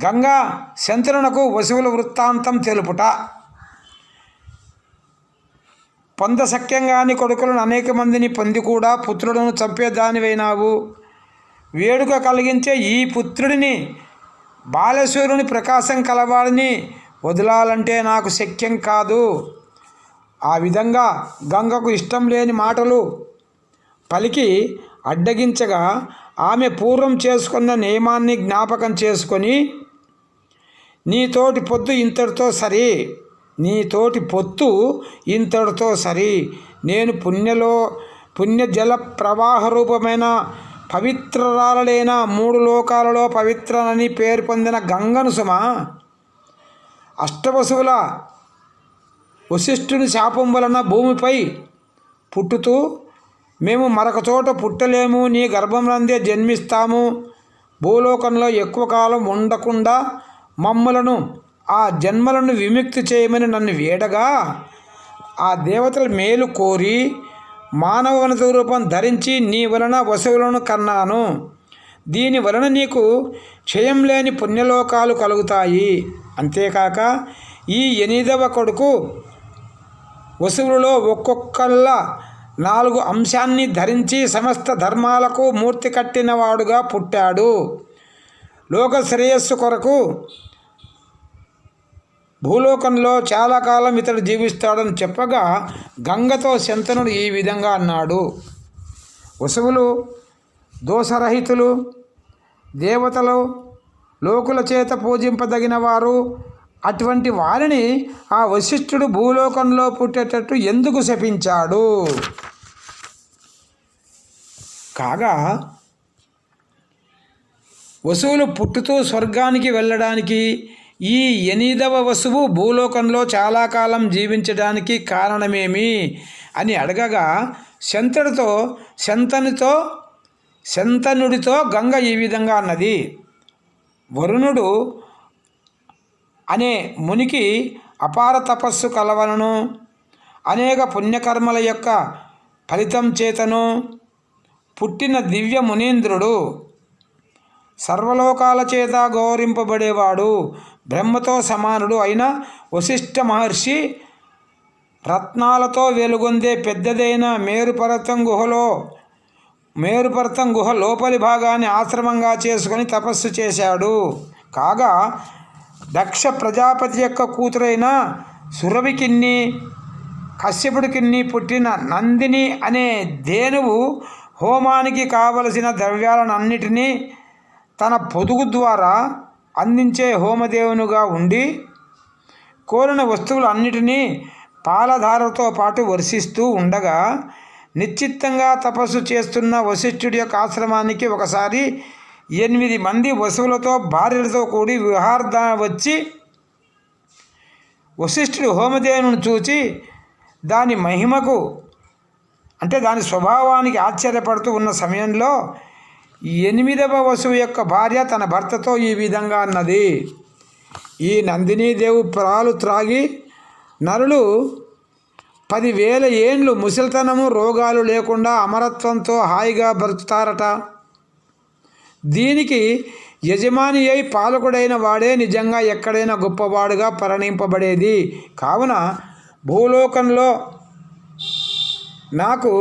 Speaker 1: గంగా శంతనునకు వసువుల వృత్తాంతం తెలుపుట. పొందశక్యంగాని కొడుకులను అనేక మందిని పొంది కూడా పుత్రులను చంపేదానివైనావు. వేడుక కలిగించే ఈ పుత్రుడిని బాలశూరుని ప్రకాశం కలవాడిని వదలాలంటే నాకు శక్యం కాదు. ఆ విధంగా గంగకు ఇష్టం లేని మాటలు పలికి అడ్డగించగా ఆమె పూర్వం చేసుకున్న నియమాన్ని జ్ఞాపకం చేసుకొని నీతోటి పొత్తు ఇంతటితో సరి నేను పుణ్యజల ప్రవాహ రూపమైన పవిత్రరాలైన 3 లోకాలలో పవిత్రనని పేరు పొందిన గంగను సుమ. అష్టవసువుల వశిష్ఠుని శాపం వలన భూమిపై పుట్టుతూ మేము మరొక చోట పుట్టలేము, నీ గర్భంలోందే జన్మిస్తాము, భూలోకంలో ఎక్కువ కాలం ఉండకుండా మమ్ములను ఆ జన్మలను విముక్తి చేయమని నన్ను వేడగా ఆ దేవతలు మేలు కోరి మానవ రూపం ధరించి నీ వలన వసువులను కన్నాను. దీని వలన నీకు క్షయం లేని పుణ్యలోకాలు కలుగుతాయి. అంతేకాక ఈ 8వ కొడుకు వసువులలో ఒక్కొక్కళ్ళ 4 అంశాన్ని ధరించి సమస్త ధర్మాలకు మూర్తి కట్టినవాడుగా పుట్టాడు. లోక శ్రేయస్సు కొరకు భూలోకంలో చాలా కాలం ఇతడు జీవిస్తాడని చెప్పగా గంగతో శంతనుడు ఈ విధంగా అన్నాడు. వసువులు దోషరహితులు, దేవతలు, లోకుల చేత పూజింపదగిన వారు. అటువంటి వారిని ఆ వశిష్ఠుడు భూలోకంలో పుట్టేటట్టు ఎందుకు శపించాడు? కాగా వసువులు పుట్టుతూ స్వర్గానికి వెళ్ళడానికి, ఈ 8వ వసువు భూలోకంలో చాలా కాలం జీవించడానికి కారణమేమి అని అడగగా శంతనుడితో గంగ ఈ విధంగా అన్నది. వరుణుడు అనే మునికి అపార తపస్సు కలవలను, అనేక పుణ్యకర్మల యొక్క ఫలితం చేతను పుట్టిన దివ్య మునీంద్రుడు, సర్వలోకాల చేత గౌరవింపబడేవాడు, బ్రహ్మతో సమానుడు అయిన వశిష్ఠ మహర్షి రత్నాలతో వెలుగొందే పెద్దదైన మేరుపర్వతం గుహ లోపలి భాగాన్ని ఆశ్రమంగా చేసుకొని తపస్సు చేశాడు. కాగా దక్ష ప్రజాపతి యొక్క కూతురైన సురభికిన్ని కశ్యపుడికిన్ని పుట్టిన నందిని అనే ధేనువు హోమానికి కావలసిన ద్రవ్యాలన్నిటినీ తన పొదుగు ద్వారా అందించే హోమదేవునిగా ఉండి కోరిన వస్తువులన్నిటినీ పాలధారతో పాటు వర్షిస్తూ ఉండగా నిశ్చిత్తంగా తపస్సు చేస్తున్న వశిష్ఠుడి యొక్క ఆశ్రమానికి ఒకసారి 8 మంది వసువులతో భార్యలతో కూడి విహార్దా వచ్చి వశిష్ఠుడు హోమదేవుని చూచి దాని మహిమకు అంటే దాని స్వభావానికి ఆశ్చర్యపడుతూ ఉన్న సమయంలో 8వ వసువు యొక్క భార్య తన భర్తతో ఈ విధంగా అన్నది. ఈ నందినీదేవి పాలు త్రాగి నరులు 10,000 ఏండ్లు ముసలితనము రోగాలు లేకుండా అమరత్వంతో హాయిగా బ్రతుకుతారట. దీనికి యజమాని అయి పాలకుడైన వాడే నిజంగా ఎక్కడైనా గొప్పవాడుగా పరిణింపబడేది. కావున భూలోకంలో నాకు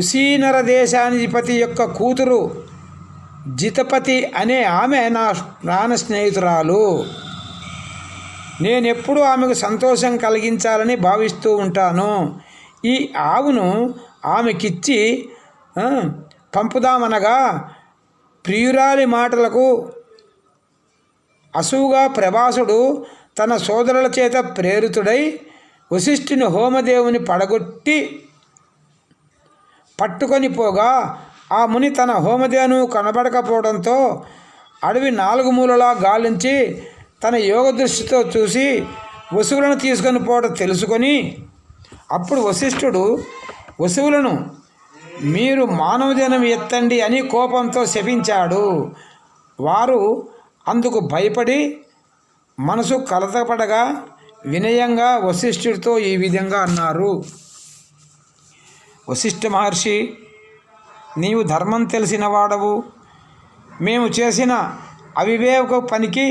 Speaker 1: ఉసీనర దేశాధిపతి యొక్క కూతురు జితపతి అనే ఆమె నా ప్రాణ స్నేహితురాలు. నేనెప్పుడూ ఆమెకు సంతోషం కలిగించాలని భావిస్తూ ఉంటాను. ఈ ఆవును ఆమెకిచ్చి పంపుదామనగా ప్రియురాలి మాటలకు అసూగా ప్రభాసుడు తన సోదరుల చేత ప్రేరితుడై వశిష్ఠుని హోమదేవుని పట్టుకొని పోగా ఆ ముని తన హోమదేవును కనబడకపోవడంతో అడవి 4 మూలలా గాలించి తన యోగ దృష్టితో చూసి వసువులను తీసుకొని పోవడం తెలుసుకొని అప్పుడు వశిష్ఠుడు వసువులను మీరు మానవజనం ఎత్తండి అని కోపంతో శపించాడు. వారు అందుకు భయపడి మనసు కలతపడగా వినయంగా వశిష్ఠుడితో ఈ విధంగా అన్నారు. వశిష్ఠ మహర్షి, నీవు ధర్మం తెలిసిన వాడవు. మేము చేసిన అవివేక పనికి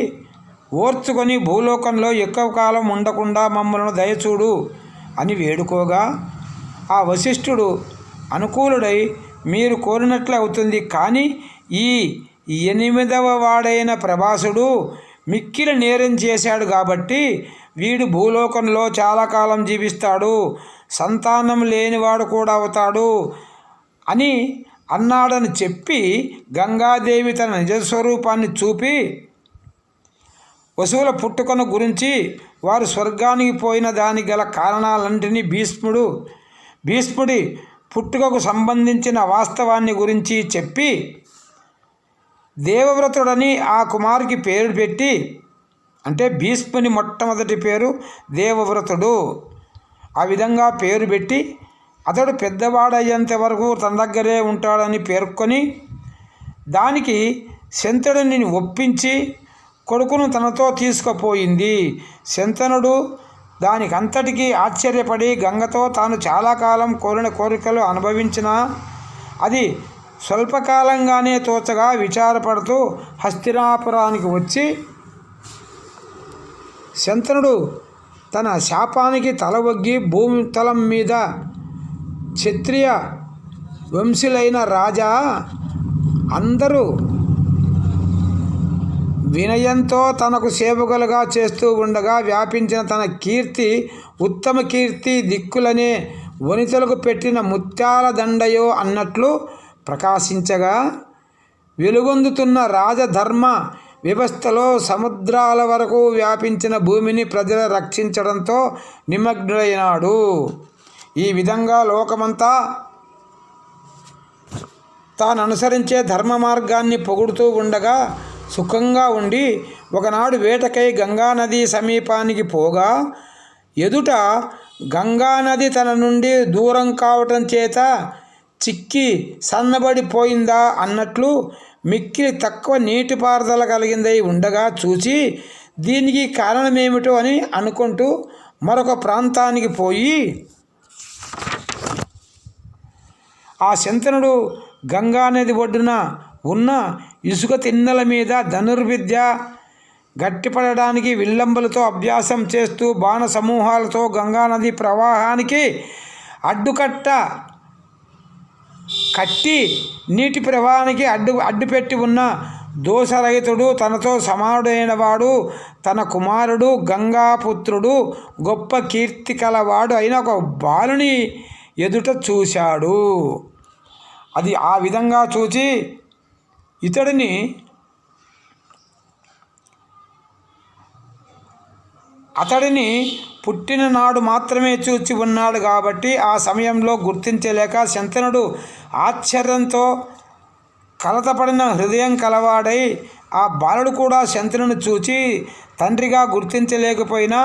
Speaker 1: ఓర్చుకొని భూలోకంలో ఎక్కువ కాలం ఉండకుండా మమ్మల్ని దయచూడు అని వేడుకోగా ఆ వశిష్ఠుడు అనుకూలుడై మీరు కోరినట్లే అవుతుంది, కానీ ఈ 8వ వాడైన ప్రభాసుడు మిక్కిలి నేరం చేశాడు కాబట్టి వీడు భూలోకంలో చాలా కాలం జీవిస్తాడు, సంతానం లేనివాడు కూడా అవుతాడు అని అన్నాడని చెప్పి గంగాదేవి తన నిజస్వరూపాన్ని చూపి వసువుల పుట్టుకను గురించి వారు స్వర్గానికి పోయిన దానికి గల కారణాలన్నింటినీ భీష్ముడి పుట్టుకకు సంబంధించిన వాస్తవాన్ని గురించి చెప్పి దేవవ్రతుడని ఆ కుమారుకి పేరు పెట్టి, అంటే భీష్ముని మొట్టమొదటి పేరు దేవవ్రతుడు, ఆ విధంగా పేరు పెట్టి అతడు పెద్దవాడయ్యేంత వరకు తన దగ్గరే ఉంటాడని పేర్కొని దానికి శంతనుడిని ఒప్పించి కొడుకును తనతో తీసుకుపోయింది. శంతనుడు దానికంతటికీ ఆశ్చర్యపడి గంగతో తాను చాలా కాలం కోరిన కోరికలు అనుభవించినా అది స్వల్పకాలంగానే తోచగా విచారపడుతూ హస్తినాపురానికి వచ్చి శంతనుడు తన శాపానికి తల ఒగ్గి భూమి తలం మీద క్షత్రియ వంశులైన రాజా అందరూ వినయంతో తనకు సేవకులుగా చేస్తూ ఉండగా వ్యాపించిన తన కీర్తి ఉత్తమ కీర్తి దిక్కులనే వనితలకు పెట్టిన ముత్యాల దండయో అన్నట్లు ప్రకాశించగా వెలుగొందుతున్న రాజధర్మ వ్యవస్థలో సముద్రాల వరకు వ్యాపించిన భూమిని ప్రజలు రక్షించడంతో నిమగ్నుడైనాడు. ఈ విధంగా లోకమంతా తాను అనుసరించే ధర్మ మార్గాన్ని పొగుడుతూ ఉండగా సుఖంగా ఉండి ఒకనాడు వేటకై గంగానది సమీపానికి పోగా ఎదుట గంగానది తన నుండి దూరం కావటం చేత చిక్కి సన్నబడిపోయిందా అన్నట్లు మిక్కిలి తక్కువ నీటిపారుదల కలిగిందై ఉండగా చూసి దీనికి కారణమేమిటో అని అనుకుంటూ మరొక ప్రాంతానికి పోయి ఆ శంతనుడు గంగానది ఒడ్డున ఉన్న ఇసుక తిన్నెల మీద ధనుర్విద్య గట్టిపడడానికి విల్లంబులతో అభ్యాసం చేస్తూ బాణ సమూహాలతో గంగానది ప్రవాహానికి అడ్డుకట్ట కట్టి నీటి ప్రవాహానికి అడ్డుపెట్టి ఉన్న దోషరహితుడు తనతో సమానుడైన వాడు తన కుమారుడు గంగాపుత్రుడు గొప్ప కీర్తి కలవాడు అయిన ఒక బాలుని ఎదుట చూశాడు. అది ఆ విధంగా చూచి అతడిని పుట్టిన నాడు మాత్రమే చూచి ఉన్నాడు కాబట్టి ఆ సమయంలో గుర్తించలేక శంతనుడు ఆశ్చర్యంతో కలతపడిన హృదయం కలవాడై ఆ బాలుడు కూడా శంతనుని చూచి తండ్రిగా గుర్తించలేకపోయినా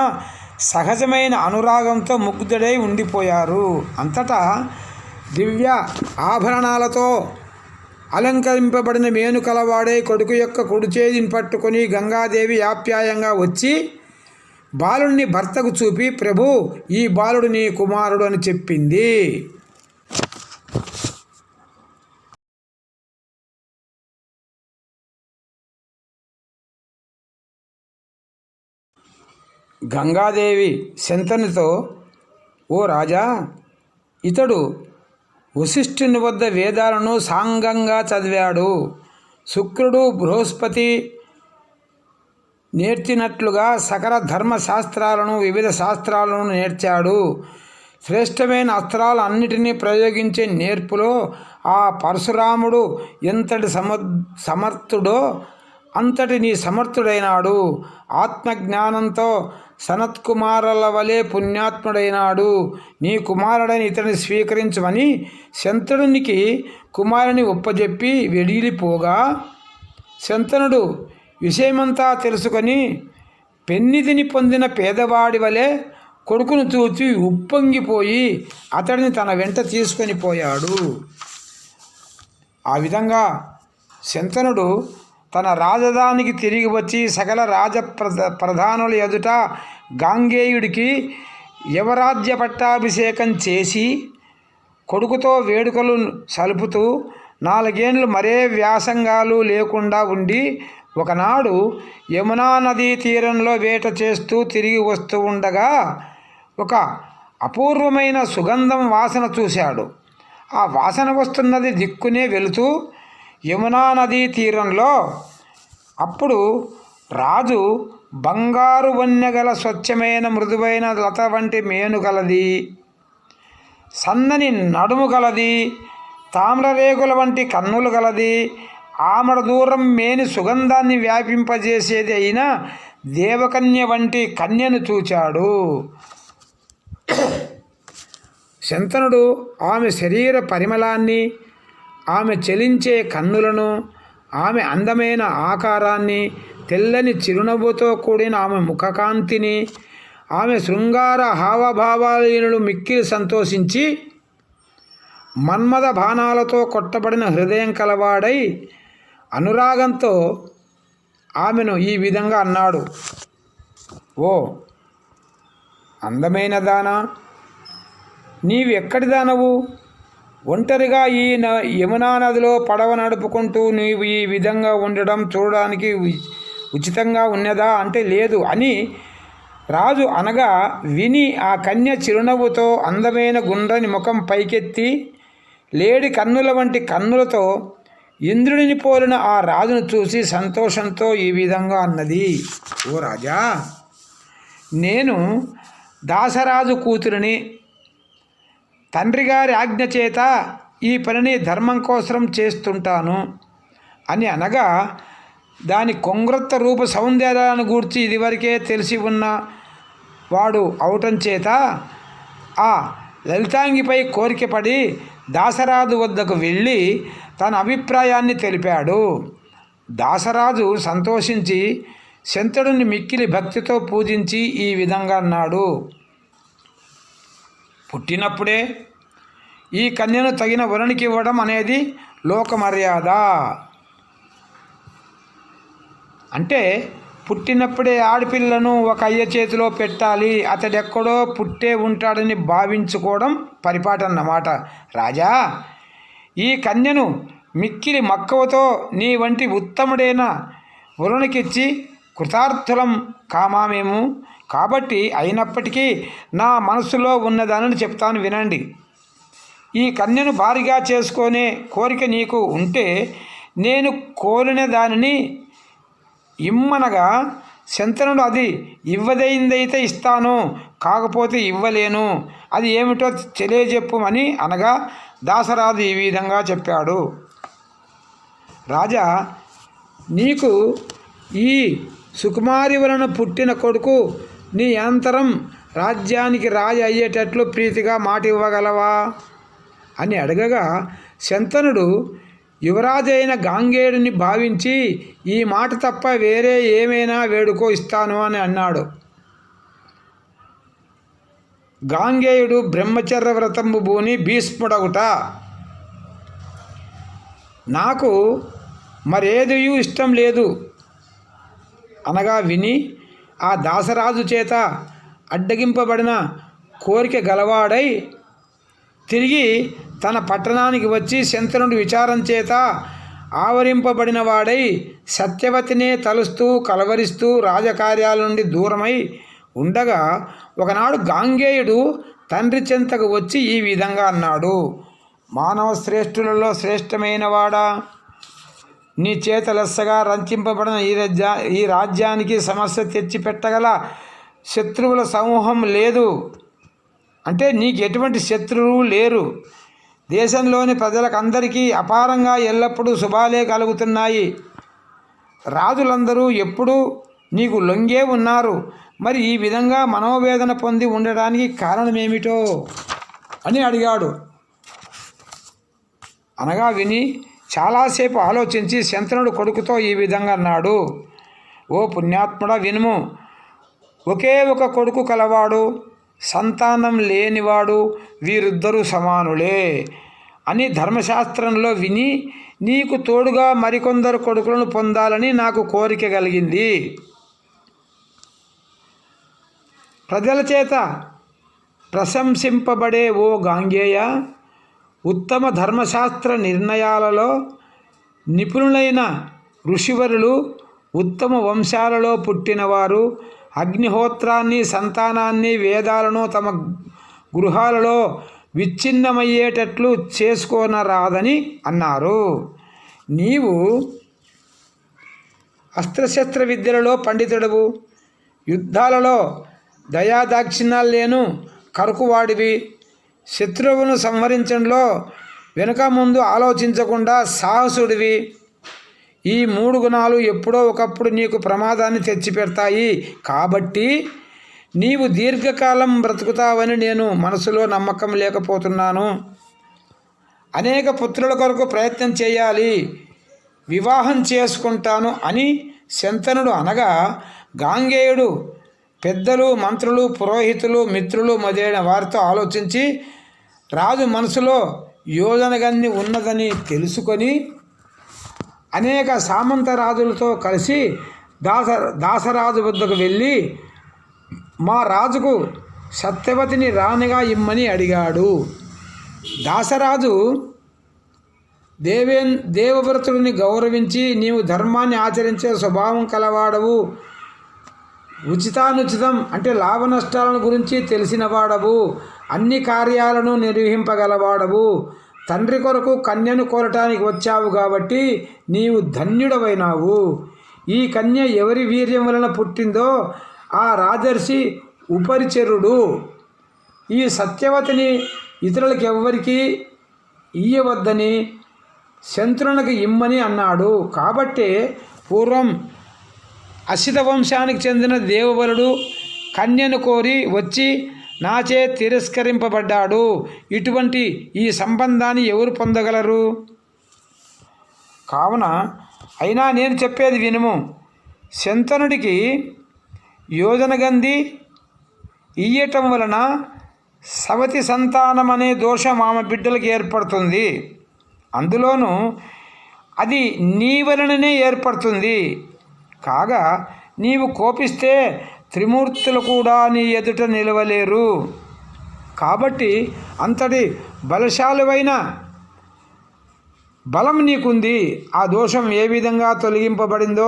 Speaker 1: సహజమైన అనురాగంతో ముగ్ధుడై ఉండిపోయారు. అంతటా దివ్య ఆభరణాలతో అలంకరింపబడిన మేను కలవాడై కొడుకు యొక్క కుడి చేతిని పట్టుకొని గంగాదేవి ఆప్యాయంగా వచ్చి బాలుడిని భర్తకు చూపి, ప్రభు, ఈ బాలుడు నీ కుమారుడు అని చెప్పింది. గంగాదేవి శంతనుతో, ఓ రాజా, ఇతడు వశిష్ఠుని వద్ద వేదాలను సాంగంగా చదివాడు. శుక్రుడు బృహస్పతి నేర్చినట్లుగా సకల ధర్మశాస్త్రాలను వివిధ శాస్త్రాలను నేర్చాడు. శ్రేష్టమైన అస్త్రాలు అన్నిటినీ ప్రయోగించే నేర్పులో ఆ పరశురాముడు ఎంతటి సమర్థుడో అంతటి నీ సమర్థుడైనాడు. ఆత్మజ్ఞానంతో సనత్కుమారుల వలె పుణ్యాత్ముడైనాడు. నీ కుమారుడని ఇతడిని స్వీకరించమని శంతనునికి కుమారుని ఒప్పజెప్పి వెడిలిపోగా శంతనుడు విషయమంతా తెలుసుకొని పెన్నిధిని పొందిన పేదవాడి వలె కొడుకును చూచి ఉప్పొంగిపోయి అతడిని తన వెంట తీసుకొని పోయాడు. ఆ విధంగా శంతనుడు తన రాజధానికి తిరిగి వచ్చి సకల ప్రధానుల ఎదుట గాంగేయుడికి యువరాజ్య పట్టాభిషేకం చేసి కొడుకుతో వేడుకలు సలుపుతూ 4 ఏళ్ళు మరే వ్యాసంగాలు లేకుండా ఉండి ఒకనాడు యమునా నదీ తీరంలో వేట చేస్తూ తిరిగి వస్తూ ఉండగా ఒక అపూర్వమైన సుగంధం వాసన చూశాడు. ఆ వాసన వస్తున్నది దిక్కునే వెళుతూ యమునా నదీ తీరంలో అప్పుడు రాజు బంగారు వన్నెగల స్వచ్ఛమైన మృదువైన లత వంటి మేను గలది, సన్నని నడుము గలది, తామ్రరేగుల వంటి కన్నులు గలది, ఆమడ దూరం మేని సుగంధాన్ని వ్యాపింపజేసేది అయిన దేవకన్య వంటి కన్యను చూచాడు. శంతనుడు ఆమె శరీర పరిమళాన్ని, ఆమె చలించే కన్నులను, ఆమె అందమైన ఆకారాన్ని, తెల్లని చిరునవ్వుతో కూడిన ఆమె ముఖకాంతిని, ఆమె శృంగార హావభావాలను మిక్కిలి సంతోషించి మన్మథ బాణాలతో కొట్టబడిన హృదయం కలవాడై అనురాగంతో ఆమెను ఈ విధంగా అన్నాడు. ఓ అందమైన దానా, నీవెక్కడి దానవు? ఒంటరిగా ఈ యమునా నదిలో పడవ నడుపుకుంటూ నీవు ఈ విధంగా ఉండడం చూడడానికి ఉచితంగా ఉన్నదా అంటే లేదు అని రాజు అనగా విని ఆ కన్య చిరునవ్వుతో అందమైన గుండ్రని ముఖం పైకెత్తి లేడి కన్నుల వంటి కన్నులతో ఇంద్రుడిని పోలిన ఆ రాజును చూసి సంతోషంతో ఈ విధంగా అన్నది. ఓ రాజా, నేను దాసరాజు కూతురిని. తండ్రి గారి ఆజ్ఞ చేత ఈ పనిని ధర్మం కోసం చేస్తుంటాను అని అనగా దాని కొంగ్రొత్త రూప సౌందర్యాలను గూర్చి ఇదివరకే తెలిసి ఉన్న వాడు అవటం చేత ఆ లలితాంగిపై కోరికపడి దాసరాజు వద్దకు వెళ్ళి తన అభిప్రాయాన్ని తెలిపాడు. దాసరాజు సంతోషించి శంతనుడిని మిక్కిలి భక్తితో పూజించి ఈ విధంగా అన్నాడు. పుట్టినప్పుడే ఈ కన్యను తగిన వరునికి ఇవ్వడం అనేది లోక మర్యాద. అంటే పుట్టినప్పుడే ఆడపిల్లను ఒక అయ్య చేతిలో పెట్టాలి, అతడెక్కడో పుట్టే ఉంటాడని భావించుకోవడం పరిపాటన్నమాట. రాజా, ఈ కన్యను మిక్కిలి మక్కువతో నీ వంటి ఉత్తముడైన వరునికిచ్చి కృతార్థులం కామామేము. కాబట్టి అయినప్పటికీ నా మనసులో ఉన్నదానిని చెప్తాను వినండి. ఈ కన్యను భారీగా చేసుకునే కోరిక నీకు ఉంటే నేను కోరిన దానిని ఇమ్మనగా శంతనుడు అది ఇవ్వదైందైతే ఇస్తాను, కాకపోతే ఇవ్వలేను, అది ఏమిటో తెలియజెప్పమని అనగా దాసరాజు ఈ విధంగా చెప్పాడు. రాజా, నీకు ఈ సుకుమారి వలన పుట్టిన కొడుకు నీ అనంతరం రాజ్యానికి రాజు అయ్యేటట్లు ప్రీతిగా మాట ఇవ్వగలవా అని అడగగా శంతనుడు యువరాజు అయిన గాంగేయుడిని భావించి ఈ మాట తప్ప వేరే ఏమైనా వేడుకో ఇస్తాను అని అన్నాడు. గాంగేయుడు బ్రహ్మచర్య వ్రతము భూని భీష్ముడగుట, నాకు మరేదియూ ఇష్టం లేదు అనగా విని ఆ దాసరాజు చేత అడ్డగింపబడిన కోరిక గలవాడై తిరిగి తన పట్టణానికి వచ్చి శంతనుడి విచారం చేత ఆవరింపబడిన వాడై సత్యవతినే తలుస్తూ కలవరిస్తూ రాజకార్యాల నుండి దూరమై ఉండగా ఒకనాడు గాంగేయుడు తండ్రి చెంతకు వచ్చి ఈ విధంగా అన్నాడు. మానవ శ్రేష్ఠులలో శ్రేష్టమైన వాడా, నీ చేత లెస్సగా రంచింపబడిన ఈ రాజ్యానికి సమస్య తెచ్చిపెట్టగల శత్రువుల సమూహం లేదు. అంటే నీకు ఎటువంటి శత్రువు లేరు. దేశంలోని ప్రజలకు అందరికీ అపారంగా ఎల్లప్పుడూ శుభాలే కలుగుతున్నాయి. రాజులందరూ ఎప్పుడూ నీకు లొంగే ఉన్నారు. మరి ఈ విధంగా మనోవేదన పొంది ఉండడానికి కారణమేమిటో అని అడిగాడు. అనగా విని చాలాసేపు ఆలోచించి శంతనుడు కొడుకుతో ఈ విధంగా అన్నాడు. ఓ పుణ్యాత్ముడా, వినుము. ఒకే ఒక కొడుకు కలవాడు, సంతానం లేనివాడు వీరిద్దరూ సమానులే అని ధర్మశాస్త్రంలో విని నీకు తోడుగా మరికొందరు కొడుకులను పొందాలని నాకు కోరిక కలిగింది. ప్రజల చేత ప్రశంసింపబడే ఓ గాంగేయ, ఉత్తమ ధర్మశాస్త్ర నిర్ణయాలలో నిపుణులైన ఋషివరులు ఉత్తమ వంశాలలో పుట్టినవారు అగ్నిహోత్రాన్ని, సంతానాన్ని, వేదాలను తమ గృహాలలో విచ్ఛిన్నమయ్యేటట్లు చేసుకోనరాదని అన్నారు. నీవు అస్త్రశస్త్ర విద్యలలో పండితుడవు, యుద్ధాలలో దయాదాక్షిణ్యాలు లేను కరుకువాడివి, శత్రువును సంహరించడంలో వెనుక ముందు ఆలోచించకుండా సాహసుడివి. ఈ 3 గుణాలు ఎప్పుడో ఒకప్పుడు నీకు ప్రమాదాన్ని తెచ్చిపెడతాయి. కాబట్టి నీవు దీర్ఘకాలం బ్రతుకుతావని నేను మనసులో నమ్మకం లేకపోతున్నాను. అనేక పుత్రుల కొరకు ప్రయత్నం చేయాలి, వివాహం చేసుకుంటాను అని శంతనుడు అనగా గాంగేయుడు పెద్దలు, మంత్రులు, పురోహితులు, మిత్రులు మొదలైన వారితో ఆలోచించి రాజు మనసులో యోజనగన్ని ఉన్నదని తెలుసుకొని అనేక సామంత రాజులతో కలిసి దాసరాజు వద్దకు వెళ్ళి మా రాజుకు సత్యవతిని రాణిగా ఇమ్మని అడిగాడు. దాసరాజు దేవవ్రతుడిని గౌరవించి, నీవు ధర్మాన్ని ఆచరించే స్వభావం కలవాడవు, ఉచితానుచితం అంటే లాభ నష్టాలను గురించి తెలిసినవాడవు, అన్ని కార్యాలను నిర్వహింపగలవాడవు, తండ్రి కొరకు కన్యను కోరటానికి వచ్చావు కాబట్టి నీవు ధన్యుడవైనావు. ఈ కన్య ఎవరి వీర్యం వలన పుట్టిందో ఆ రాజర్షి ఉపరిచరుడు. ఈ సత్యవతిని ఇతరులకు ఎవ్వరికీ ఇయ్యవద్దని శంతనునికి ఇమ్మని అన్నాడు. కాబట్టి పూర్వం అసిత వంశానికి చెందిన దేవబలుడు కన్యను కోరి వచ్చి నాచే తిరస్కరింపబడ్డాడు. ఇటువంటి ఈ సంబంధాన్ని ఎవరు పొందగలరు? కావున అయినా నేను చెప్పేది వినుము. శంతనుడికి యోజనగంధి ఇయ్యటం వలన సవతి సంతానం అనే దోషం ఆమె బిడ్డలకు ఏర్పడుతుంది. అందులోనూ అది నీ వలననే ఏర్పడుతుంది. కాగా నీవు కోపిస్తే త్రిమూర్తులు కూడా నీ ఎదుట నిలవలేరు. కాబట్టి అంతటి బలశాలివైన బలం నీకుంది. ఆ దోషం ఏ విధంగా తొలగింపబడిందో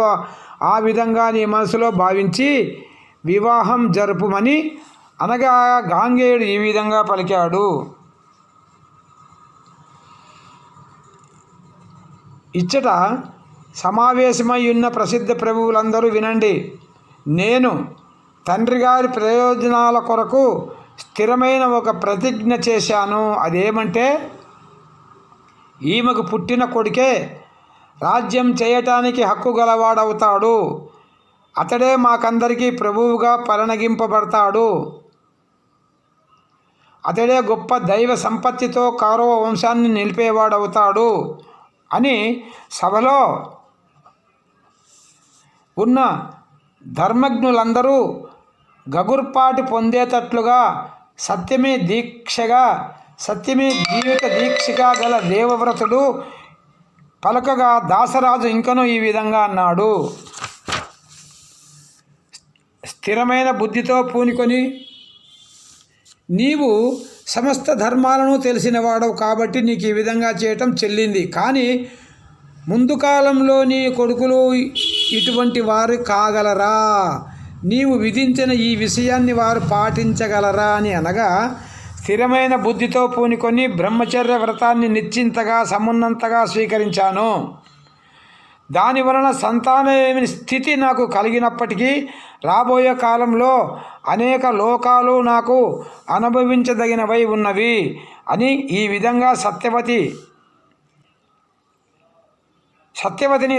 Speaker 1: ఆ విధంగా నీ మనసులో భావించి వివాహం జరుపుమని అనగా గాంగేయుడు ఈ విధంగా పలికాడు. ఇచ్చట సమావేశమై ఉన్న ప్రసిద్ధ ప్రభువులందరూ వినండి. నేను తండ్రి గారి ప్రయోజనాల కొరకు స్థిరమైన ఒక ప్రతిజ్ఞ చేశాను. అదేమంటే ఈమెకు పుట్టిన కొడుకే రాజ్యం చేయటానికి హక్కు గలవాడవుతాడు. అతడే మాకందరికీ ప్రభువుగా పరిణగింపబడతాడు. అతడే గొప్ప దైవ సంపత్తితో కౌరవ వంశాన్ని నిలిపేవాడవుతాడు అని సభలో ఉన్న ధర్మజ్ఞులందరూ గగుర్పాటి పొందేటట్లుగా సత్యమే జీవిత దీక్షగా గల దేవవ్రతుడు పలకగా దాసరాజు ఇంకనూ ఈ విధంగా అన్నాడు. స్థిరమైన బుద్ధితో పూనుకొని నీవు సమస్త ధర్మాలను తెలిసిన వాడవు కాబట్టి నీకు ఈ విధంగా చేయటం చెల్లింది. కానీ ముందు కాలంలో నీ కొడుకులు ఇటువంటి వారు కాగలరా? నీవు విధించిన ఈ విషయాన్ని వారు పాటించగలరా అని అనగా స్థిరమైన బుద్ధితో పూనుకొని బ్రహ్మచర్య వ్రతాన్ని నిశ్చింతగా సమున్నతంగా స్వీకరించాను. దానివలన సంతానలేని స్థితి నాకు కలిగినప్పటికీ రాబోయే కాలంలో అనేక లోకాలు నాకు అనుభవించదగినవై ఉన్నవి అని ఈ విధంగా సత్యవతిని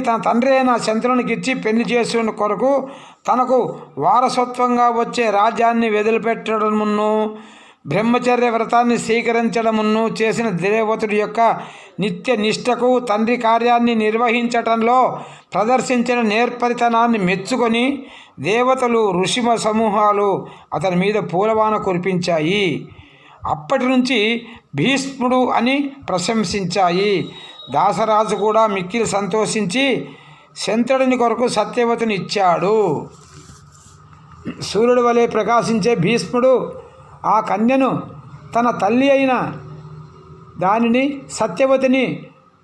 Speaker 1: తన తండ్రి అయిన శంతనునికి ఇచ్చి పెళ్లి చేసుకున్న కొరకు తనకు వారసత్వంగా వచ్చే రాజ్యాన్ని వదిలిపెట్టడమును బ్రహ్మచర్య వ్రతాన్ని స్వీకరించడమును చేసిన దేవతుడి యొక్క నిత్య నిష్టకు తండ్రి కార్యాన్ని నిర్వహించటంలో ప్రదర్శించిన నేర్పరితనాన్ని మెచ్చుకొని దేవతలు ఋషి సమూహాలు అతని మీద పూలవాన కురిపించాయి. అప్పటి నుంచి భీష్ముడు అని ప్రశంసించాయి. దాసరాజు కూడా మిక్కిలి సంతోషించి శంతనుని కొరకు సత్యవతిని ఇచ్చాడు. సూర్యుడి వలె ప్రకాశించే భీష్ముడు ఆ కన్యను తన తల్లి అయిన దానిని సత్యవతిని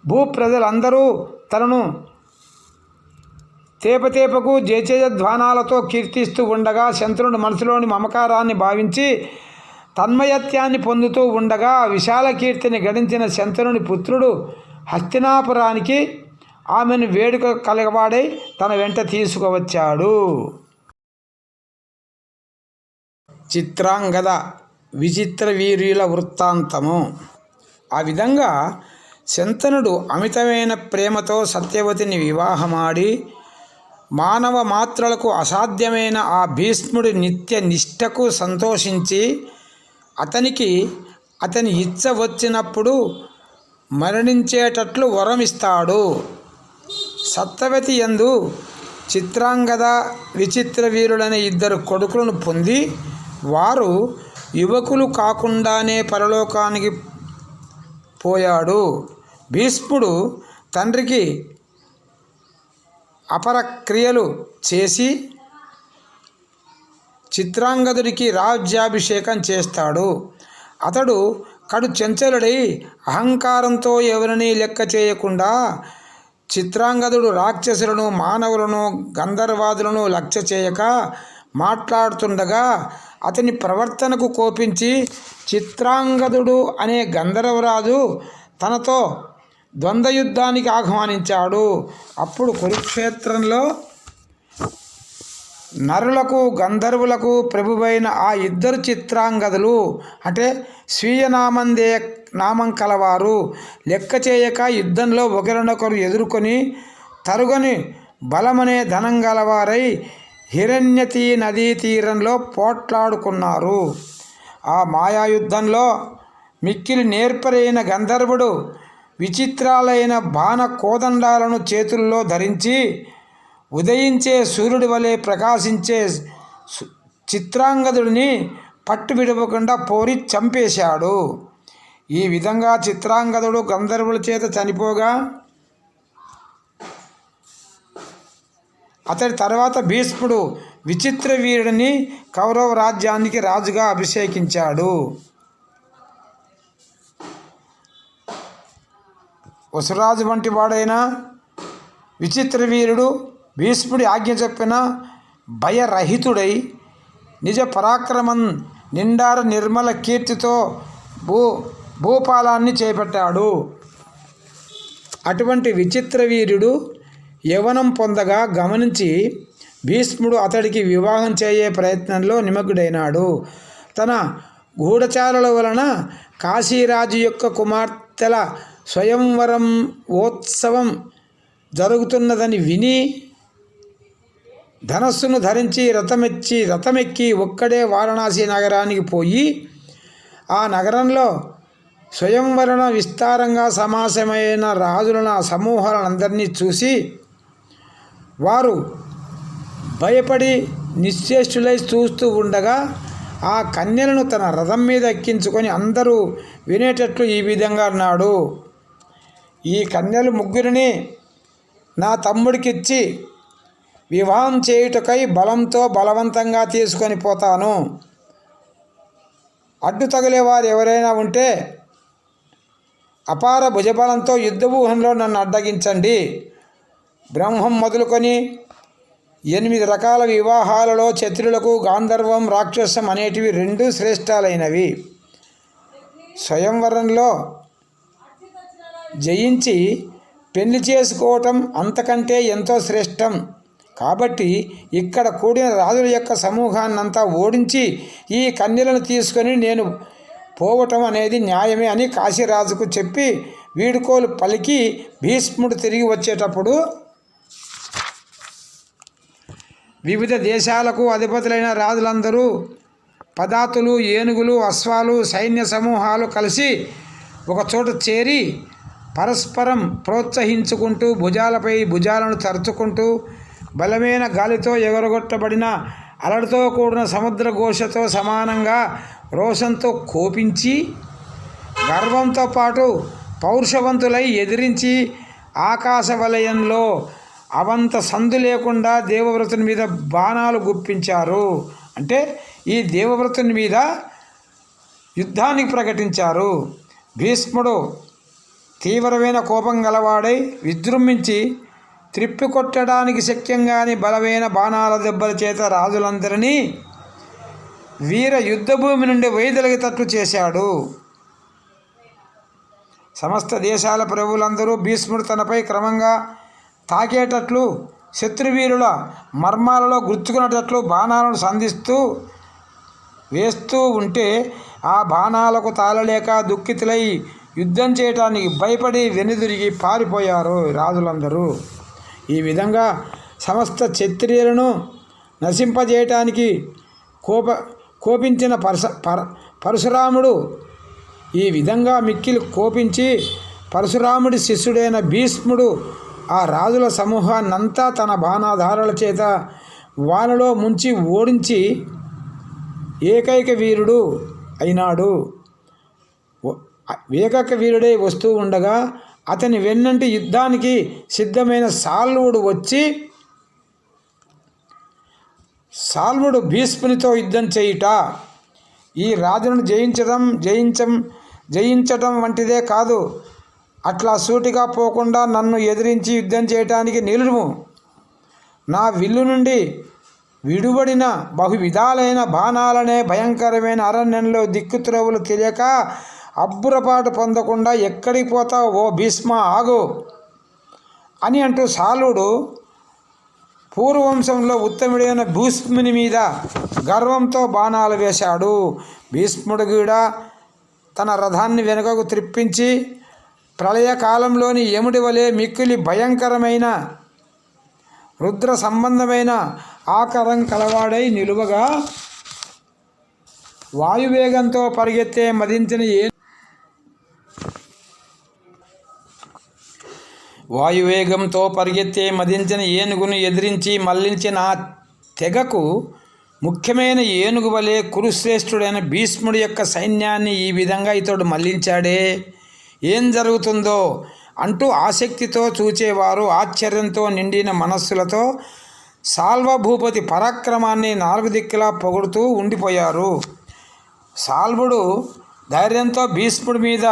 Speaker 1: భూప్రజలందరూ తనను తేపతేపకు జయజయధ్వానాలతో కీర్తిస్తూ ఉండగా శంతనుడు మనసులోని మమకారాన్ని భావించి తన్మయత్యాన్ని పొందుతూ ఉండగా విశాల కీర్తిని గడించిన శంతనుని పుత్రుడు హస్తినాపురానికి ఆమెను వేడుక కలగవాడై తన వెంట తీసుకువచ్చాడు. చిత్రాంగద విచిత్ర వీర్యుల వృత్తాంతము. ఆ విధంగా శంతనుడు అమితమైన ప్రేమతో సత్యవతిని వివాహమాడి మానవ మాత్రలకు అసాధ్యమైన ఆ భీష్ముడి నిత్య నిష్టకు సంతోషించి అతని ఇచ్చ వచ్చినప్పుడు మరణించేటట్లు వరమిస్తాడు. సత్యవతి యందు చిత్రాంగద విచిత్ర వీరులనే 2 కొడుకులను పొంది వారు యువకులు కాకుండానే పరలోకానికి పోయాడు. భీష్ముడు తండ్రికి అపరక్రియలు చేసి చిత్రాంగదుడికి రాజ్యాభిషేకం చేస్తాడు. అతడు కడు చెంచలుడై అహంకారంతో ఎవరిని లెక్క చేయకుండా చిత్రాంగదుడు రాక్షసులను మానవులను గంధర్వాదులను లక్ష్య చేయక మాట్లాడుతుండగా అతని ప్రవర్తనకు కోపించి చిత్రాంగదుడు అనే గంధర్వరాజు తనతో ద్వంద్వయుద్ధానికి ఆహ్వానించాడు. అప్పుడు కురుక్షేత్రంలో నరులకు గంధర్వులకు ప్రభువైన ఆ 2 చిత్రాంగదులు అంటే స్వీయ నామం కలవారు లెక్క చేయక యుద్ధంలో ఒకరినొకరు ఎదుర్కొని తరుగని బలమనే ధనం గలవారై హిరణ్యతీ నదీ తీరంలో పోట్లాడుకున్నారు. ఆ మాయాయుద్ధంలో మిక్కిలి నేర్పరైన గంధర్వుడు విచిత్రాలైన బాణ కోదండాలను చేతుల్లో ధరించి ఉదయించే సూర్యుడి వలె ప్రకాశించే చిత్రాంగదుడిని పట్టు విడవకుండా పోరి చంపేశాడు. ఈ విధంగా చిత్రాంగదుడు గంధర్వుల చేత చనిపోగా అతడి తర్వాత భీష్ముడు విచిత్ర వీరుడిని కౌరవ రాజ్యానికి రాజుగా అభిషేకించాడు. వసురాజు వంటి వాడైన విచిత్ర వీరుడు భీష్ముడి ఆజ్ఞ చెప్పిన భయరహితుడై నిజ పరాక్రమం నిండార నిర్మల కీర్తితో భూపాలాన్ని చేపట్టాడు. అటువంటి విచిత్ర వీరుడు యవ్వనం పొందగా గమనించి భీష్ముడు అతడికి వివాహం చేయే ప్రయత్నంలో నిమగ్నుడైనాడు. తన గూఢచారుల వలన కాశీరాజు యొక్క కుమార్తెల స్వయంవరం ఉత్సవం జరుగుతున్నదని విని ధనస్సును ధరించి రథమెక్కి ఒక్కడే వారణాసి నగరానికి పోయి ఆ నగరంలో స్వయంవరణ విస్తారంగా సమాసమైన రాజుల సమూహాలందరినీ చూసి వారు భయపడి నిశ్చేష్టులై చూస్తూ ఉండగా ఆ కన్యలను తన రథం మీద ఎక్కించుకొని అందరూ వినేటట్లు ఈ విధంగా అన్నాడు. ఈ కన్యలు 3 నా తమ్ముడికిచ్చి వివాహం చేయుటకై బలంతో బలవంతంగా తీసుకొని పోతాను. అడ్డు తగిలేవారు ఎవరైనా ఉంటే అపార భుజబలంతో యుద్ధవ్యూహంలో నన్ను అడ్డగించండి. బ్రహ్మం మొదలుకొని 8 రకాల వివాహాలలో క్షత్రులకు గాంధర్వం రాక్షసం అనేటివి 2 శ్రేష్టాలైనవి. స్వయంవరంలో జయించి పెళ్లి చేసుకోవటం అంతకంటే ఎంతో శ్రేష్టం. కాబట్టి ఇక్కడ కూడిన రాజుల యొక్క సమూహాన్నంతా ఓడించి ఈ కన్యలను తీసుకొని నేను పోవటం అనేది న్యాయమే అని కాశీరాజుకు చెప్పి వీడుకోలు పలికి భీష్ముడు తిరిగి వచ్చేటప్పుడు వివిధ దేశాలకు అధిపతులైన రాజులందరూ పదాతులు, ఏనుగులు, అశ్వాలు, సైన్య సమూహాలు కలిసి ఒకచోట చేరి పరస్పరం ప్రోత్సహించుకుంటూ భుజాలపై భుజాలను తరుచుకుంటూ బలమైన గాలితో ఎగరగొట్టబడిన అలలతో కూడిన సముద్ర ఘోషతో సమానంగా రోషంతో కోపించి గర్వంతో పాటు పౌరుషవంతులై ఎదిరించి ఆకాశ వలయంలో అవంత సందు లేకుండా దేవవ్రతుని మీద బాణాలు గుప్పించారు. అంటే ఈ దేవవ్రతుని మీద యుద్ధానికి ప్రకటించారు. భీష్ముడు తీవ్రమైన కోపం గలవాడై విజృంభించి త్రిప్పికొట్టడానికి శక్యంగాని బలమైన బాణాల దెబ్బల చేత రాజులందరినీ వీర యుద్ధభూమి నుండి వైదొలగేటట్లు చేశాడు. సమస్త దేశాల ప్రభువులందరూ భీష్ముడు తనపై క్రమంగా తాకేటట్లు శత్రువీరుల మర్మాలలో గుర్తుకున్నట్లు బాణాలను సంధిస్తూ వేస్తూ ఉంటే ఆ బాణాలకు తాళలేక దుఃఖితులై యుద్ధం చేయటానికి భయపడి వెనుదిరిగి పారిపోయారు రాజులందరూ. ఈ విధంగా సమస్త క్షత్రియులను నశింపజేయటానికి కోపించిన పరశురాముడు ఈ విధంగా మిక్కిలి కోపించి పరశురాముడి శిష్యుడైన భీష్ముడు ఆ రాజుల సమూహాన్నంతా తన బాణాధారాల చేత వానలో ముంచి ఓడించి ఏకైక వీరుడు అయినాడు. ఏకైక వీరుడై వస్తూ ఉండగా అతని వెన్నంటి యుద్ధానికి సిద్ధమైన సాల్వుడు భీష్మునితో యుద్ధం చేయుట ఈ రాజును జయించటం వంటిదే కాదు. అట్లా సూటిగా పోకుండా నన్ను ఎదిరించి యుద్ధం చేయటానికి నిలుము. నా విల్లు నుండి విడుబడిన బహువిధాలైన బాణాలనే భయంకరమైన అరణ్యంలో దిక్కుత్రోవులు తెలియక అబ్బురపాటు పొందకుండా ఎక్కడికి పోతావు ఓ భీష్మ ఆగు అని అంటూ సాల్వుడు పూర్వవంశంలో ఉత్తముడైన భీష్ముని మీద గర్వంతో బాణాలు వేశాడు. భీష్ముడు కూడా తన రథాన్ని వెనుకకు త్రిప్పించి ప్రళయకాలంలోని యముడి వలె మిక్కిలి భయంకరమైన రుద్ర సంబంధమైన ఆకారం కలవాడై నిలువగా వాయువేగంతో పరిగెత్తే మదించిన ఏనుగును ఎదిరించి మళ్లించిన తెగకు ముఖ్యమైన ఏనుగు వలె కురుశ్రేష్ఠుడైన భీష్ముడి యొక్క సైన్యాన్ని ఈ విధంగా ఇతడు మళ్లించాడే, ఏం జరుగుతుందో అంటూ ఆసక్తితో చూచేవారు ఆశ్చర్యంతో నిండిన మనస్సులతో సాల్వభూపతి పరాక్రమాన్ని నాలుగు దిక్కులా పొగుడుతూ ఉండిపోయారు. సాల్వుడు ధైర్యంతో భీష్ముడి మీద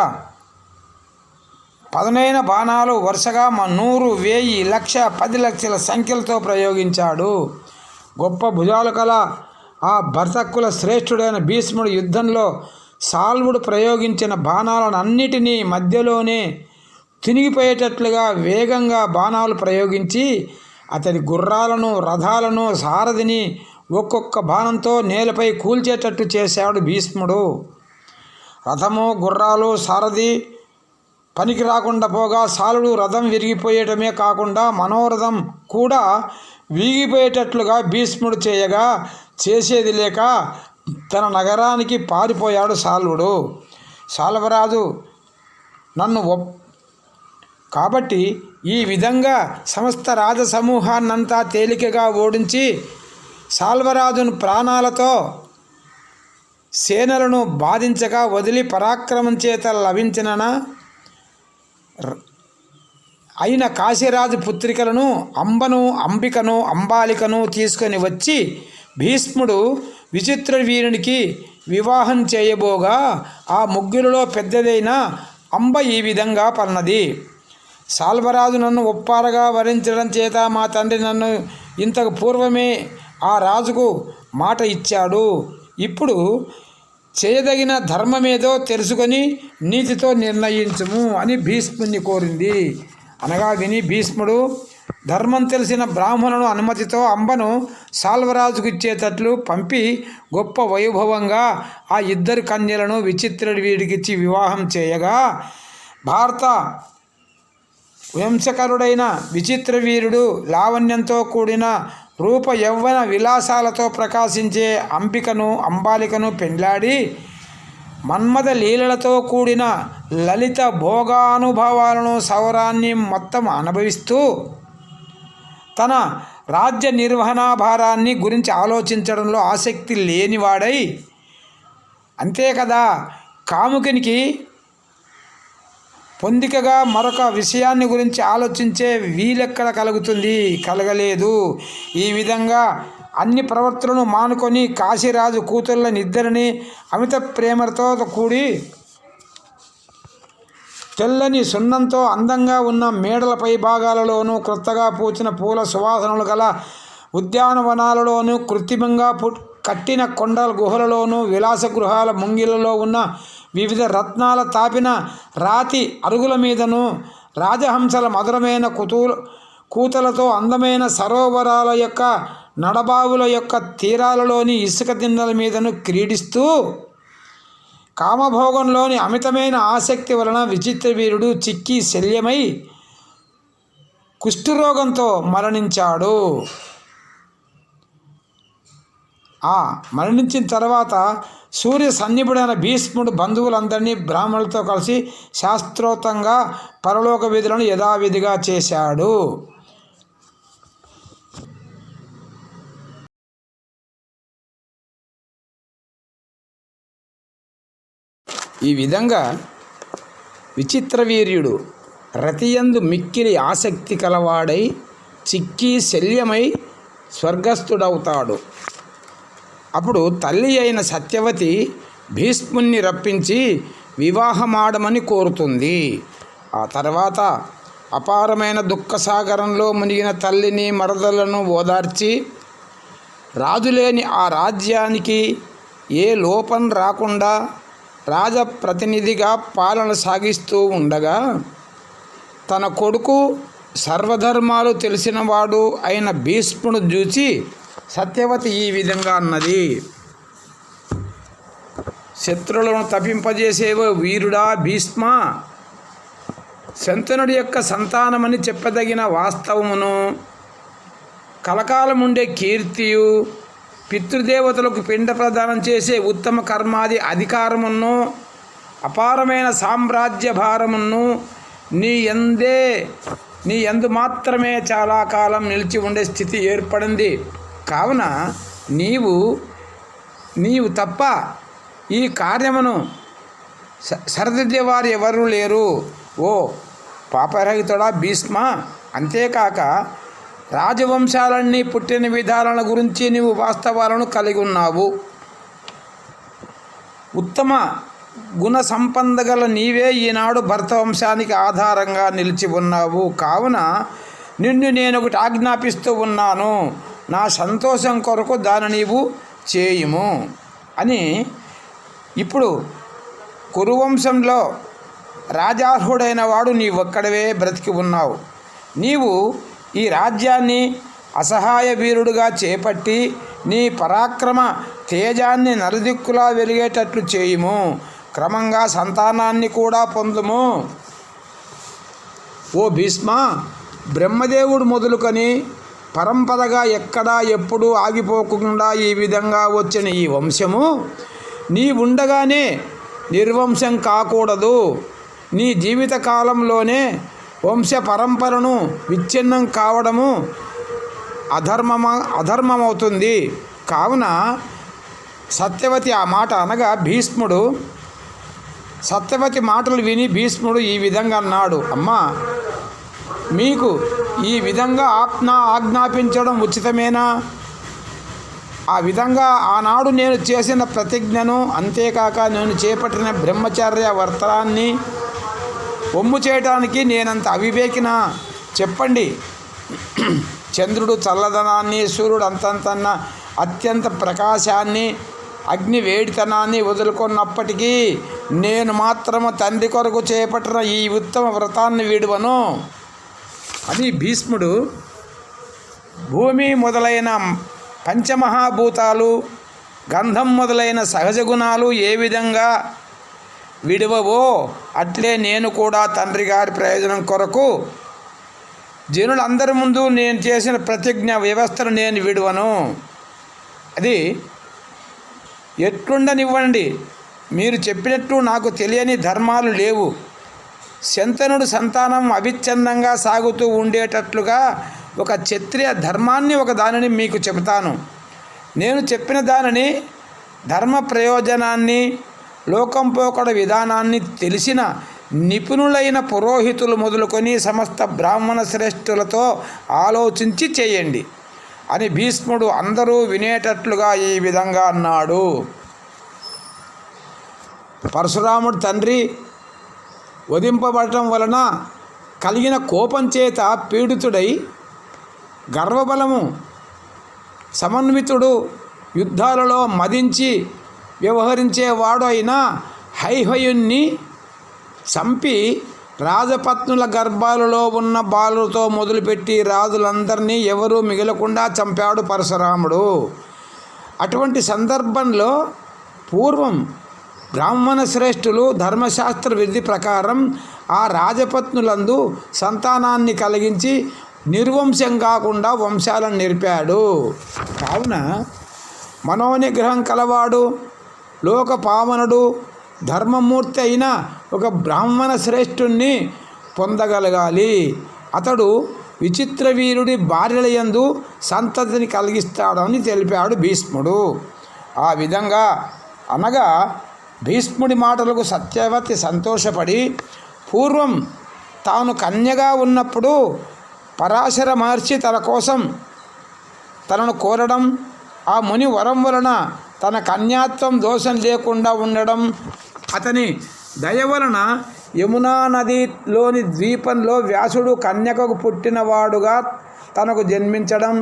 Speaker 1: పదునైన బాణాలు వరుసగా 100, 1000, 1,00,000, 10 లక్షల సంఖ్యలతో ప్రయోగించాడు. గొప్ప భుజాలు కల ఆ భర్తక్కుల శ్రేష్ఠుడైన భీష్ముడు యుద్ధంలో సాల్వుడు ప్రయోగించిన బాణాలన్నిటినీ మధ్యలోనే తినిగిపోయేటట్లుగా వేగంగా బాణాలు ప్రయోగించి అతడి గుర్రాలను, రథాలను, సారథిని ఒక్కొక్క బాణంతో నేలపై కూల్చేటట్టు చేశాడు భీష్ముడు. రథము, గుర్రాలు, సారథి పనికి రాకుండా పోగా సాలుడు రథం విరిగిపోయటమే కాకుండా మనోరథం కూడా వీగిపోయేటట్లుగా భీష్ముడు చేయగా చేసేది లేక తన నగరానికి పారిపోయాడు సాల్వుడు. సాల్వరాజు కాబట్టి ఈ విధంగా సమస్త రాజసమూహాన్నంతా తేలికగా ఓడించి సాల్వరాజును ప్రాణాలతో సేనలను బాధించగా వదిలి పరాక్రమం చేత లభించిన అయిన కాశీరాజు పుత్రికలను అంబను, అంబికను, అంబాలికను తీసుకొని వచ్చి భీష్ముడు విచిత్ర వీరునికి వివాహం చేయబోగా ఆ ముగ్గురిలో పెద్దదైన అంబ ఈ విధంగా పన్నది. సాల్వరాజు నన్ను ఒప్పారగా వరించడం చేత మా తండ్రి నన్ను ఇంతకు పూర్వమే ఆ రాజుకు మాట ఇచ్చాడు. ఇప్పుడు చేయదగిన ధర్మమేదో తెలుసుకొని నీతితో నిర్ణయించుము అని భీష్ముని కోరింది. అనగా విని భీష్ముడు ధర్మం తెలిసిన బ్రాహ్మణుని అనుమతితో అంబను సాల్వరాజుకు ఇచ్చేటట్లు పంపి గొప్ప వైభవంగా ఆ ఇద్దరు కన్యలను విచిత్రుడి వీడికిచ్చి వివాహం చేయగా భారత వంశకరుడైన విచిత్ర వీరుడు లావణ్యంతో కూడిన రూప యవ్వన విలాసాలతో ప్రకాశించే అంబికను, అంబాలికను పెండ్లాడి మన్మథ లీలలతో కూడిన లలిత భోగానుభవాలను సౌరాన్ని మొత్తం అనుభవిస్తూ తన రాజ్య నిర్వహణా భారాన్ని గురించి ఆలోచించడంలో ఆసక్తి లేనివాడై, అంతే కదా కాముకినికి పొందికగా మరొక విషయాన్ని గురించి ఆలోచించే వీలెక్కడ కలగలేదు. ఈ విధంగా అన్ని ప్రవర్తనలను మానుకొని కాశీరాజు కూతుళ్ళనిద్దరిని అమిత ప్రేమతో కూడి తెల్లని సున్నంతో అందంగా ఉన్న మేడల పై భాగాలలోనూ క్రొత్తగా పూచిన పూల సువాసనలు గల ఉద్యానవనాలలోనూ కృత్రిమంగా కట్టిన కొండల గుహలలోనూ విలాస గృహాల ముంగిలలో ఉన్న వివిధ రత్నాల తాపిన రాతి అరుగుల మీదను రాజహంసల మధురమైన కూతలతో అందమైన సరోవరాల యొక్క నడబావుల యొక్క తీరాలలోని ఇసుక దిన్నెల మీదను క్రీడిస్తూ కామభోగంలోని అమితమైన ఆసక్తి వలన విచిత్ర వీరుడు చిక్కి శల్యమై కుష్ఠరోగంతో మరణించాడు. మరణించిన తర్వాత సూర్య సన్నిపుడైన భీష్ముడు బంధువులందరినీ బ్రాహ్మణులతో కలిసి శాస్త్రోక్తంగా పరలోక విధులను యథావిధిగా చేశాడు. ఈ విధంగా విచిత్రవీర్యుడు రతియందు మిక్కిలి ఆసక్తి కలవాడై చిక్కి శల్యమై స్వర్గస్థుడవుతాడు. అప్పుడు తల్లి అయిన సత్యవతి భీష్ముణ్ణి రప్పించి వివాహమాడమని కోరుతుంది. ఆ తర్వాత అపారమైన దుఃఖసాగరంలో మునిగిన తల్లిని మరదలను ఓదార్చి రాజులేని ఆ రాజ్యానికి ఏ లోపం రాకుండా రాజప్రతినిధిగా పాలన సాగిస్తూ ఉండగా తన కొడుకు సర్వధర్మాలు తెలిసినవాడు అయిన భీష్ముడు చూచి సత్యవతి ఈ విధంగా అన్నది: శత్రువులను తప్పింపజేసేవో వీరుడా భీష్మ, శంతనుడి యొక్క సంతానమని చెప్పదగిన వాస్తవమును, కలకాలముండే కీర్తియు, పితృదేవతలకు పిండ ప్రదానం చేసే ఉత్తమ కర్మాది అధికారమును, అపారమైన సామ్రాజ్య భారమును నీ యందు మాత్రమే చాలా కాలం నిలిచి ఉండే స్థితి ఏర్పడింది. కావున నీవు తప్ప ఈ కార్యమును సరిదిద్దేవారు ఎవరూ లేరు. ఓ పాపరహితుడా భీష్మ, అంతేకాక రాజవంశాలన్నీ పుట్టిన విధానాల గురించి నీవు వాస్తవాలను కలిగి ఉన్నావు. ఉత్తమ గుణ సంపద గల నీవే ఈనాడు భరతవంశానికి ఆధారంగా నిలిచి ఉన్నావు. కావున నిన్ను నేను ఒకటి ఆజ్ఞాపిస్తూ ఉన్నాను, నా సంతోషం కొరకు దాని నీవు చేయుము అని. ఇప్పుడు కురువంశంలో రాజార్హుడైన వాడు నీవొక్కడవే బ్రతికి ఉన్నావు. నీవు ఈ రాజ్యాన్ని అసహాయ వీరుడుగా చేపట్టి నీ పరాక్రమ తేజాన్ని నలుదిక్కులా వెలిగేటట్లు చేయుము. క్రమంగా సంతానాన్ని కూడా పొందుము. ఓ భీష్మ, బ్రహ్మదేవుడు మొదలుకొని పరంపరగా ఎక్కడా ఎప్పుడూ ఆగిపోకుండా ఈ విధంగా వచ్చిన ఈ వంశము నీ ఉండగానే నిర్వంశం కాకూడదు. నీ జీవిత కాలంలోనే వంశ పరంపరను విచ్ఛిన్నం కావడము అధర్మమవుతుంది. కావున సత్యవతి ఆ మాట అనగా సత్యవతి మాటలు విని భీష్ముడు ఈ విధంగా అన్నాడు: అమ్మా, మీకు ఈ విధంగా ఆజ్ఞాపించడం ఉచితమేనా? ఆ విధంగా ఆనాడు నేను చేసిన ప్రతిజ్ఞను, అంతేకాక నేను చేపట్టిన బ్రహ్మచర్య వర్తనాన్ని ఒమ్ము చేయడానికి నేనంత అవివేకినా? చెప్పండి. చంద్రుడు చల్లదనాన్ని, సూర్యుడు అంతంతన్న అత్యంత ప్రకాశాన్ని, అగ్ని వేడితనాన్ని వదులుకున్నప్పటికీ నేను మాత్రము తండ్రి కొరకు చేపట్టిన ఈ ఉత్తమ వ్రతాన్ని విడువను అని భీష్ముడు భూమి మొదలైన పంచమహాభూతాలు, గంధం మొదలైన సహజ గుణాలు ఏ విధంగా విడువవో అట్లే నేను కూడా తండ్రి గారి ప్రయోజనం కొరకు జనులందరి ముందు నేను చేసిన ప్రతిజ్ఞ వ్యవస్థను నేను విడువను. అది ఎట్లుండనివ్వండి. మీరు చెప్పినట్టు నాకు తెలియని ధర్మాలు లేవు. శంతనుడు సంతానం అవిచ్ఛిన్నంగా సాగుతూ ఉండేటట్లుగా ఒక క్షత్రియ ధర్మాన్ని ఒక దానిని మీకు చెబుతాను. నేను చెప్పిన దానిని, ధర్మ ప్రయోజనాన్ని, లోకం పోకడ విధానాన్ని తెలిసిన నిపుణులైన పురోహితులు మొదలుకొని సమస్త బ్రాహ్మణ శ్రేష్ఠులతో ఆలోచించి చేయండి అని భీష్ముడు అందరూ వినేటట్లుగా ఈ విధంగా అన్నాడు. పరశురాముడు తండ్రి వధింపబడటం వలన కలిగిన కోపం చేత పీడితుడై గర్వబలము సమన్వితుడు యుద్ధాలలో మదించి వ్యవహరించేవాడు అయిన హైహయుణ్ణి చంపి రాజపత్నుల గర్భాలలో ఉన్న బాలులతో మొదలుపెట్టి రాజులందరినీ ఎవరూ మిగలకుండా చంపాడు పరశురాముడు. అటువంటి సందర్భంలో పూర్వం బ్రాహ్మణ శ్రేష్ఠులు ధర్మశాస్త్ర విధి ప్రకారం ఆ రాజపత్నులందు సంతానాన్ని కలిగించి నిర్వంశం కాకుండా వంశాలను నిలిపాడు. కావున మనోనిగ్రహం కలవాడు లోకపావనుడు ధర్మమూర్తి అయిన ఒక బ్రాహ్మణ శ్రేష్ఠుణ్ణి పొందగలగాలి. అతడు విచిత్ర వీరుడి భార్యలయందు సంతతిని కలిగిస్తాడని తెలిపాడు భీష్ముడు. ఆ విధంగా అనగా భీష్ముడి మాటలకు సత్యవతి సంతోషపడి పూర్వం తాను కన్యగా ఉన్నప్పుడు పరాశర మహర్షి తన కోసం తనను కోరడం, ఆ ముని వరం వలన తన కన్యాత్వం దోషం లేకుండా ఉండడం, అతని దయ వలన యమునా నదిలోని ద్వీపంలో వ్యాసుడు కన్యకకు పుట్టినవాడుగా తనకు జన్మించడం,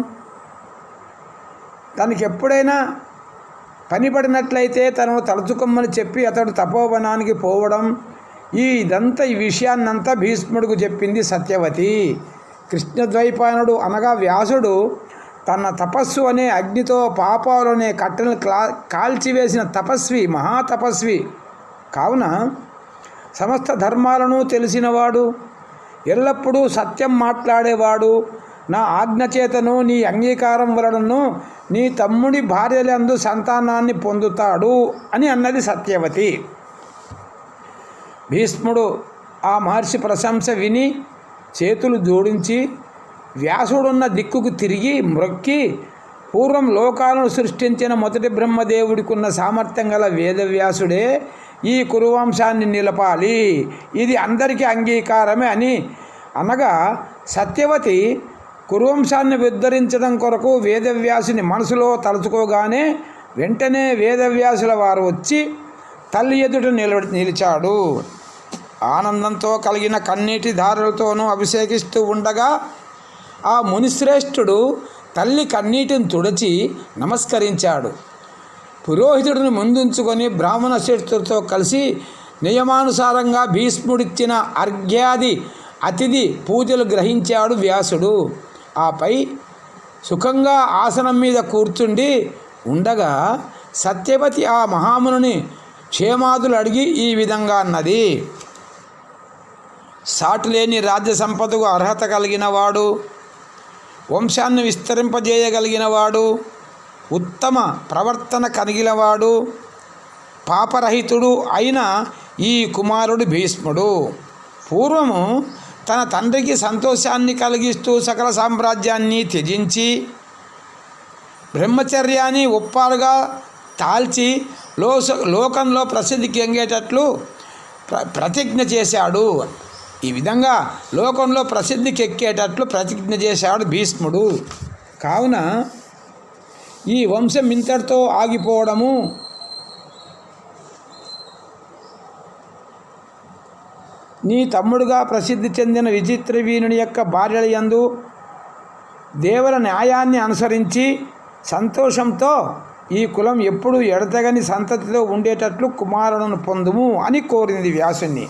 Speaker 1: తనకి ఎప్పుడైనా పని పడినట్లయితే తనను తలుచుకోమని చెప్పి అతడు తపోవనానికి పోవడం, ఈ విషయాన్నంతా భీష్ముడికి చెప్పింది సత్యవతి. కృష్ణద్వైపాయనుడు అనగా వ్యాసుడు తన తపస్సు అనే అగ్నితో పాపాలనే కట్టెలను కాల్చివేసిన తపస్వి, మహాతపస్వి. కావున సమస్త ధర్మాలను తెలిసినవాడు, ఎల్లప్పుడూ సత్యం మాట్లాడేవాడు, నా ఆజ్ఞ చేతను నీ అంగీకారం వలనను నీ తమ్ముడి భార్యలందు సంతానాన్ని పొందుతాడు అని అన్నది సత్యవతి. భీష్ముడు ఆ మహర్షి ప్రశంస విని చేతులు జోడించి వ్యాసుడున్న దిక్కుకు తిరిగి మ్రొక్కి, పూర్వం లోకాలను సృష్టించిన మొదటి బ్రహ్మదేవుడికి ఉన్న సామర్థ్యం గల వేదవ్యాసుడే ఈ కురువంశాన్ని నిలపాలి, ఇది అందరికీ అంగీకారమే అని అనగా సత్యవతి కురువంశాన్ని ఉద్ధరించడం కొరకు వేదవ్యాసుని మనసులో తలుచుకోగానే వెంటనే వేదవ్యాసుల వారు వచ్చి తల్లి ఎదుట నిలిచాడు. ఆనందంతో కలిగిన కన్నీటి ధారలతోనూ అభిషేకిస్తూ ఉండగా ఆ మునిశ్రేష్ఠుడు తల్లి కన్నీటిని తుడిచి నమస్కరించాడు. పురోహితుడిని ముందుంచుకొని బ్రాహ్మణ శ్రేష్ఠుడితో కలిసి నియమానుసారంగా భీష్ముడిచ్చిన అర్ఘ్యాది అతిథి పూజలు గ్రహించాడు వ్యాసుడు. ఆపై సుఖంగా ఆసనం మీద కూర్చుండి ఉండగా సత్యవతి ఆ మహాముని క్షేమాదులు అడిగి ఈ విధంగా అన్నది. సాటిలేని రాజ్య సంపదకు అర్హత కలిగిన వాడు, వంశాన్ని విస్తరింపజేయగలిగినవాడు, ఉత్తమ ప్రవర్తన కలిగినవాడు, పాపరహితుడు అయిన ఈ కుమారుడు భీష్ముడు పూర్వము తన తండ్రికి సంతోషాన్ని కలిగిస్తూ సకల సామ్రాజ్యాన్ని త్యజించి బ్రహ్మచర్యాన్ని ఒప్పాలుగా తాల్చి లోకంలో ప్రసిద్ధికి ఎంగేటట్లు ప్రతిజ్ఞ చేశాడు. ఈ విధంగా లోకంలో ప్రసిద్ధికి ఎక్కేటట్లు ప్రతిజ్ఞ చేశాడు భీష్ముడు. కావున ఈ వంశం ఇంతటితో ఆగిపోవడము నీ తమ్ముడుగా ప్రసిద్ధి చెందిన విచిత్రవీనుని యొక్క భార్యల యందు దేవర న్యాయాన్ని అనుసరించి సంతోషంతో ఈ కులం ఎప్పుడూ ఎడతెగని సంతతిలో ఉండేటట్లు కుమారులను పొందుము అని కోరింది వ్యాసుని.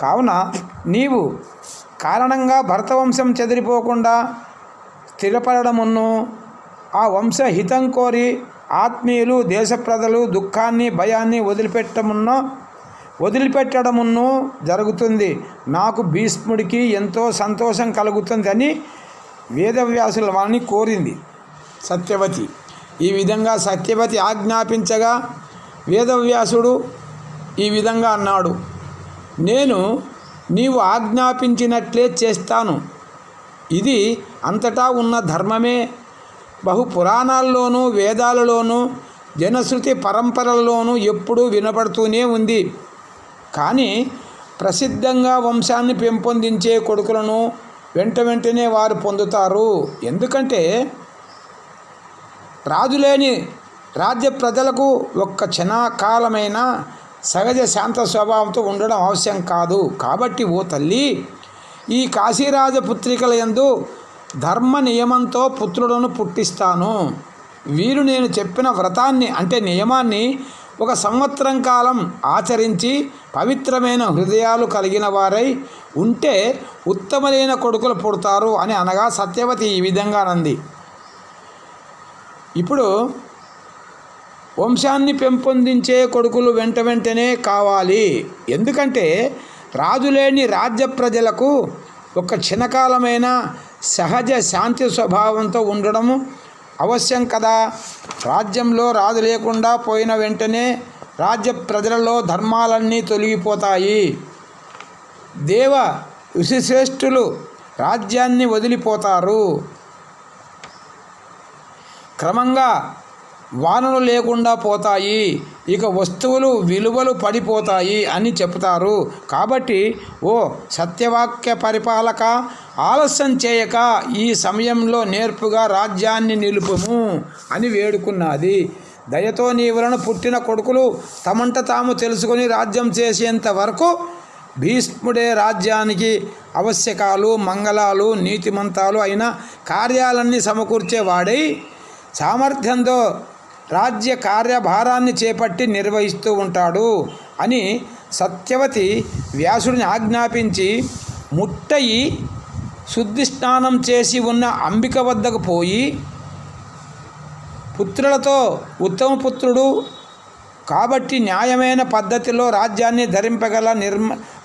Speaker 1: కావున నీవు కారణంగా భరతవంశం చెదిరిపోకుండా స్థిరపడమును, ఆ వంశ హితం కోరి ఆత్మీయులు దేశ ప్రజలు దుఃఖాన్ని భయాన్ని వదిలిపెట్టడమును జరుగుతుంది. నాకు భీష్ముడికి ఎంతో సంతోషం కలుగుతుంది అని వేదవ్యాసుల వారిని కోరింది సత్యవతి. ఈ విధంగా సత్యవతి ఆజ్ఞాపించగా వేదవ్యాసుడు ఈ విధంగా అన్నాడు. నేను నీవు ఆజ్ఞాపించినట్లే చేస్తాను. ఇది అంతటా ఉన్న ధర్మమే. బహు పురాణాల్లోనూ వేదాలలోనూ జనశ్రుతి పరంపరల్లోనూ ఎప్పుడూ వినపడుతూనే ఉంది. కానీ ప్రసిద్ధంగా వంశాన్ని పెంపొందించే కొడుకులను వెంటనే వారు పొందుతారు. ఎందుకంటే రాజులేని రాజ్య ప్రజలకు ఒక్క క్షణకాలమైన సహజ శాంత స్వభావంతో ఉండడం అవశ్యం కాదు. కాబట్టి ఓ తల్లి, ఈ కాశీరాజపుత్రికల యందు ధర్మ నియమంతో పుత్రులను పుట్టిస్తాను. వీరు నేను చెప్పిన వ్రతాన్ని అంటే నియమాన్ని 1 సంవత్సరం కాలం ఆచరించి పవిత్రమైన హృదయాలు కలిగిన వారై ఉంటే ఉత్తమమైన కొడుకులు పుడతారు అని అనగా సత్యవతి ఈ విధంగా అనంది. ఇప్పుడు వంశాన్ని పెంపొందించే కొడుకులు వెంటనే కావాలి. ఎందుకంటే రాజులేని రాజ్య ప్రజలకు ఒక క్షణకాలమైన సహజ శాంతి స్వభావంతో ఉండడము అవశ్యం కదా. రాజ్యంలో రాజు లేకుండా పోయిన వెంటనే రాజ్య ప్రజలలో ధర్మాలన్నీ తొలగిపోతాయి. దేవ ఋషిశ్రేష్ఠులు రాజ్యాన్ని వదిలిపోతారు. క్రమంగా వానలు లేకుండా పోతాయి. ఇక వస్తువులు విలువలు పడిపోతాయి అని చెప్తారు. కాబట్టి ఓ సత్యవాక్య పరిపాలక, ఆలస్యం చేయక ఈ సమయంలో నేర్పుగా రాజ్యాన్ని నిలుపుము అని వేడుకున్నది. దయతో నీ వలన పుట్టిన కొడుకులు తమంట తాము తెలుసుకొని రాజ్యం చేసేంత వరకు భీష్ముడే రాజ్యానికి ఆవశ్యకాలు, మంగళాలు, నీతిమంతాలు అయిన కార్యాలన్నీ సమకూర్చేవాడై సామర్థ్యంతో రాజ్య కార్యభారాన్ని చేపట్టి నిర్వహిస్తూ ఉంటాడు అని సత్యవతి వ్యాసుడిని ఆజ్ఞాపించి ముట్టయి శుద్ధి స్నానం చేసి ఉన్న అంబిక వద్దకు పోయి, పుత్రులతో ఉత్తమ పుత్రుడు కాబట్టి న్యాయమైన పద్ధతిలో రాజ్యాన్ని ధరింపగల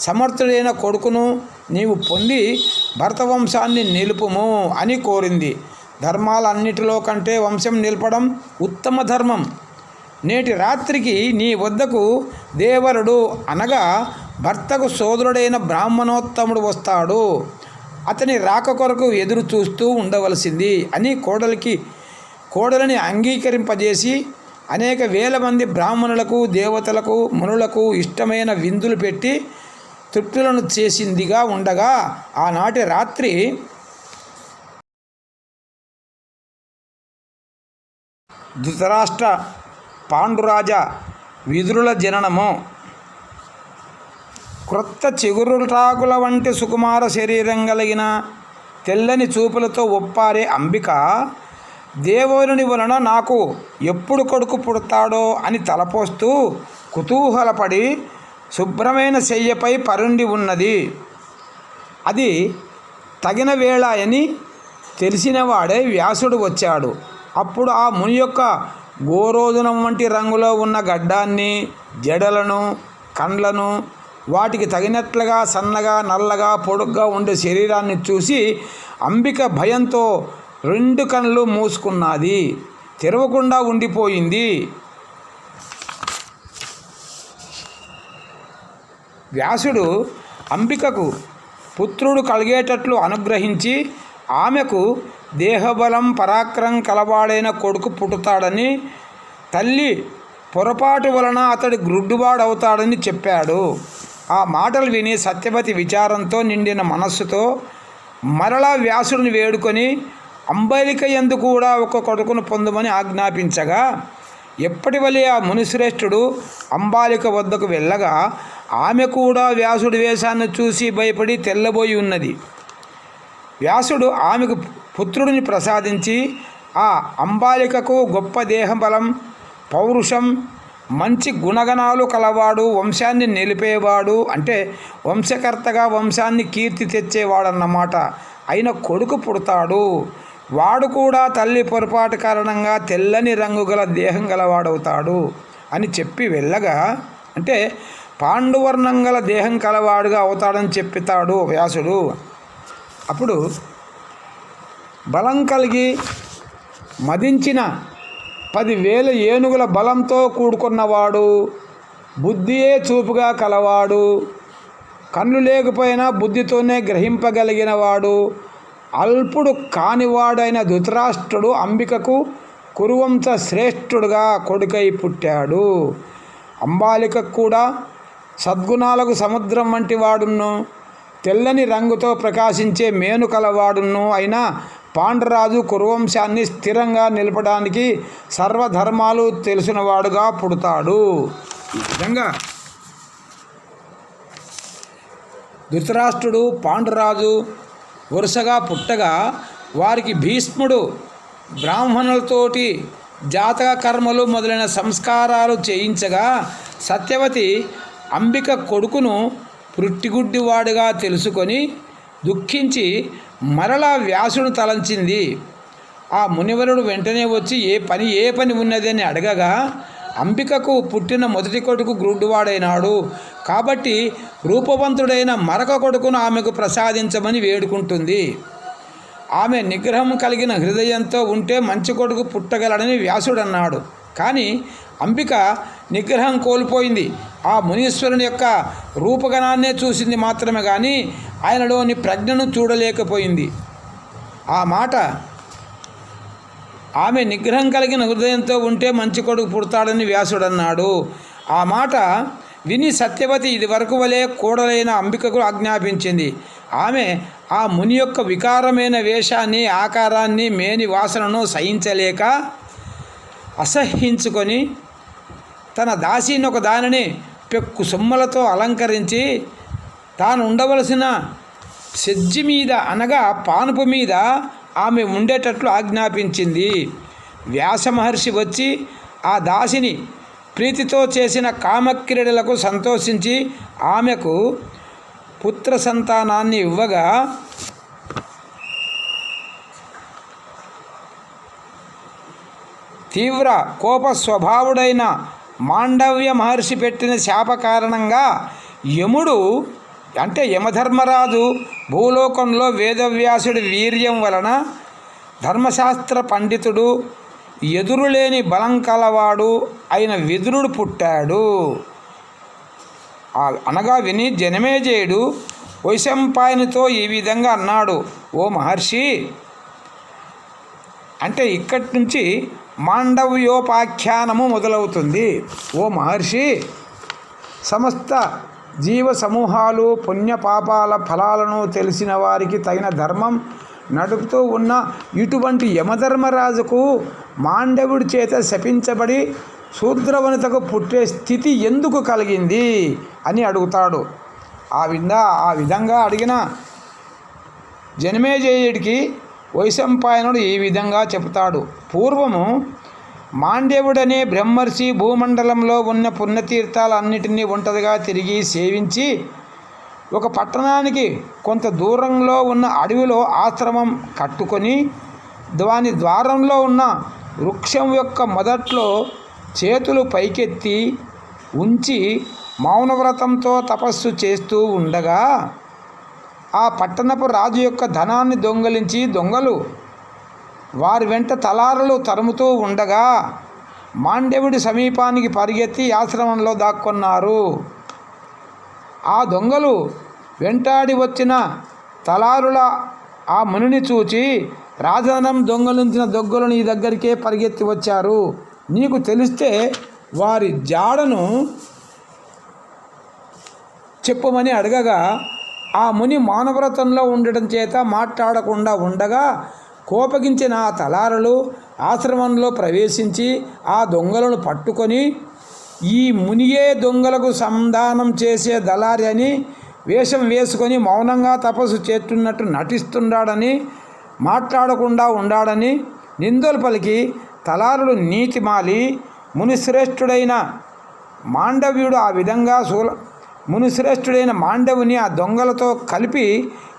Speaker 1: సమర్థుడైన కొడుకును నీవు పొంది భరతవంశాన్ని నిలుపుము అని కోరింది. ధర్మాలన్నిటిలో కంటే వంశం నిలపడం ఉత్తమ ధర్మం. నేటి రాత్రికి నీ వద్దకు దేవరుడు అనగా భర్తకు సోదరుడైన బ్రాహ్మణోత్తముడు వస్తాడు. అతని రాక కొరకు ఎదురు చూస్తూ ఉండవలసింది అని కోడలిని అంగీకరింపజేసి అనేక వేల మంది బ్రాహ్మణులకు, దేవతలకు, మునులకు ఇష్టమైన విందులు పెట్టి తృప్తులను చేసిందిగా ఉండగా ఆనాటి రాత్రి ధృతరాష్ట్ర పాండురాజ విదురుల జననము. క్రొత్త చిగురుటాకుల వంటి సుకుమార శరీరం కలిగిన తెల్లని చూపులతో ఒప్పారే అంబిక దేవరుని వలన నాకు ఎప్పుడు కొడుకు పుడతాడో అని తలపోస్తూ కుతూహలపడి శుభ్రమైన శయ్యపై పరుండి ఉన్నది. అది తగిన వేళ అని తెలిసినవాడే వ్యాసుడు వచ్చాడు. అప్పుడు ఆ ముని యొక్క గోరోజనం వంటి రంగులో ఉన్న గడ్డాన్ని, జడలను, కండ్లను, వాటికి తగినట్లుగా సన్నగా, నల్లగా, పొడుగ్గా ఉండే శరీరాన్ని చూసి అంబిక భయంతో 2 కళ్ళు మూసుకున్నది, తెరవకుండా ఉండిపోయింది. వ్యాసుడు అంబికకు పుత్రుడు కలిగేటట్లు అనుగ్రహించి ఆమెకు దేహబలం, పరాక్రమం కలవాడైన కొడుకు పుట్టుతాడని, తల్లి పొరపాటు వలన అతడి గ్రుడ్డువాడవుతాడని చెప్పాడు. ఆ మాటలు విని సత్యవతి విచారంతో నిండిన మనస్సుతో మరలా వ్యాసుడిని వేడుకొని అంబలిక యందు కూడా ఒక కొడుకును పొందమని ఆజ్ఞాపించగా, ఎప్పటి వలె ఆ మునిశ్రేష్ఠుడు అంబాలిక వద్దకు వెళ్ళగా ఆమె కూడా వ్యాసుడి వేషాన్ని చూసి భయపడి తెల్లబోయి ఉన్నది. వ్యాసుడు ఆమెకు పుత్రుడిని ప్రసాదించి ఆ అంబాలికకు గొప్ప దేహబలం, పౌరుషం, మంచి గుణగణాలు కలవాడు, వంశాన్ని నిలిపేవాడు అంటే వంశకర్తగా వంశాన్ని కీర్తి తెచ్చేవాడన్నమాట అయిన కొడుకు పుడతాడు. వాడు కూడా తల్లి పొరపాటు కారణంగా తెల్లని రంగు గల దేహం గలవాడవుతాడు అని చెప్పి వెళ్ళగా, అంటే పాండువర్ణం గల దేహం కలవాడుగా అవుతాడని చెప్తాడు వ్యాసుడు. అప్పుడు బలం కలిగి మదించిన 10,000 ఏనుగుల బలంతో కూడుకున్నవాడు, బుద్ధియే చూపుగా కలవాడు, కన్ను లేకపోయినా బుద్ధితోనే గ్రహింపగలిగిన వాడు, అల్పుడు కానివాడైన ధృతరాష్ట్రుడు అంబికకు కురువంశ శ్రేష్ఠుడుగా కొడుకై పుట్టాడు. అంబాలికకు కూడా సద్గుణాలకు సముద్రం వంటి వాడును, తెల్లని రంగుతో ప్రకాశించే మేను కలవాడును అయిన పాండురాజు కురువంశాన్ని స్థిరంగా నిలపడానికి సర్వధర్మాలు తెలిసినవాడుగా పుడతాడు. ఈ విధంగా ధృతరాష్ట్రుడు, పాండురాజు వరుసగా పుట్టగా వారికి భీష్ముడు బ్రాహ్మణులతోటి జాతక కర్మలు మొదలైన సంస్కారాలు చేయించగా సత్యవతి అంబిక కొడుకును పుట్టిగుడ్డివాడుగా తెలుసుకొని దుఃఖించి మరలా వ్యాసుడు తలంచింది. ఆ మునివరుడు వెంటనే వచ్చి ఏ పని ఉన్నది అని అడగగా అంబికకు పుట్టిన మొదటి కొడుకు గుడ్డివాడైనాడు కాబట్టి రూపవంతుడైన మరొక కొడుకును ఆమెకు ప్రసాదించమని వేడుకుంటుంది. ఆమె నిగ్రహం కలిగిన హృదయంతో ఉంటే మంచి కొడుకు పుట్టగలడని వ్యాసుడు అన్నాడు. కానీ అంబిక నిగ్రహం కోల్పోయింది. ఆ మునీశ్వరుని యొక్క రూపగణాన్నే చూసింది మాత్రమే కానీ ఆయనలోని ప్రజ్ఞను చూడలేకపోయింది. ఆ మాట ఆమె నిగ్రహం కలిగిన హృదయంతో ఉంటే మంచి కొడుకు పుడతాడని వ్యాసుడు అన్నాడు. ఆ మాట విని సత్యవతి ఇది వరకు వలె కూడలైన అంబికకు ఆజ్ఞాపించింది. ఆమె ఆ ముని యొక్క వికారమైన వేషాన్ని, ఆకారాన్ని, మేని వాసనను సహించలేక అసహ్యించుకొని తన దాసిని ఒక దానిని పెక్కు సొమ్మలతో అలంకరించి తాను ఉండవలసిన సెజ్జి మీద అనగా పానుపు మీద ఆమె ఉండేటట్లు ఆజ్ఞాపించింది. వ్యాస మహర్షి వచ్చి ఆ దాసిని ప్రీతితో చేసిన కామక్రీడలకు సంతోషించి ఆమెకు పుత్ర సంతానాన్ని ఇవ్వగా తీవ్ర కోప స్వభావుడైన మాండవ్య మహర్షి పెట్టిన శాప కారణంగా యముడు అంటే యమధర్మరాజు భూలోకంలో వేదవ్యాసుడి వీర్యం వలన ధర్మశాస్త్ర పండితుడు, ఎదురులేని బలం కలవాడు అయిన విదురుడు పుట్టాడు. అనగా విని జనమేజయుడు వైశంపాయనితో ఈ విధంగా అన్నాడు. ఓ మహర్షి, అంటే ఇక్కడి నుంచి మాండవ్యోపాఖ్యానము మొదలవుతుంది. ఓ మహర్షి, సమస్త జీవ సమూహాలు పుణ్యపాపాల ఫలాలను తెలిసిన వారికి తగిన ధర్మం నడుపుతూ ఉన్న ఇటువంటి యమధర్మరాజుకు మాండవుడి చేత శపించబడి శూద్రవనితకు పుట్టే స్థితి ఎందుకు కలిగింది అని అడుగుతాడు. ఆ విధంగా అడిగిన జనమేజయుడికి వైశంపాయనుడు ఈ విధంగా చెబుతాడు. పూర్వము మాండవుడనే బ్రహ్మర్షి భూమండలంలో ఉన్న పుణ్యతీర్థాలన్నిటినీ ఒంటరిగా తిరిగి సేవించి ఒక పట్టణానికి కొంత దూరంలో ఉన్న అడవిలో ఆశ్రమం కట్టుకొని దాని ద్వారంలో ఉన్న వృక్షం యొక్క మొదట్లో చేతులు పైకెత్తి ఉంచి మౌనవ్రతంతో తపస్సు చేస్తూ ఉండగా ఆ పట్టణపు రాజు యొక్క ధనాన్ని దొంగలించి దొంగలు వారి వెంట తలారులు తరుముతూ ఉండగా మాండవుడి సమీపానికి పరిగెత్తి ఆశ్రమంలో దాక్కున్నారు. ఆ దొంగలు వెంటాడి వచ్చిన తలారుల ఆ మునిని చూచి, రాజధనం దొంగలించిన దొంగలు నీ దగ్గరికే పరిగెత్తి వచ్చారు, నీకు తెలిస్తే వారి జాడను చెప్పమని అడగగా ఆ ముని మౌనవ్రతంలో ఉండటం చేత మాట్లాడకుండా ఉండగా కోపగించిన ఆ తలారులు ఆశ్రమంలో ప్రవేశించి ఆ దొంగలను పట్టుకొని ఈ మునియే దొంగలకు సంధానం చేసే దళారి అని వేషం వేసుకొని మౌనంగా తపస్సు చేస్తున్నట్టు నటిస్తున్నాడని, మాట్లాడకుండా ఉండాడని నిందలు పలికి తలారులు నీతిమాలి మునిశ్రేష్ఠుడైన మాండవ్యుడు ఆ విధంగా మునిశ్రేష్ఠుడైన మాండవుని ఆ దొంగలతో కలిపి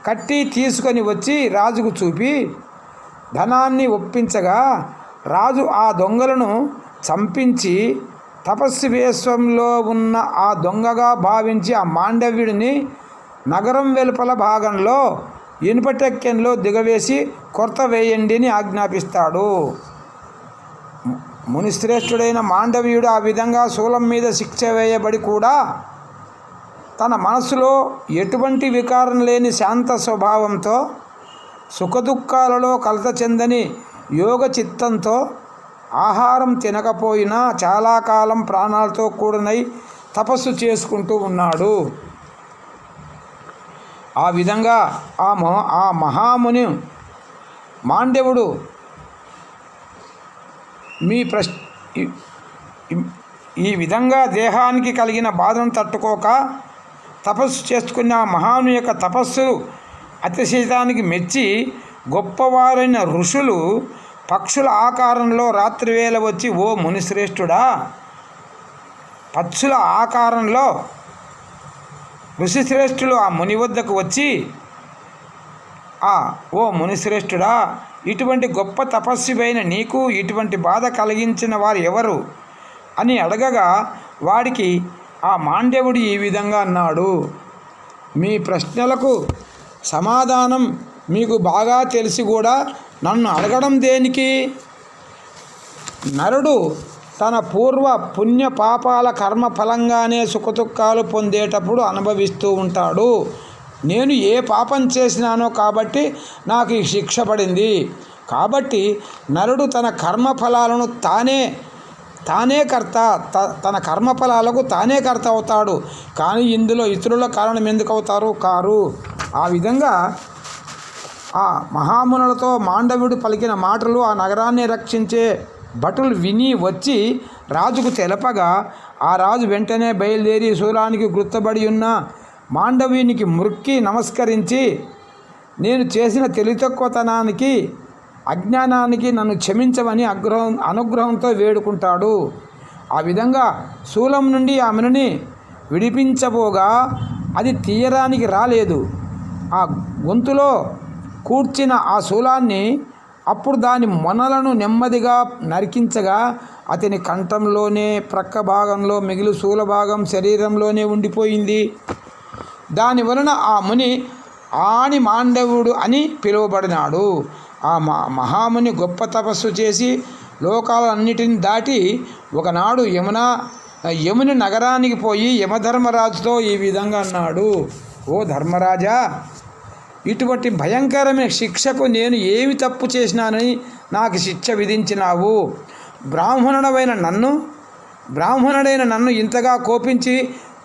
Speaker 1: కట్టి తీసుకొని వచ్చి రాజుకు చూపి ధనాన్ని ఒప్పించగా రాజు ఆ దొంగలను చంపించి తపస్సు వేషంలో ఉన్న ఆ దొంగగా భావించి ఆ మాండవ్యుడిని నగరం వెలుపల భాగంలో ఇనుపటెక్కెన్లో దిగవేసి కొరత వేయండి అని ఆజ్ఞాపిస్తాడు. మునిశ్రేష్ఠుడైన మాండవ్యుడు ఆ విధంగా శూలం మీద శిక్ష వేయబడి కూడా తన మనసులో ఎటువంటి వికారం లేని శాంత స్వభావంతో సుఖదుఖాలలో కలత చెందని యోగ చిత్తంతో ఆహారం తినకపోయినా చాలా కాలం ప్రాణాలతో కూడినై తపస్సు చేసుకుంటూ ఉన్నాడు. ఆ విధంగా ఆ మహాముని మాండవుడు ఈ విధంగా దేహానికి కలిగిన బాధను తట్టుకోక తపస్సు చేసుకున్న ఆ మహాను యొక్క తపస్సు అతిశయతానికి మెచ్చి గొప్పవారైన ఋషులు పక్షుల ఆకారంలో రాత్రివేళ వచ్చి, ఓ మునిశ్రేష్ఠుడా, పక్షుల ఆకారంలో ఋషిశ్రేష్ఠులు ఆ ముని వద్దకు వచ్చి, ఓ మునిశ్రేష్ఠుడా, ఇటువంటి గొప్ప తపస్సువైన నీకు ఇటువంటి బాధ కలిగించిన వారు ఎవరు అని అడగగా, వాడికి ఆ మాండవుడు ఈ విధంగా అన్నాడు: మీ ప్రశ్నలకు సమాధానం మీకు బాగా తెలిసి కూడా నన్ను అడగడం దేనికి? నరుడు తన పూర్వ పుణ్య పాపాల కర్మ ఫలంగానే సుఖదుఖాలు పొందేటప్పుడు అనుభవిస్తూ ఉంటాడు. నేను ఏ పాపం చేసినానో కాబట్టి నాకు ఈ శిక్ష పడింది. కాబట్టి నరుడు తన కర్మఫలాలను తానే కర్త, తన కర్మఫలాలకు తానే కర్త అవుతాడు. కానీ ఇందులో ఇతరుల కారణం ఎందుకు అవుతారు? కారు. ఆ విధంగా ఆ మహామునులతో మాండవుడు పలికిన మాటలు ఆ నగరాన్ని రక్షించే భటులు విని వచ్చి రాజుకు తెలపగా, ఆ రాజు వెంటనే బయలుదేరి శూలానికి గుర్తబడి ఉన్న మాండవునికి మృక్కి నమస్కరించి, నేను చేసిన తెలివితక్కువతనానికి, అజ్ఞానానికి నన్ను క్షమించమని అనుగ్రహంతో వేడుకుంటాడు. ఆ విధంగా శూలం నుండి ఆమెను విడిపించబోగా అది తీయరానికి రాలేదు. ఆ గొంతులో కూర్చిన ఆ శూలాన్ని అప్పుడు దాని మొనలను నెమ్మదిగా నరికించగా అతని కంఠంలోనే ప్రక్క భాగంలో మిగిలి శూల భాగం శరీరంలోనే ఉండిపోయింది. దాని వలన ఆ ముని ఆని మాండవుడు అని పిలువబడినాడు. ఆ మహాముని గొప్ప తపస్సు చేసి లోకాలన్నిటిని దాటి ఒకనాడు యముని నగరానికి పోయి యమధర్మరాజుతో ఈ విధంగా అన్నాడు: ఓ ధర్మరాజా, ఇటువంటి భయంకరమైన శిక్షకు నేను ఏమి తప్పు చేసినానని నాకు శిక్ష విధించినావు? బ్రాహ్మణుడైన నన్ను ఇంతగా కోపించి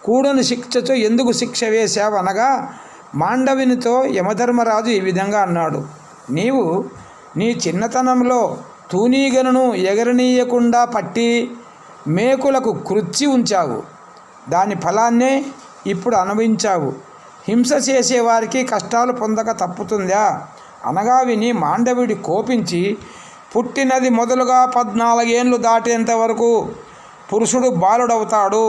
Speaker 1: కూడని శిక్షతో ఎందుకు శిక్ష వేశావు అనగా, మాండవునితో యమధర్మరాజు ఈ విధంగా అన్నాడు: నీవు నీ చిన్నతనంలో తూనీగలను ఎగరనీయకుండా పట్టి మేకులకు కృచ్చి ఉంచావు. దాని ఫలాన్నే ఇప్పుడు అనుభవించావు. హింస చేసేవారికి కష్టాలు పొందక తప్పుతుందా అనగా విని మాండవుడి కోపించి, పుట్టినది మొదలుగా 14 ఏళ్ళు దాటేంత వరకు పురుషుడు బాలుడవుతాడు.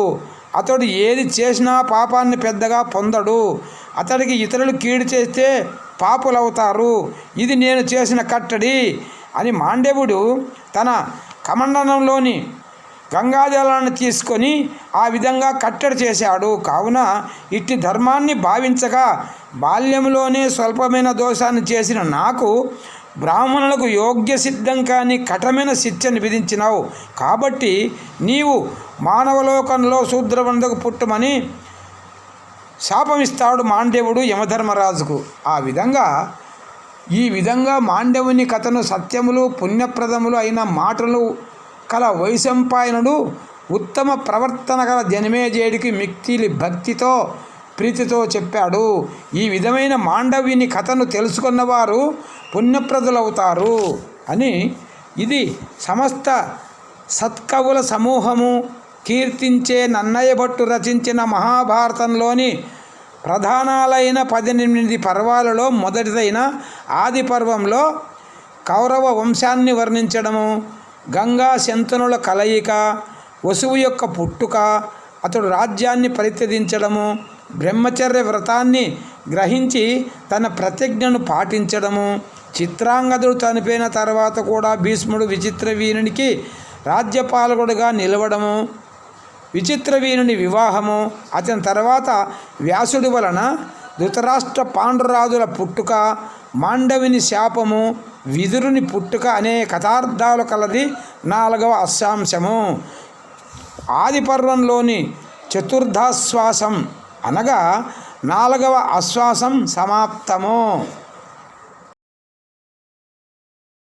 Speaker 1: అతడు ఏది చేసినా పాపాన్ని పెద్దగా పొందడు. అతడికి ఇతరులు కీడు చేస్తే పాపులవుతారు. ఇది నేను చేసిన కట్టడి అని మాండవుడు తన కమండలంలోని గంగాజలాన్ని తీసుకొని ఆ విధంగా కట్టడి చేశాడు. కావున ఇట్టి ధర్మాన్ని భావించగా బాల్యంలోనే స్వల్పమైన దోషాన్ని చేసిన నాకు బ్రాహ్మణులకు యోగ్య సిద్ధం కాని కఠమైన శిక్షను విధించినావు. కాబట్టి నీవు మానవలోకంలో శూద్రవందకు పుట్టమని శాపమిస్తాడు మాండవుడు యమధర్మరాజుకు. ఈ విధంగా మాండవుని కథను సత్యములు పుణ్యప్రదములు అయిన మాటలు కల వైశంపాయనుడు ఉత్తమ ప్రవర్తన గల జనమేజయుడికి మిక్కిలి భక్తితో ప్రీతితో చెప్పాడు. ఈ విధమైన మాండవుని కథను తెలుసుకున్నవారు పుణ్యప్రదులవుతారు అని ఇది సమస్త సత్కవుల సమూహము కీర్తించే నన్నయ్య భట్టు రచించిన మహాభారతంలోని ప్రధానాలైన 18 పర్వాలలో మొదటిదైన ఆది పర్వంలో కౌరవ వంశాన్ని వర్ణించడము, గంగా శంతనుల కలయిక, వసువు యొక్క పుట్టుక, అతడు రాజ్యాన్ని పరిత్యజించడము, బ్రహ్మచర్య వ్రతాన్ని గ్రహించి తన ప్రతిజ్ఞను పాటించడము, చిత్రాంగదుడు చనిపోయిన తర్వాత కూడా భీష్ముడు విచిత్రవీనునికి రాజ్యపాలకుడుగా నిలవడము, విచిత్రవీనుని వివాహము, అతని తర్వాత వ్యాసుడి వలన ధృతరాష్ట్ర పాండురాజుల పుట్టుక, మాండవిని శాపము, విదురుని పుట్టుక అనే కథార్థాలు కలది 4వ అశ్వాంశము. ఆది పర్వంలోని చతుర్థాశ్వాసం అనగా 4వ ఆశ్వాసం సమాప్తము.